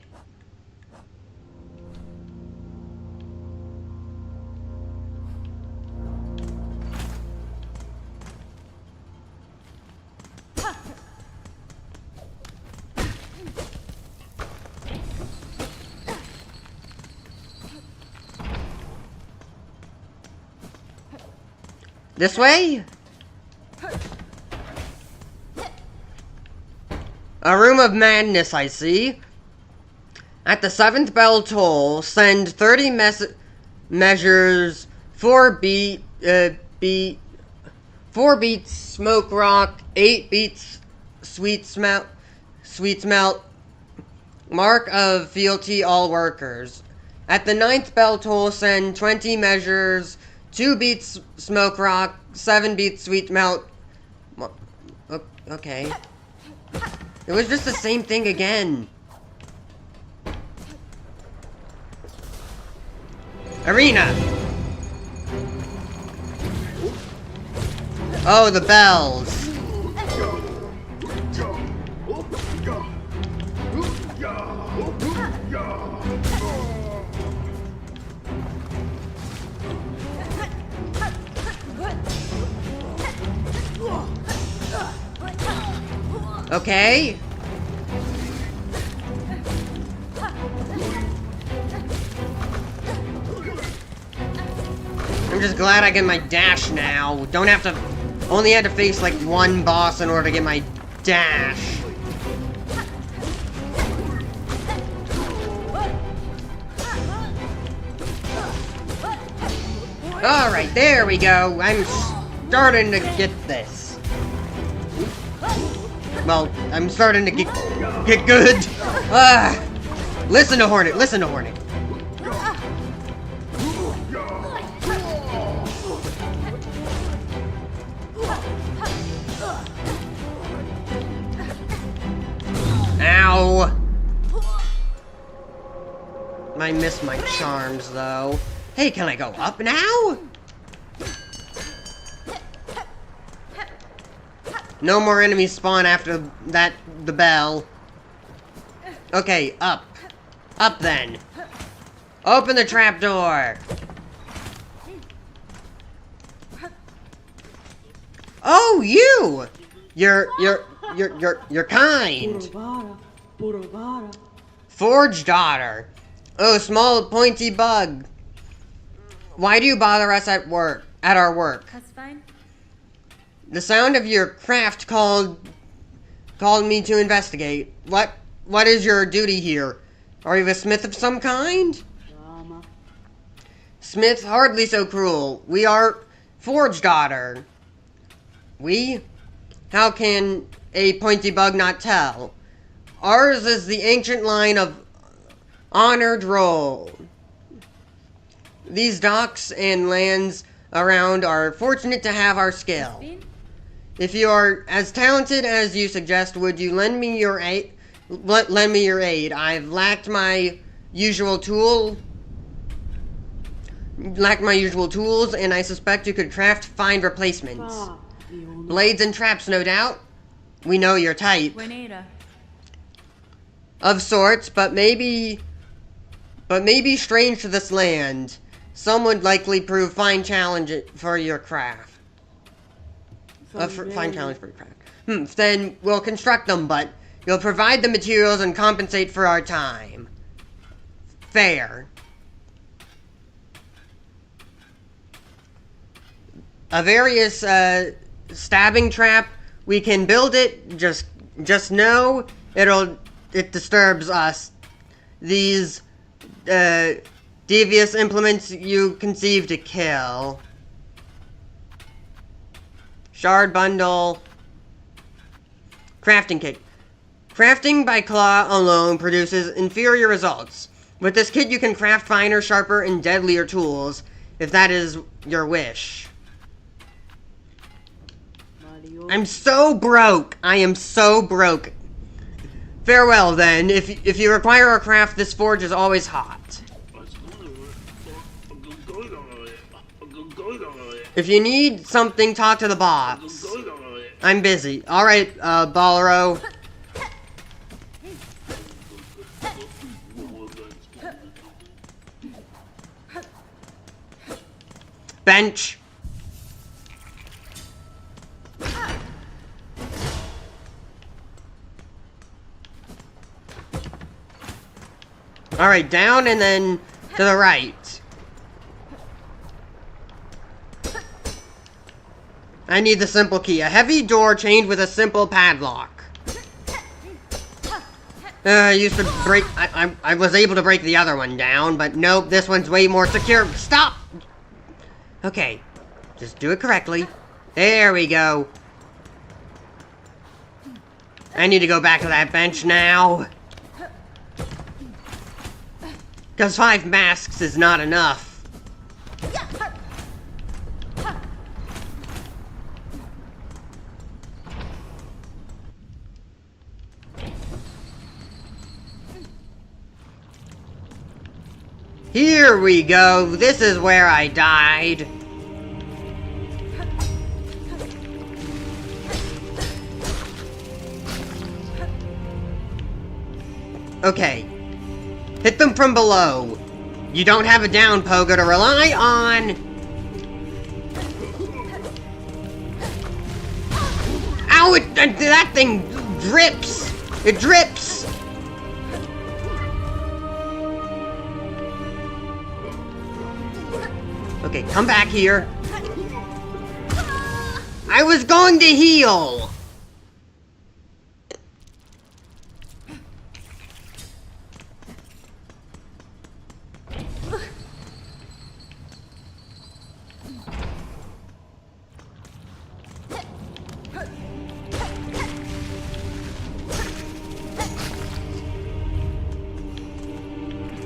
This way? A room of madness, I see. At the 7th bell toll, send 30 measures, 4 beats smoke rock, 8 beats sweet smelt, mark of fealty all workers. At the 9th bell toll, send 20 measures, 2 beats smoke rock, 7 beats sweet melt. Okay. It was just the same thing again. Arena. Oh, the bells. Okay. I'm just glad I get my dash now. Don't have to... Only had to face like one boss in order to get my dash. Alright, there we go. I'm starting to get this. Well, I'm starting to get good. Listen to Hornet, listen to Hornet. Ow! I missed my charms, though. Hey, can I go up now? No more enemies spawn after that, the bell. Okay, up. Up then. Open the trapdoor. Oh, you! You're kind. Forge daughter. Oh, small pointy bug. Why do you bother us at our work? That's fine. The sound of your craft called me to investigate. What is your duty here? Are you a smith of some kind? Smith, hardly so cruel. We are Forge daughter. We? How can a pointy bug not tell? Ours is the ancient line of honored roll. These docks and lands around are fortunate to have our skill. If you are as talented as you suggest, would you lend me your aid? Lend me your aid. I've lacked my usual tools, and I suspect you could craft fine replacements. Blades and traps, no doubt. We know your type. Of sorts, but maybe strange to this land. Some would likely prove fine challenge for your craft. Fine challenge for your craft. Then we'll construct them, but you'll provide the materials and compensate for our time. Fair. Various stabbing trap. We can build it. Just know it disturbs us. These devious implements you conceive to kill. Shard bundle. Crafting kit. Crafting by claw alone produces inferior results. With this kit you can craft finer, sharper, and deadlier tools, if that is your wish. I'm so broke. I am so broke. Farewell then. If you require a craft, this forge is always hot. If you need something, talk to the boss. I'm busy. Alright, Balro. Bench. Alright, down and then to the right. I need the simple key. A heavy door chained with a simple padlock. I used to break... I was able to break the other one down, but nope, this one's way more secure. Stop! Okay, just do it correctly. There we go. I need to go back to that bench now. Because 5 masks is not enough. Here we go. This is where I died. Okay. Hit them from below. You don't have a down pogo to rely on. Ow! That thing drips. It drips. Okay, come back here. I was going to heal.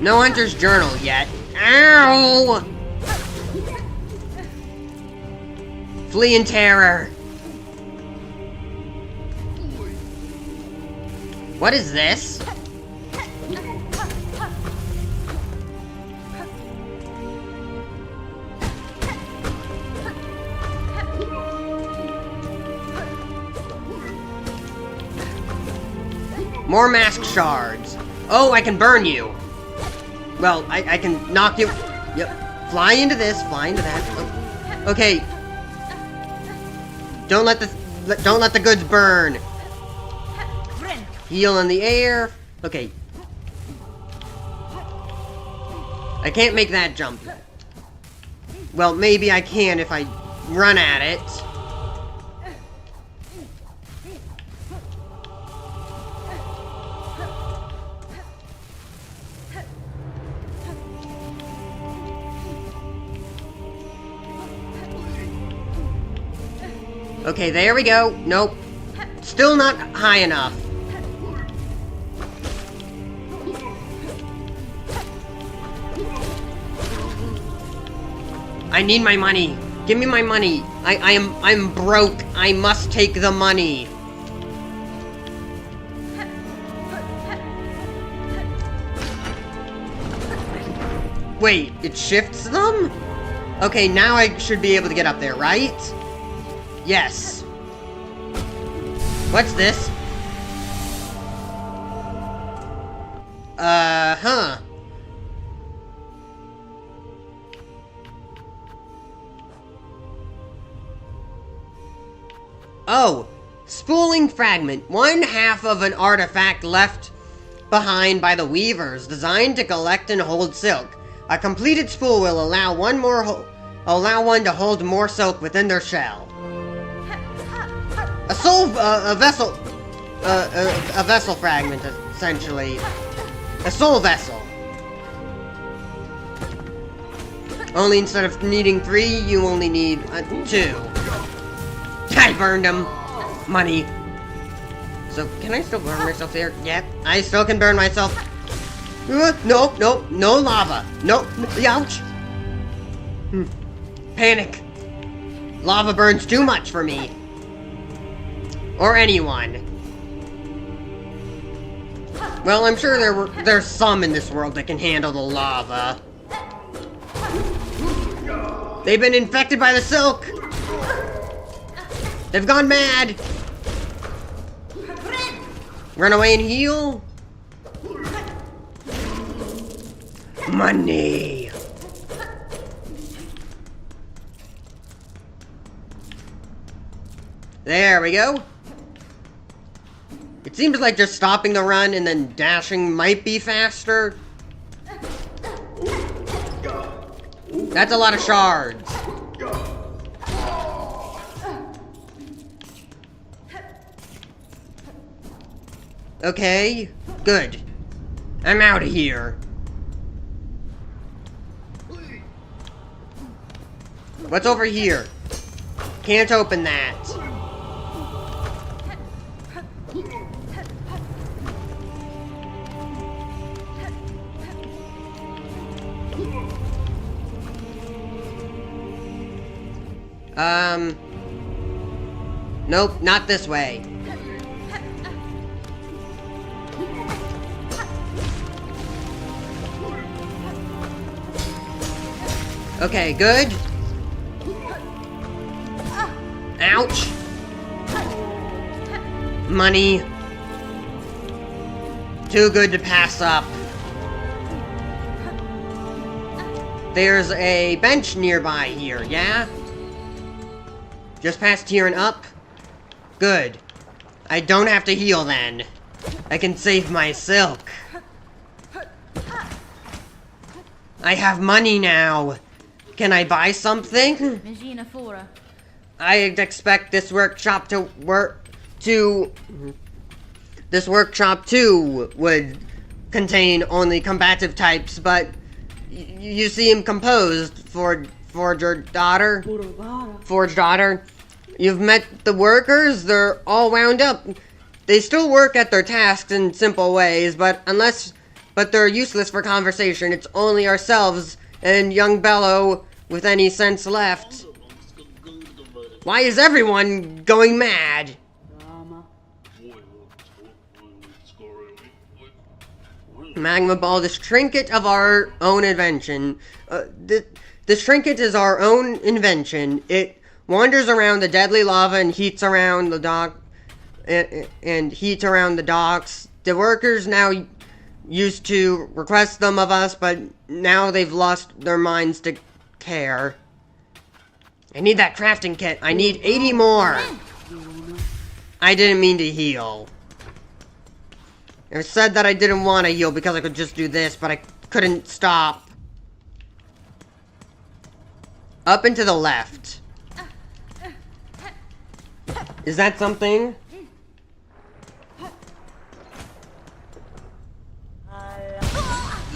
No Hunter's Journal yet. Ow! Flee in terror. What is this? More mask shards. Oh, I can burn you. Well, I can knock you... Yep. Fly into this, fly into that. Oh. Okay. Don't let the goods burn. Heal in the air. Okay. I can't make that jump. Well, maybe I can if I run at it. Okay, there we go. Nope. Still not high enough. I need my money. Give me my money. I'm broke. I must take the money. Wait, it shifts them? Okay, now I should be able to get up there, right? Yes. What's this? Huh. Oh, spooling fragment. 1/2 of an artifact left behind by the weavers, designed to collect and hold silk. A completed spool will allow one to hold more silk within their shell. a vessel, a vessel fragment, essentially. A soul vessel. Only instead of needing 3, you only need 2. I burned them. Money. So, can I still burn myself there? Yep, I still can burn myself. No, no, no lava. No, ouch. Panic. Lava burns too much for me. Or anyone. Well, I'm sure there's some in this world that can handle the lava. They've been infected by the silk. They've gone mad. Run away and heal. Money. There we go. It seems like just stopping the run and then dashing might be faster. That's a lot of shards. Okay, good. I'm out of here. What's over here? Can't open that. Nope, not this way. Okay, good. Ouch. Money. Too good to pass up. There's a bench nearby here, yeah? Just past here and up? Good. I don't have to heal then. I can save my silk. I have money now. Can I buy something? I'd expect this workshop this workshop too would contain only combative types, but you seem composed, Forged daughter. You've met the workers? They're all wound up. They still work at their tasks in simple ways, but they're useless for conversation. It's only ourselves and young Bello with any sense left. Why is everyone going mad? Magma Ball, this trinket of our own invention. This trinket is our own invention. It wanders around the deadly lava and heats around the dock, and heats around the docks. The workers now used to request them of us, but now they've lost their minds to care. I need that crafting kit. I need 80 more. I didn't mean to heal. It said that I didn't want to heal because I could just do this, but I couldn't stop. Up and to the left. Is that something?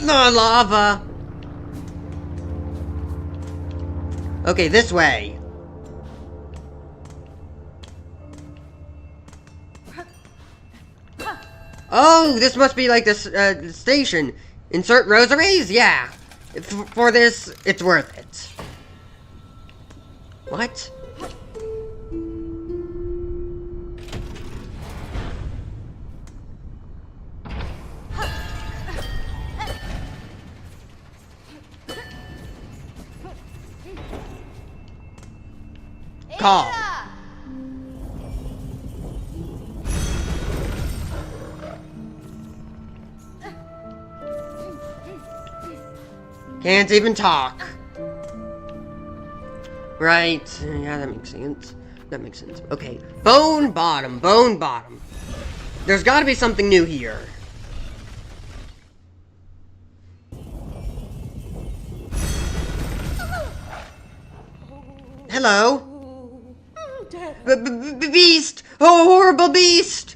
No, lava! Okay, this way. Oh, this must be like this station. Insert rosaries? Yeah. For this, it's worth it. What? Call. Can't even talk. Right. Yeah, that makes sense. That makes sense. Okay. Bone bottom. Bone bottom. There's gotta be something new here. Hello? Beast! Oh, horrible beast!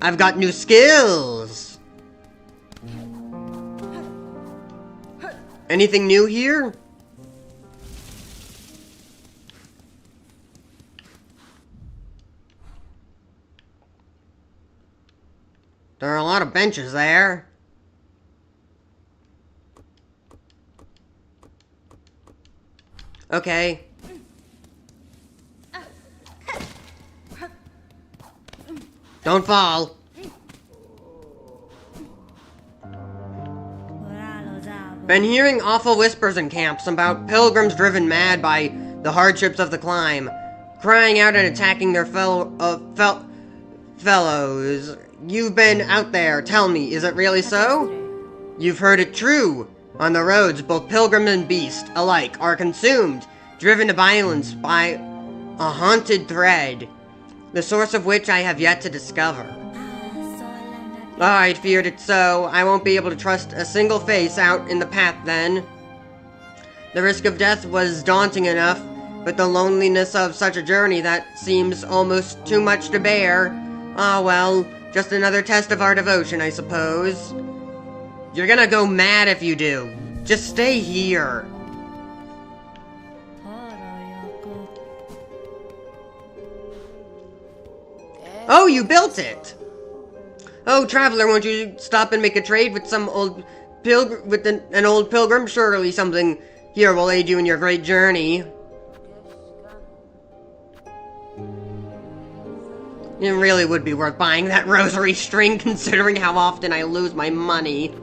I've got new skills. Anything new here? There are a lot of benches there. Okay. Don't fall. Been hearing awful whispers in camps about pilgrims driven mad by the hardships of the climb, crying out and attacking their fellows. You've been out there. Tell me, is it really so? You've heard it true. On the roads, both pilgrim and beast alike are consumed, driven to violence by a haunted thread, the source of which I have yet to discover. I'd feared it so. I won't be able to trust a single face out in the path then. The risk of death was daunting enough, but the loneliness of such a journey that seems almost too much to bear. Ah well, just another test of our devotion, I suppose. You're gonna go mad if you do. Just stay here. Oh, you built it! Oh, traveler, won't you stop and make a trade with some old pilgrim, with an old pilgrim? Surely something here will aid you in your great journey. It really would be worth buying that rosary string, considering how often I lose my money.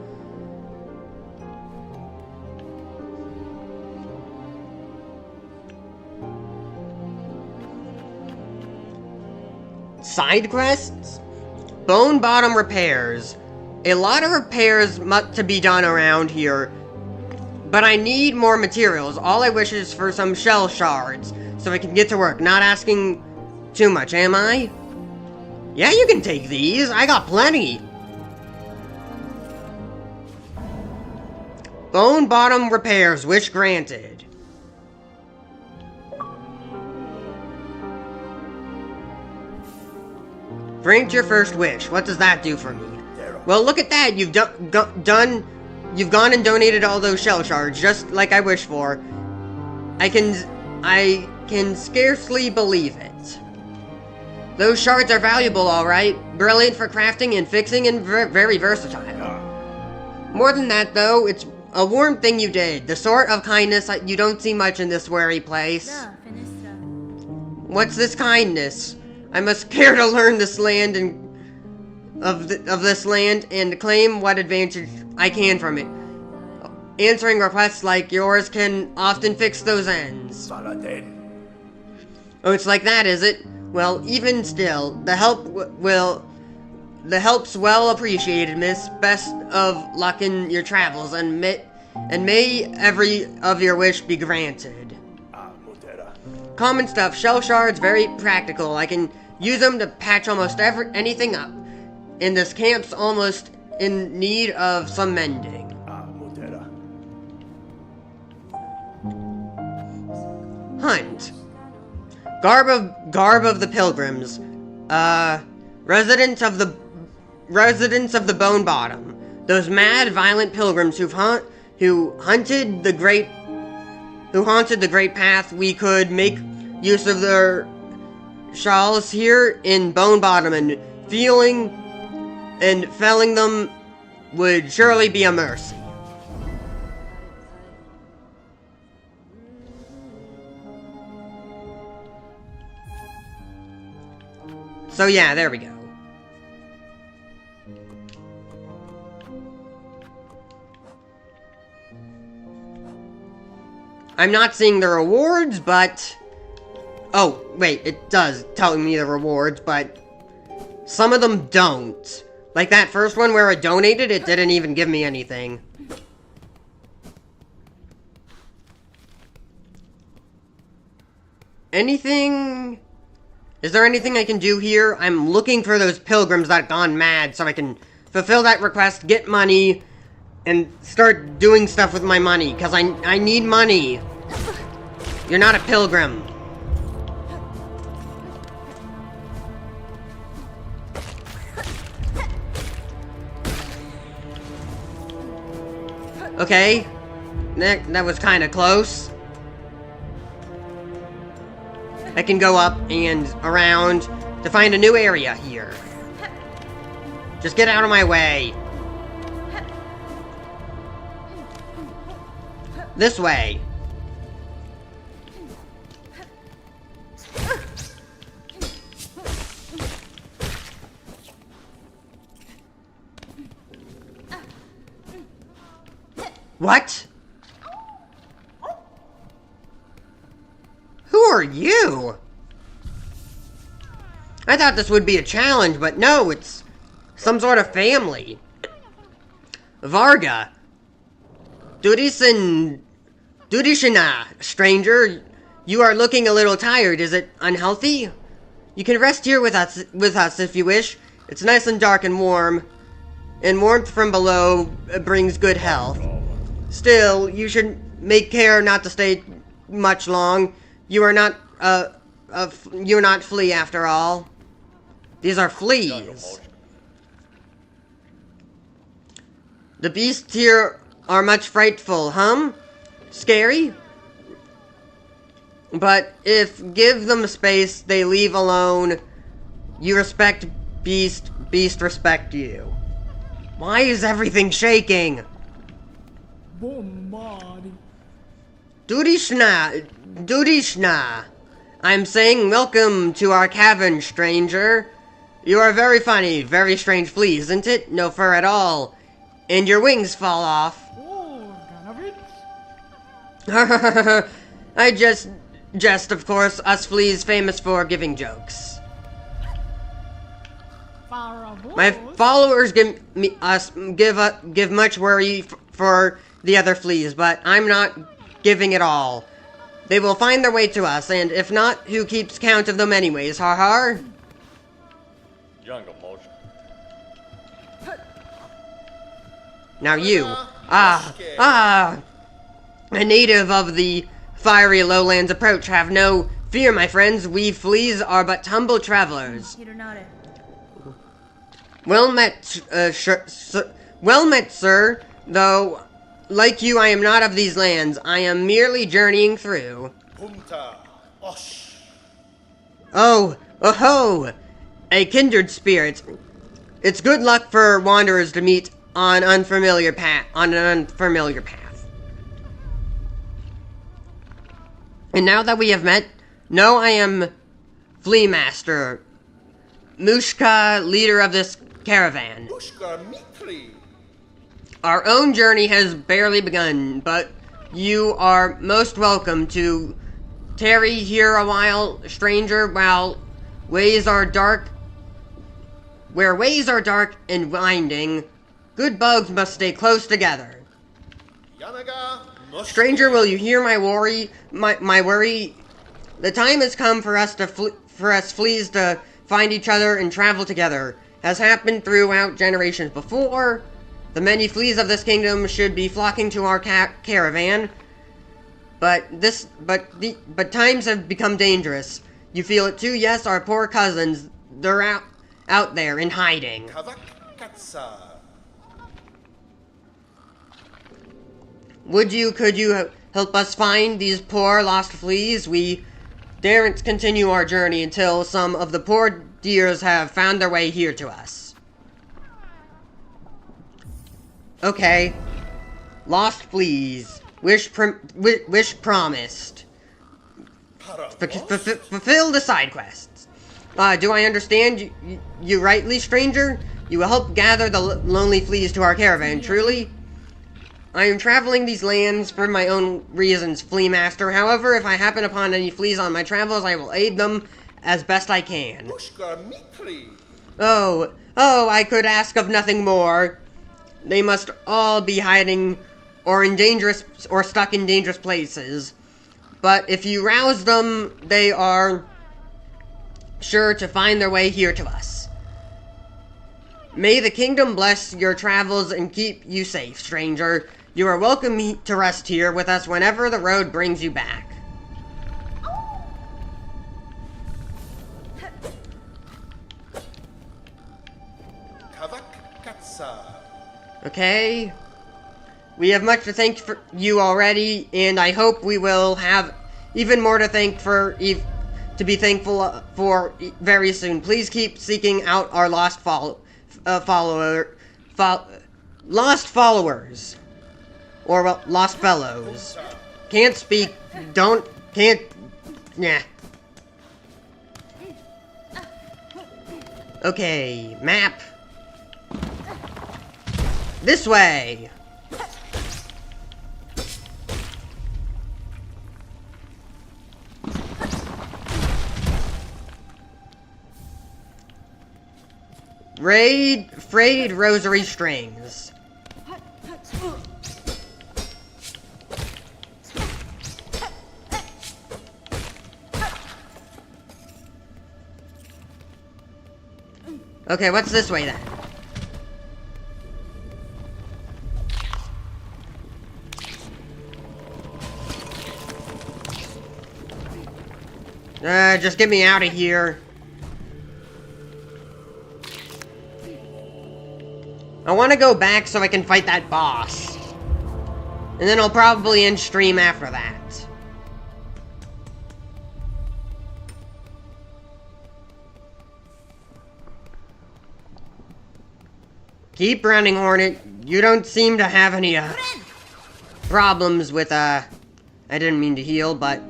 Side quests? Bone bottom repairs. A lot of repairs to be done around here, but I need more materials. All I wish is for some shell shards, so I can get to work. Not asking too much, am I? Yeah, you can take these. I got plenty. Bone bottom repairs, wish granted. Grant your first wish. What does that do for me? Well, look at that. You've you've gone and donated all those shell shards, just like I wished for. I can scarcely believe it. Those shards are valuable, alright. Brilliant for crafting and fixing and very versatile. More than that, though, it's a warm thing you did. The sort of kindness you don't see much in this weary place. What's this kindness? I must care to learn this land and of this land and claim what advantage I can from it. Answering requests like yours can often fix those ends. Oh, it's like that, is it? Well, even still, the help's well appreciated, miss. Best of luck in your travels, and may every of your wish be granted. Common stuff, shell shards, very practical. I can use them to patch almost anything up. And this camp's almost in need of some mending. Hunt. Garb of the pilgrims. Residents of the Bone Bottom. Those mad, violent pilgrims who haunted the great path. We could make use of their shawls here in Bone Bottom, and felling them would surely be a mercy. So yeah, there we go. I'm not seeing the rewards, but... Oh, wait, it does tell me the rewards, but... Some of them don't. Like that first one where I donated, it didn't even give me anything. Anything... Is there anything I can do here? I'm looking for those pilgrims that gone mad so I can fulfill that request, get money, and start doing stuff with my money, because I need money. You're not a pilgrim. Okay. That was kind of close. I can go up and around to find a new area here. Just get out of my way. This way. What? Who are you? I thought this would be a challenge, but no, it's some sort of family. Varga. Dudishina, stranger. You are looking a little tired. Is it unhealthy? You can rest here with us if you wish. It's nice and dark and warm. And warmth from below brings good health. Still, you should make care not to stay much long. You are not, you're not flea after all. These are fleas. The beasts here are much frightful, Scary? But if give them space, they leave alone. You respect beast, beast respect you. Why is everything shaking? Dudishna. I'm saying welcome to our cavern, stranger. You are very funny, very strange flea, isn't it? No fur at all. And your wings fall off. I just, of course, us fleas famous for giving jokes. My followers give much worry for the other fleas, but I'm not giving it all. They will find their way to us, and if not, who keeps count of them anyways, har? Now you, a native of the fiery lowlands approach, have no fear, my friends. We fleas are but humble travelers. Well met, sir, though, like you, I am not of these lands. I am merely journeying through. Oh, a kindred spirit. It's good luck for wanderers to meet on an unfamiliar path. And now that we have met, know I am Flea Master, Mushka, leader of this caravan. Our own journey has barely begun, but you are most welcome to tarry here a while, stranger, while ways are dark. Where ways are dark and winding, good bugs must stay close together. Stranger, will you hear my worry? My worry. The time has come for us fleas to find each other and travel together. Has happened throughout generations before. The many fleas of this kingdom should be flocking to our caravan. But times have become dangerous. You feel it too? Yes, our poor cousins. They're out there in hiding. Could you help us find these poor lost fleas? We daren't continue our journey until some of the poor dears have found their way here to us. Okay. Lost fleas. Wish promised. Fulfill the side quests. Do I understand you rightly, stranger? You will help gather the lonely fleas to our caravan, truly? I am traveling these lands for my own reasons, Flea Master. However, if I happen upon any fleas on my travels, I will aid them as best I can. Oh, I could ask of nothing more. They must all be hiding or stuck in dangerous places. But if you rouse them, they are sure to find their way here to us. May the kingdom bless your travels and keep you safe, stranger. You are welcome to rest here with us whenever the road brings you back. Okay. We have much to thank for you already, and I hope we will have even more to thank for, to be thankful for very soon. Please keep seeking out our lost lost followers, or well, lost fellows. Can't speak. Can't. Nah. Okay, map. This way. Frayed rosary strings. Okay, what's this way then? Just get me out of here. I want to go back so I can fight that boss. And then I'll probably end stream after that. Keep running, Hornet. You don't seem to have any, problems with, I didn't mean to heal, but...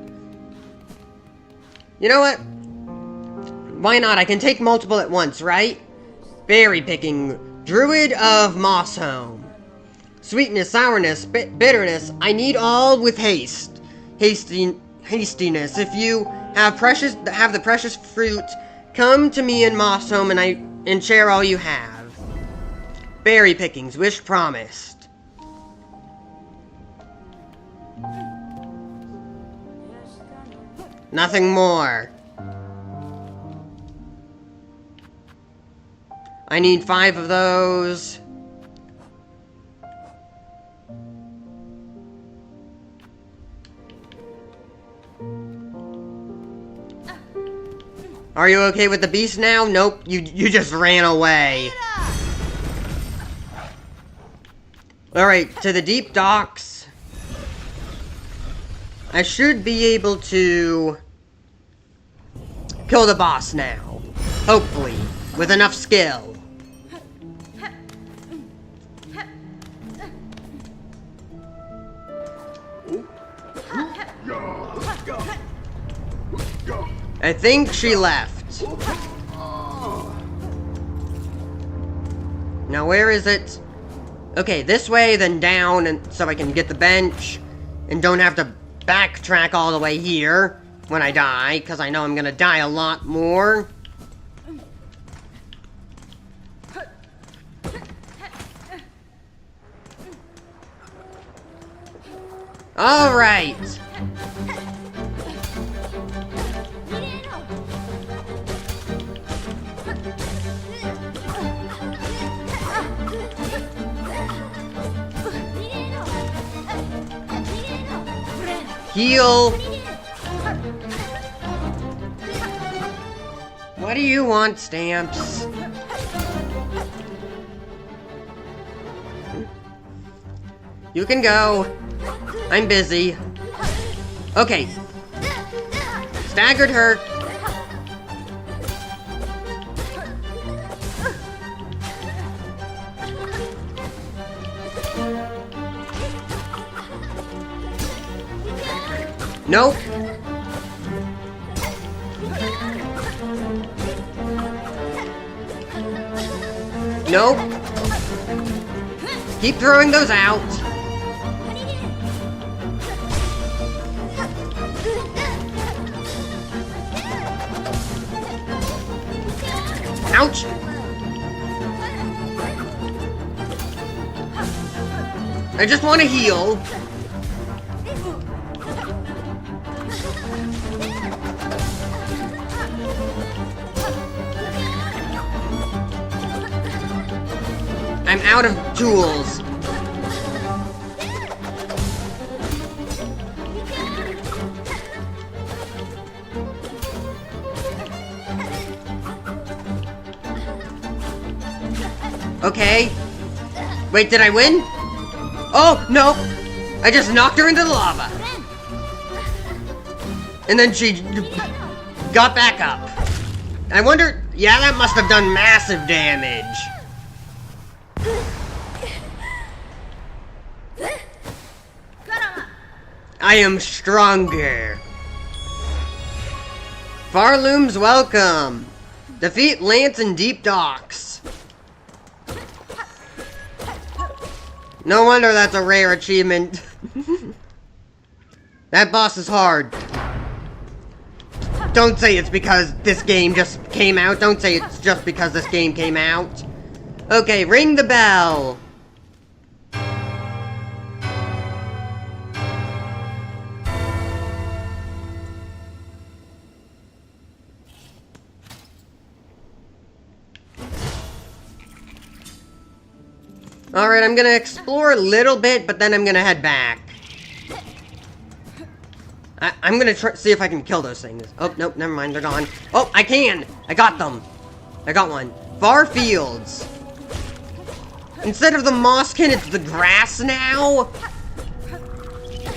You know what? Why not? I can take multiple at once, right? Berry picking. Druid of Mossholm. Sweetness, sourness, bitterness. I need all with haste. Hastiness. If you have the precious fruit, come to me in Mossholm and share all you have. Berry pickings. Wish promised. Nothing more. I need 5 of those. Are you okay with the beast now? Nope, you just ran away. Alright, to the deep docks. I should be able to kill the boss now. Hopefully, with enough skill. I think she left. Now where is it? Okay, this way, then down, and so I can get the bench, and don't have to backtrack all the way here when I die, because I know I'm gonna die a lot more. Alright. Heal. What do you want, Stamps? You can go. I'm busy. Okay. Staggered her. Nope. Nope. Keep throwing those out. Ouch. I just want to heal. I'm out of tools. Okay. Wait, did I win? Oh, no! I just knocked her into the lava. And then she got back up. I wonder... Yeah, that must have done massive damage. I am stronger. Farlooms, welcome. Defeat Lance in Deep Docks. No wonder that's a rare achievement. That boss is hard. Don't say it's because this game just came out. Don't say it's just because this game came out. Okay, ring the bell. Alright, I'm gonna explore a little bit, but then I'm gonna head back. I'm gonna see if I can kill those things. Oh, nope, never mind, they're gone. Oh, I can! I got them! I got one. Far fields. Instead of the mosskin, it's the grass now?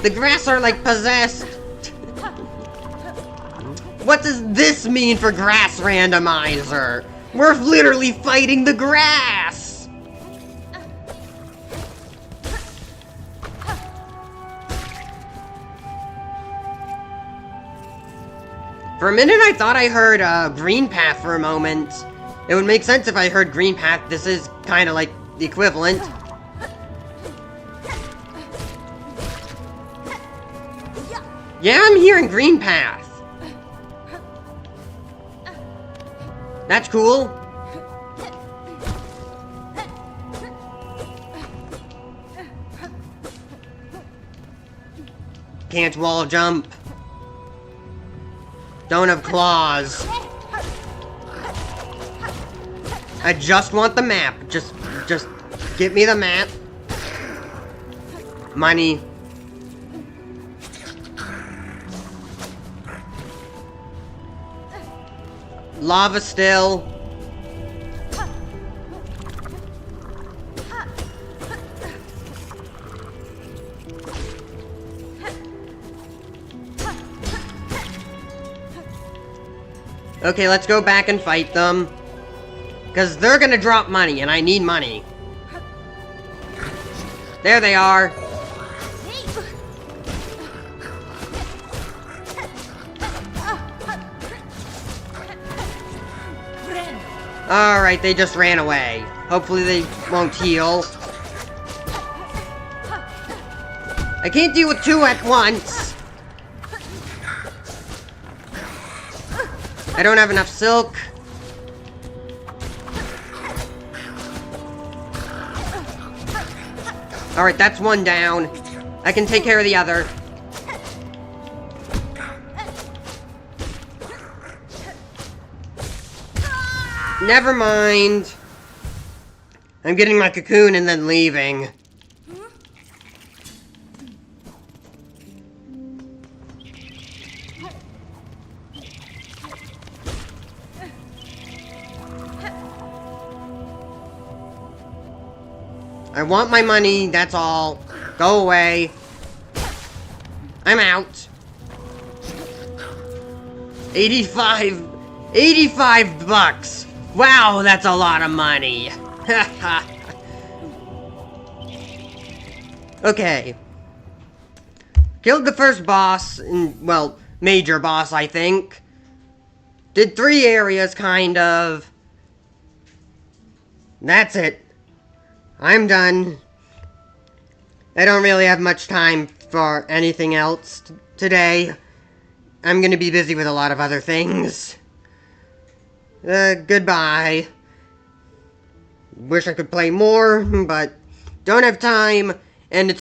The grass are, like, possessed. What does this mean for grass randomizer? We're literally fighting the grass! For a minute, I thought I heard Green Path for a moment. It would make sense if I heard Green Path. This is kind of like the equivalent. Yeah, I'm hearing Green Path. That's cool. Can't wall jump. Don't have claws. I just want the map. Just give me the map. Money. Lava still. Okay, let's go back and fight them. Because they're gonna drop money, and I need money. There they are. Alright, they just ran away. Hopefully they won't heal. I can't deal with two at once. I don't have enough silk. Alright, that's one down. I can take care of the other. Never mind. I'm getting my cocoon and then leaving. I want my money, that's all. Go away. I'm out. 85 bucks. Wow, that's a lot of money. Okay. Killed the first boss, well, major boss, I think. Did 3 areas, kind of. That's it. I'm done. I don't really have much time for anything else today. I'm gonna be busy with a lot of other things. Goodbye. Wish I could play more, but don't have time, and it's